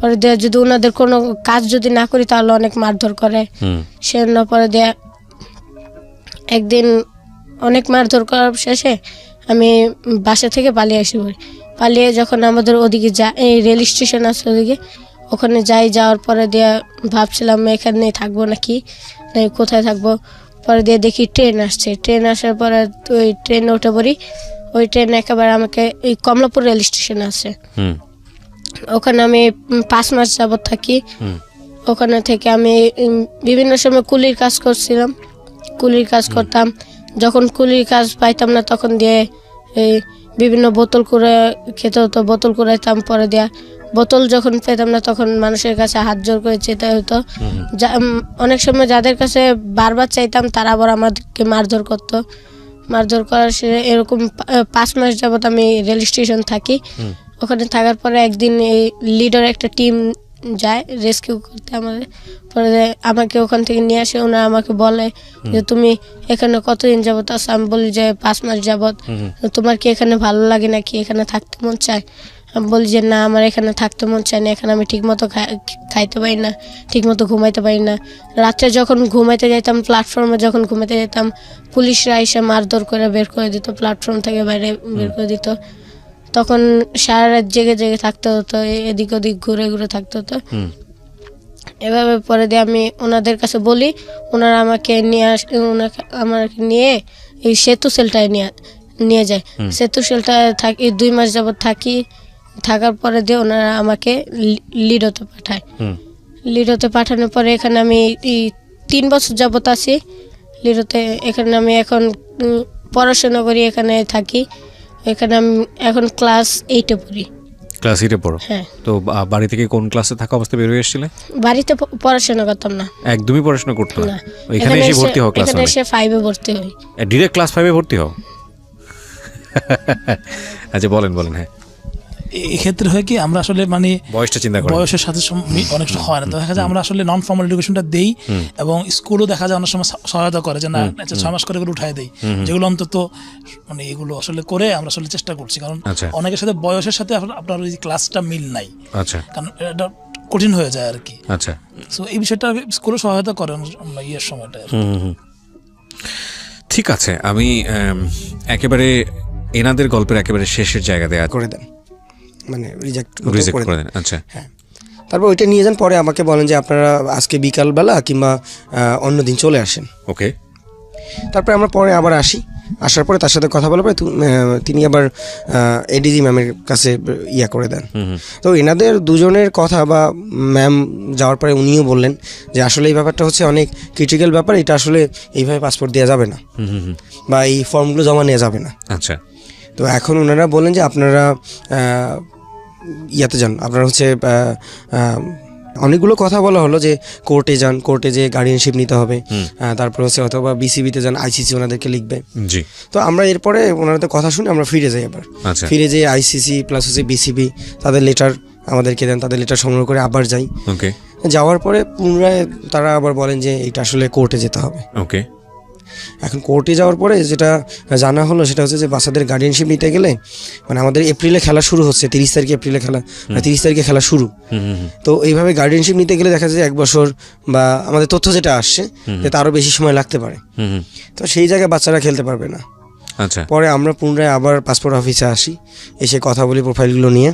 পরে দিয়ে যদি ওনাদের কোনো কাজ যদি না করি তাহলে অনেক মারধর করে। সেজন্য পরে দিয়ে একদিন অনেক মারধর করার শেষে আমি বাসা থেকে পালিয়ে আসি। পালিয়ে যখন আমাদের ওদিকে এই রেল স্টেশন আছে ওদিকে, ওখানে যাওয়ার পরে দিয়ে ভাবছিলাম এখানে থাকবো নাকি কোথায় থাকবো। পরে দিয়ে দেখি ট্রেন আসছে। ট্রেন আসার পরে ওই ট্রেনে উঠে পড়ি। ওই ট্রেন একেবারে আমাকে এই কমলাপুর রেল স্টেশন আছে, ওখানে আমি 5 মাস যাবত থাকি। ওখানে থেকে আমি বিভিন্ন সময় কুলির কাজ করছিলাম, কুলির কাজ করতাম। যখন কুলির কাজ পাইতাম না তখন দিয়ে এই বিভিন্ন বোতল করে খেতে হতো, বোতল কুড়াইতাম। পরে দেয়া বোতল যখন পেতাম না তখন মানুষের কাছে হাত জোর করে চেতে হতো। অনেক সময় যাদের কাছে বারবার চাইতাম তারা আবার আমাদেরকে মারধর করতো। মারধর করার এরকম 5 মাস যাবত আমি রেল স্টেশন থাকি। ওখানে থাকার পরে একদিন এই লিডার একটা টিম যায় রেস্কিউ করতে আমাদের, পরে আমাকে ওখান থেকে নিয়ে আসে। ওনারা আমাকে বলে যে তুমি এখানে কতদিন যাবত আছো? আমি বলি যে 5 মাস যাবত। তোমার কি এখানে ভালো লাগে নাকি, এখানে থাকতে মন চায়? আমি বলি যে না, আমার এখানে থাকতে মন চায় না, এখানে আমি ঠিকমতো খাইতে পারি না, ঠিকমতো ঘুমাইতে পারি না। রাত্রে যখন ঘুমাইতে যেতাম, প্ল্যাটফর্মে যখন ঘুমাইতে যেতাম, পুলিশরা এসে মারধর করে বের করে দিত, প্ল্যাটফর্ম থেকে বাইরে বের করে দিত। তখন সারা রাত জেগে জেগে থাকতে হতো, এদিক ওদিক ঘুরে ঘুরে থাকতে হতো। এভাবে পরে দিয়ে আমি ওনাদের কাছে বলি, ওনারা আমাকে আমাকে নিয়ে এই সেতু সেলটায় নিয়ে যায়। সেতু সেলটায় থাকি 2 মাস যাবত থাকি। থাকার পরে দিয়ে ওনারা আমাকে লিডোতে পাঠায়। লিডোতে পাঠানোর পরে এখানে আমি 3 বছর যাবত আছি লিডোতে। এখানে আমি এখন পড়াশোনা করি, এখানে থাকি। এখানে আমি এখন ক্লাস 8-এ পড়ি। ক্লাস 8-এ পড়ো? হ্যাঁ। তো বাড়ি থেকে কোন ক্লাসে থাকা অবস্থায় বের হয়ে এসেছিলে? বাড়িতে পড়াশোনা করতাম না, একদমই পড়াশোনা করতে না। না। এখানে এসে ভর্তি হও ক্লাস 1-এ? এখানে এসে 5-এ ভর্তি হই। ডিরেক্ট ক্লাস 5-এ ভর্তি হও? আচ্ছা, বলেন। হ্যাঁ, এক্ষেত্রে হয় কি, আমরা আসলে মানে বয়সটা চিন্তা করেন, বয়সের সাথে অনেক সময় হয় না। তো দেখা যায় আমরা আসলে নন ফর্মাল এডুকেশনটা দেই, এবং স্কুলও দেখা যায় অনেক সময় সহায়তা করে যে না 6 মাস করে এগুলো উঠাই দেই, যেগুলো অন্তত মানে এগুলো আসলে করে আমরা আসলে চেষ্টা করছি। কারণ অনেকের সাথে বয়সের সাথে আপনার ওই ক্লাসটা মিল নাই, কারণ এটা কঠিন হয়ে যায় আর কি। আচ্ছা, সো এই বিষয়টা স্কুলে সহায়তা করেন ইয়ের সময়টা। ঠিক আছে, আমি একেবারে এনাদের গল্পের একেবারে শেষের জায়গাতে করে দেন, মানে রিজেক্ট করে দেন। আচ্ছা, হ্যাঁ। তারপর ওইটা নিয়ে যান, পরে আমাকে বলেন যে আপনারা আজকে বিকালবেলা কিংবা অন্য দিন চলে আসেন। ওকে। তারপরে আমরা পরে আবার আসার পরে তার সাথে কথা বলার পরে তিনি আবার এডিজি ম্যামের কাছে করে দেন। তো এনাদের দুজনের কথা বা ম্যাম যাওয়ার পরে উনিও বললেন যে আসলে এই ব্যাপারটা হচ্ছে অনেক ক্রিটিক্যাল ব্যাপার, এটা আসলে এইভাবে পাসপোর্ট দেওয়া যাবে না বা এই ফর্মগুলো জমা নেওয়া যাবে না। আচ্ছা। তো এখন ওনারা বললেন যে আপনারা যান, আপনারা হচ্ছে অনেকগুলো কথা বলা হলো যে কোর্টে যান, কোর্টে যে গার্ডিয়ানশিপ নিতে হবে, তারপর হচ্ছে অথবা বিসিবিতে যান, আইসিসি ওনাদেরকে লিখবে। জি। তো আমরা এরপরে ওনাদের কথা শুনে আমরা ফিরে যাই। আবার ফিরে যেয়ে আইসিসি প্লাস হচ্ছে বিসিবি তাদের লেটার আমাদেরকে দেন, তাদের লেটার সংগ্রহ করে আবার যাই। ওকে। যাওয়ার পরে পুনরায় তারা আবার বলেন যে এটা আসলে কোর্টে যেতে হবে। ওকে। এখন কোর্টে যাওয়ার পরে যেটা জানা হলো সেটা হচ্ছে যে বাচ্চাদের গার্ডিয়ানশিপ নিতে গেলে মানে আমাদের এপ্রিলে খেলা শুরু হচ্ছে, 30 তারিখে এপ্রিলে খেলা, 30 তারিখে খেলা শুরু। তো এইভাবে গার্ডিয়ানশিপ নিতে গেলে দেখা যায় 1 বছর বা আমাদের তথ্য যেটা আসছে যে তারও বেশি সময় লাগতে পারে। তো সেই জায়গায় বাচ্চারা খেলতে পারবে না। আচ্ছা। পরে আমরা পুনরায় আবার পাসপোর্ট অফিসে আসি, এসে কথা বলি প্রোফাইলগুলো নিয়ে।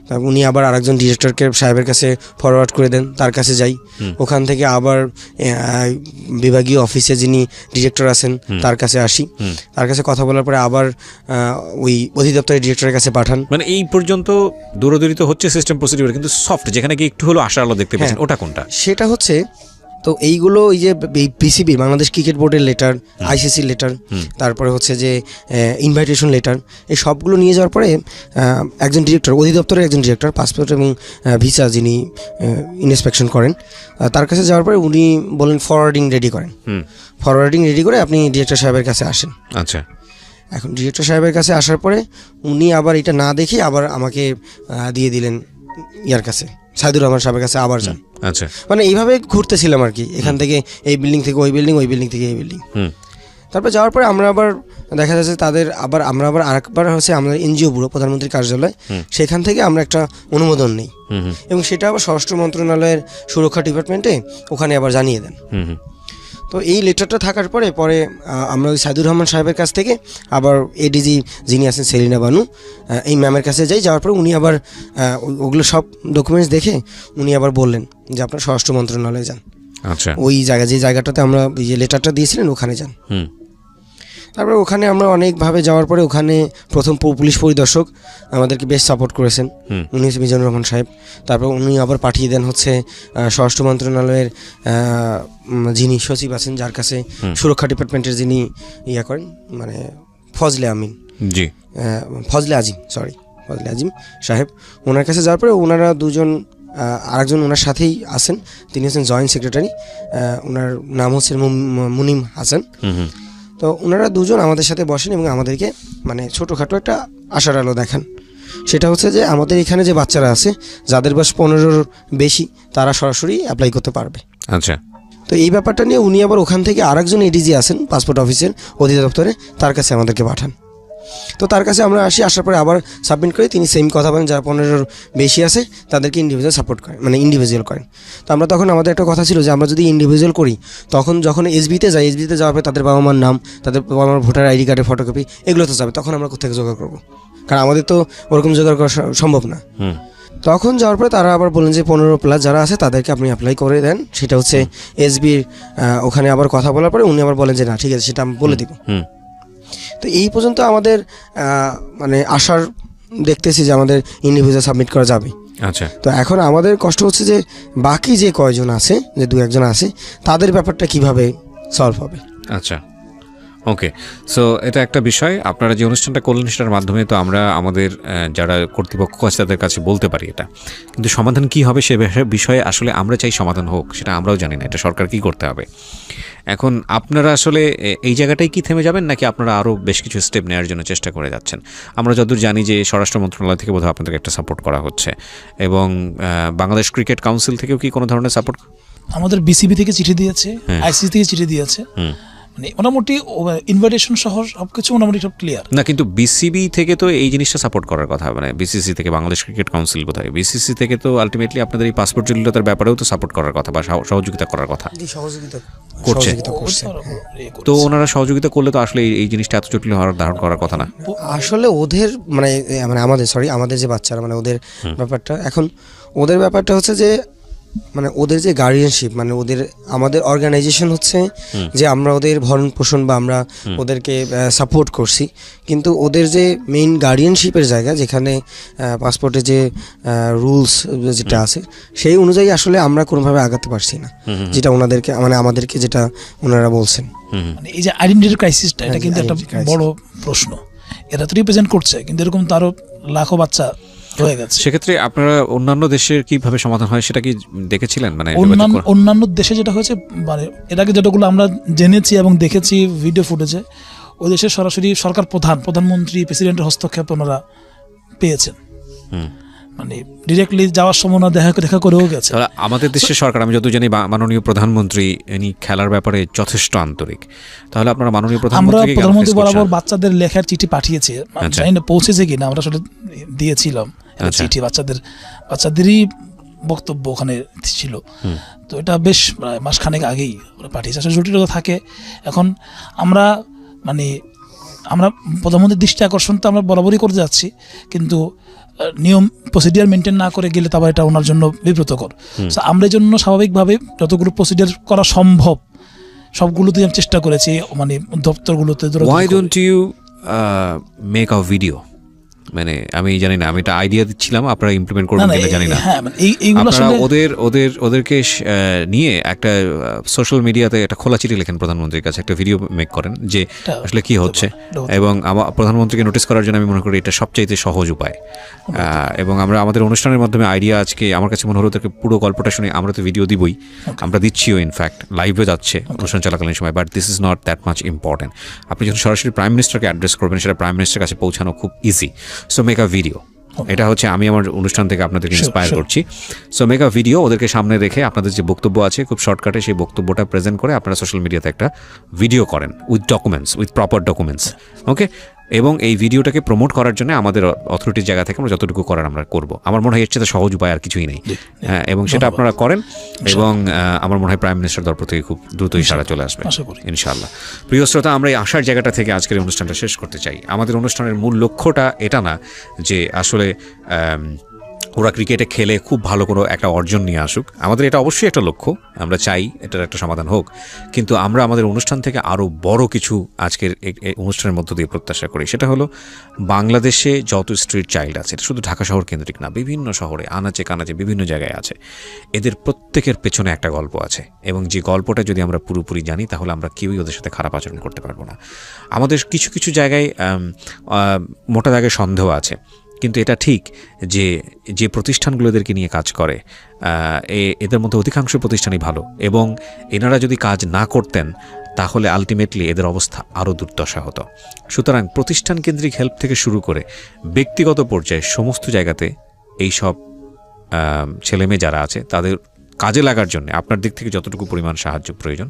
তারপর উনি আবার আরেকজন ডিরেক্টরকে সাহেবের কাছে ফরওয়ার্ড করে দেন, তার কাছে যাই। ওখান থেকে আবার বিভাগীয় অফিসে যিনি ডিরেক্টর আছেন তার কাছে আসি, তার কাছে কথা বলার পরে আবার ওই অধিদপ্তরের ডিরেক্টরের কাছে পাঠান। মানে এই পর্যন্ত দৌড়াদৌড়ি তো হচ্ছে সিস্টেম প্রসিডিউর, কিন্তু সফট যেখানে কি একটু হলো আশার আলো দেখতে পাচ্ছেন, ওটা কোনটা? সেটা হচ্ছে তো এইগুলো ওই যে বিসিবি বাংলাদেশ ক্রিকেট বোর্ডের লেটার, আইসিসির লেটার, তারপরে হচ্ছে যে ইনভাইটেশন লেটার, এই সবগুলো নিয়ে যাওয়ার পরে একজন ডিরেক্টর, অধিদপ্তরের একজন ডিরেক্টর পাসপোর্ট এবং ভিসা যিনি ইন্সপেকশন করেন, তার কাছে যাওয়ার পরে উনি বলেন ফরওয়ার্ডিং রেডি করেন। ফরওয়ার্ডিং রেডি করে আপনি ডিরেক্টর সাহেবের কাছে আসেন। আচ্ছা। এখন ডিরেক্টর সাহেবের কাছে আসার পরে উনি আবার এটা না দেখে আবার আমাকে দিয়ে দিলেন ইয়ার কাছে, সাইদুর রহমান সাহেবের কাছে আবার যান। আচ্ছা। মানে এইভাবে ঘুরতেছিলাম আর কি, এখান থেকে এই বিল্ডিং থেকে ওই বিল্ডিং, ওই বিল্ডিং থেকে এই বিল্ডিং। তারপর যাওয়ার পরে আমরা আবার দেখা যাচ্ছে আমরা আবার আরেকবার হচ্ছে আমাদের এনজিও ব্যুরো, প্রধানমন্ত্রীর কার্যালয়, সেখান থেকে আমরা একটা অনুমোদন নেই এবং সেটা আবার স্বরাষ্ট্র মন্ত্রণালয়ের সুরক্ষা ডিপার্টমেন্টে ওখানে আবার জানিয়ে দেন। তো এই লেটারটা থাকার পরে আমরা ওই সাইদুর রহমান সাহেবের কাছ থেকে আবার এডিজি যিনি আছেন সেলিনা বানু, এই ম্যামের কাছে যাওয়ার পরে উনি আবার ওগুলো সব ডকুমেন্টস দেখে উনি আবার বললেন যে আপনার স্বরাষ্ট্র মন্ত্রণালয়ে যান। আচ্ছা। ওই যে জায়গাটাতে আমরা যে লেটারটা দিয়েছিলেন ওখানে যান। তারপরে ওখানে আমরা অনেকভাবে যাওয়ার পরে ওখানে প্রথম পুলিশ পরিদর্শক আমাদেরকে বেশ সাপোর্ট করেছেন, উনি হচ্ছে মিজানুর রহমান সাহেব। তারপর উনি আবার পাঠিয়ে দেন হচ্ছে স্বরাষ্ট্র মন্ত্রণালয়ের যিনি সচিব আছেন, যার কাছে সুরক্ষা ডিপার্টমেন্টের যিনি করেন, মানে ফজলে আজিম সাহেব, ওনার কাছে যাওয়ার পরে ওনারা দুজন, আরেকজন ওনার সাথেই আছেন, তিনি হচ্ছেন জয়েন্ট সেক্রেটারি, ওনার নাম হচ্ছে মুনিম হাসান। তো ওনারা দুজন আমাদের সাথে বসেন এবং আমাদেরকে মানে ছোটোখাটো একটা আশার আলো দেখান সেটা হচ্ছে যে আমাদের এখানে যে বাচ্চারা আছে যাদের বয়স 15-র বেশি তারা সরাসরি অ্যাপ্লাই করতে পারবে। আচ্ছা, তো এই ব্যাপারটা নিয়ে উনি আবার ওখান থেকে আরেকজন এডিজি আছেন পাসপোর্ট অফিসের অধিদপ্তরে, তার কাছে আমাদেরকে পাঠান। তো তার কাছে আমরা আসার পরে আবার সাবমিট করি, তিনি সেম কথা বলেন যারা 15-র বেশি আছে তাদেরকে ইন্ডিভিজুয়াল সাপোর্ট করেন, মানে ইন্ডিভিজুয়াল করেন। তো আমরা তখন আমাদের একটা কথা ছিল যে আমরা যদি ইন্ডিভিজুয়াল করি তখন যখন এসবিতে যাওয়ার পরে তাদের বাবা মার নাম, তাদের বাবা মার ভোটার আইডি কার্ডের ফটোকপি এগুলো তো যাবে, তখন আমরা কোথেকে জোগাড় করবো, কারণ আমাদের তো ওরকম জোগাড় করা সম্ভব না। তখন যাওয়ার পরে তারা আবার বলেন যে 15+ যারা আছে তাদেরকে আপনি অ্যাপ্লাই করে দেন, সেটা হচ্ছে এসবির ওখানে আবার কথা বলার পরে উনি আবার বলেন যে না ঠিক আছে সেটা আমি বলে দিব। তো এই পর্যন্ত আমাদের মানে আশার দেখতেছি যে আমাদের ইন্ডিভিজুয়াল সাবমিট করা যাবে। আচ্ছা, তো এখন আমাদের কষ্ট হচ্ছে যে বাকি যে কয়জন আছে, যে 2-1 আছে, তাদের ব্যাপারটা কিভাবে সলভ হবে। আচ্ছা, ওকে। সো এটা একটা বিষয়, আপনারা যে অনুষ্ঠানটা করলেন সেটার মাধ্যমে তো আমরা আমাদের যারা কর্তৃপক্ষ আছে তাদের কাছে বলতে পারি এটা, কিন্তু সমাধান কি হবে সে বিষয়ে আসলে আমরা চাই সমাধান হোক, সেটা আমরাও জানি না, এটা সরকার কি করতে হবে। এখন আপনারা আসলে এই জায়গাটাই কি থেমে যাবেন, নাকি আপনারা আরও বেশ কিছু স্টেপ নেওয়ার জন্য চেষ্টা করে যাচ্ছেন? আমরা যতদূর জানি যে স্বরাষ্ট্র মন্ত্রণালয় থেকে বোধহয় আপনাদেরকে একটা সাপোর্ট করা হচ্ছে, এবং বাংলাদেশ ক্রিকেট কাউন্সিল থেকেও কি কোনো ধরনের সাপোর্ট? আমাদের বিসিবি থেকে চিঠি দিয়েছে, আইসিসি থেকে চিঠি দিয়েছে, মানে মোটামুটি ইনভাইটেশন সহ সবকিছু মোটামুটি সব ক্লিয়ার। না, কিন্তু বিসিবি থেকে তো এই জিনিসটা সাপোর্ট করার কথা, মানে বিসিসি থেকে, বাংলাদেশ ক্রিকেট কাউন্সিল বোধহয়, বিসিসি থেকে তো আলটিমেটলি আপনাদের এই পাসপোর্ট জটিলতার ব্যাপারেও তো সাপোর্ট করার কথা বা সহযোগিতা করার কথা করছে। তো ওনারা সহযোগিতা করলে তো আসলে এই জিনিসটা এত জটিল হওয়ার ধারণ করার কথা না। আসলে ওদের মানে আমাদের যে বাচ্চারা, মানে ওদের ব্যাপারটা, এখন ওদের ব্যাপারটা হচ্ছে যে মানে ওদের যে গার্ডিয়ানশিপ, মানে আমাদের অর্গানাইজেশন হচ্ছে যে আমরা ওদের ভরণ পোষণ বা আমরা ওদেরকে সাপোর্ট করছি, কিন্তু ওদের যে মেইন গার্ডিয়ানশিপের জায়গা, যেখানে পাসপোর্টে যে রুলস যেটা আছে সেই অনুযায়ী আসলে আমরা কোনোভাবে আগাতে পারছি না, যেটা ওনাদেরকে মানে আমাদেরকে যেটা ওনারা বলছেন। মানে এই যে আইডেন্টিটি ক্রাইসিসটা, এটা কিন্তু একটা বড় প্রশ্ন। এরা তো রিপ্রেজেন্ট করছে, কিন্তু এরকম তো আরো লাখো বাচ্চা হয়ে গেছে। সেক্ষেত্রে আপনারা অন্যান্য দেশের কিভাবে সমাধান হয় সেটা কি দেখেছিলেন? মানে অন্যান্য দেশে যেটা হয়েছে, মানে এর আগে যেটাগুলো আমরা জেনেছি এবং দেখেছি ভিডিও ফুটেজে, ওই দেশের সরাসরি সরকার প্রধানমন্ত্রী, প্রেসিডেন্টের হস্তক্ষেপ ওনারা পেয়েছেন, মানে ডিরেক্টলি যাওয়ার সময় না দেখা করেও গেছে। আমাদের দেশের সরকার, আমি যত জানি মাননীয় প্রধানমন্ত্রী ইনি খেলার ব্যাপারে যথেষ্ট আন্তরিক, তাহলে আপনারা মাননীয় প্রধানমন্ত্রী বরাবর বাচ্চাদের লেখার চিঠি পাঠিয়েছে, জানি না পৌঁছেছে কিনা, আমরা আসলে দিয়েছিলাম চিঠি, বাচ্চাদেরই বক্তব্য ওখানে ছিল। তো এটা বেশ মাসখানেক আগেই ওরা পাঠিয়েছে। আসলে জটিলতা থাকে। এখন আমরা প্রধানমন্ত্রীর দৃষ্টি আকর্ষণ তো আমরা বরাবরই করে যাচ্ছি, কিন্তু নিয়ম প্রসিডিয়ার মেনটেন না করে গেলে তারপর এটা ওনার জন্য বিব্রতকর। আমরা এই জন্য স্বাভাবিকভাবে যতগুলো প্রসিডিয়ার করা সম্ভব সবগুলোতেই আমি চেষ্টা করেছি, মানে দপ্তরগুলোতে। Why don't you make a video? মানে আমি জানি না, আমি একটা আইডিয়া দিচ্ছিলাম, আপনারা ইমপ্লিমেন্ট করবেন কিনা জানি না। আপনারা ওদেরকে নিয়ে একটা সোশ্যাল মিডিয়াতে একটা খোলা চিঠি লেখেন প্রধানমন্ত্রীর কাছে, একটা ভিডিও মেক করেন যে আসলে কি হচ্ছে, এবং প্রধানমন্ত্রীকে নোটিস করার জন্য আমি মনে করি এটা সবচাইতে সহজ উপায়। এবং আমরা আমাদের অনুষ্ঠানের মাধ্যমে আইডিয়া, আজকে আমার কাছে মনে হলো ওদেরকে পুরো গল্পটা শুনে, আমরা তো ভিডিও দিবই, আমরা দিচ্ছিও, ইনফ্যাক্ট লাইভে যাচ্ছে অনুষ্ঠান চলাকালীন সময়, but this is not that much important. আপনি যখন সরাসরি প্রাইম মিনিস্টারকে অ্যাড্রেস করবেন, সেটা প্রাইম মিনিস্টারের কাছে পৌঁছানো খুব easy. So make a video, এটা হচ্ছে আমি আমার অনুষ্ঠান থেকে আপনাদেরকে ইন্সপায়ার করছি। সো মেক আ ভিডিও, ওদেরকে সামনে রেখে আপনাদের যে বক্তব্য আছে খুব শর্টকাটে সেই বক্তব্যটা প্রেজেন্ট করে আপনারা সোশ্যাল মিডিয়াতে একটা ভিডিও করেন with documents, with proper documents, okay. এবং এই ভিডিওটাকে প্রমোট করার জন্য আমাদের অথরিটির জায়গা থেকে আমরা যতটুকু করার আমরা করব। আমার মনে হয় এর চেয়ে সহজ উপায় আর কিছুই নেই। হ্যাঁ, এবং সেটা আপনারা করেন, এবং আমার মনে হয় প্রাইম মিনিস্টার দপ্তর থেকে খুব দ্রুতই সাড়া চলে আসবে ইনশাআল্লাহ। প্রিয় শ্রোতা, আমরা এই আশার জায়গাটা থেকে আজকের অনুষ্ঠানটা শেষ করতে চাই। আমাদের অনুষ্ঠানের মূল লক্ষ্যটা এটা না যে আসলে ওরা ক্রিকেটে খেলে খুব ভালো কোনো একটা অর্জন নিয়ে আসুক, আমাদের এটা অবশ্যই একটা লক্ষ্য, আমরা চাই এটার একটা সমাধান হোক, কিন্তু আমরা আমাদের অনুষ্ঠান থেকে আরও বড় কিছু আজকের অনুষ্ঠানের মধ্য দিয়ে প্রত্যাশা করি। সেটা হলো বাংলাদেশে যত স্ট্রিট চাইল্ড আছে, এটা শুধু ঢাকা শহর কেন্দ্রিক না, বিভিন্ন শহরে আনাচে কানাচে বিভিন্ন জায়গায় আছে, এদের প্রত্যেকের পেছনে একটা গল্প আছে, এবং যে গল্পটা যদি আমরা পুরোপুরি জানি তাহলে আমরা কেউই ওদের সাথে খারাপ আচরণ করতে পারবো না। আমাদের কিছু কিছু জায়গায় মোটা দাগে সন্দেহ আছে কিন্তু এটা ঠিক যে যে প্রতিষ্ঠানগুলো এদেরকে নিয়ে কাজ করে এদের মধ্যে অধিকাংশ প্রতিষ্ঠানই ভালো, এবং এনারা যদি কাজ না করতেন তাহলে আলটিমেটলি এদের অবস্থা আরও দুর্দশা হতো। সুতরাং প্রতিষ্ঠান কেন্দ্রিক হেল্প থেকে শুরু করে ব্যক্তিগত পর্যায়ে সমস্ত জায়গাতে এই সব ছেলেমেয়ে যারা আছে তাদের কাজে লাগার জন্য আপনার দিক থেকে যতটুকু পরিমাণ সাহায্য প্রয়োজন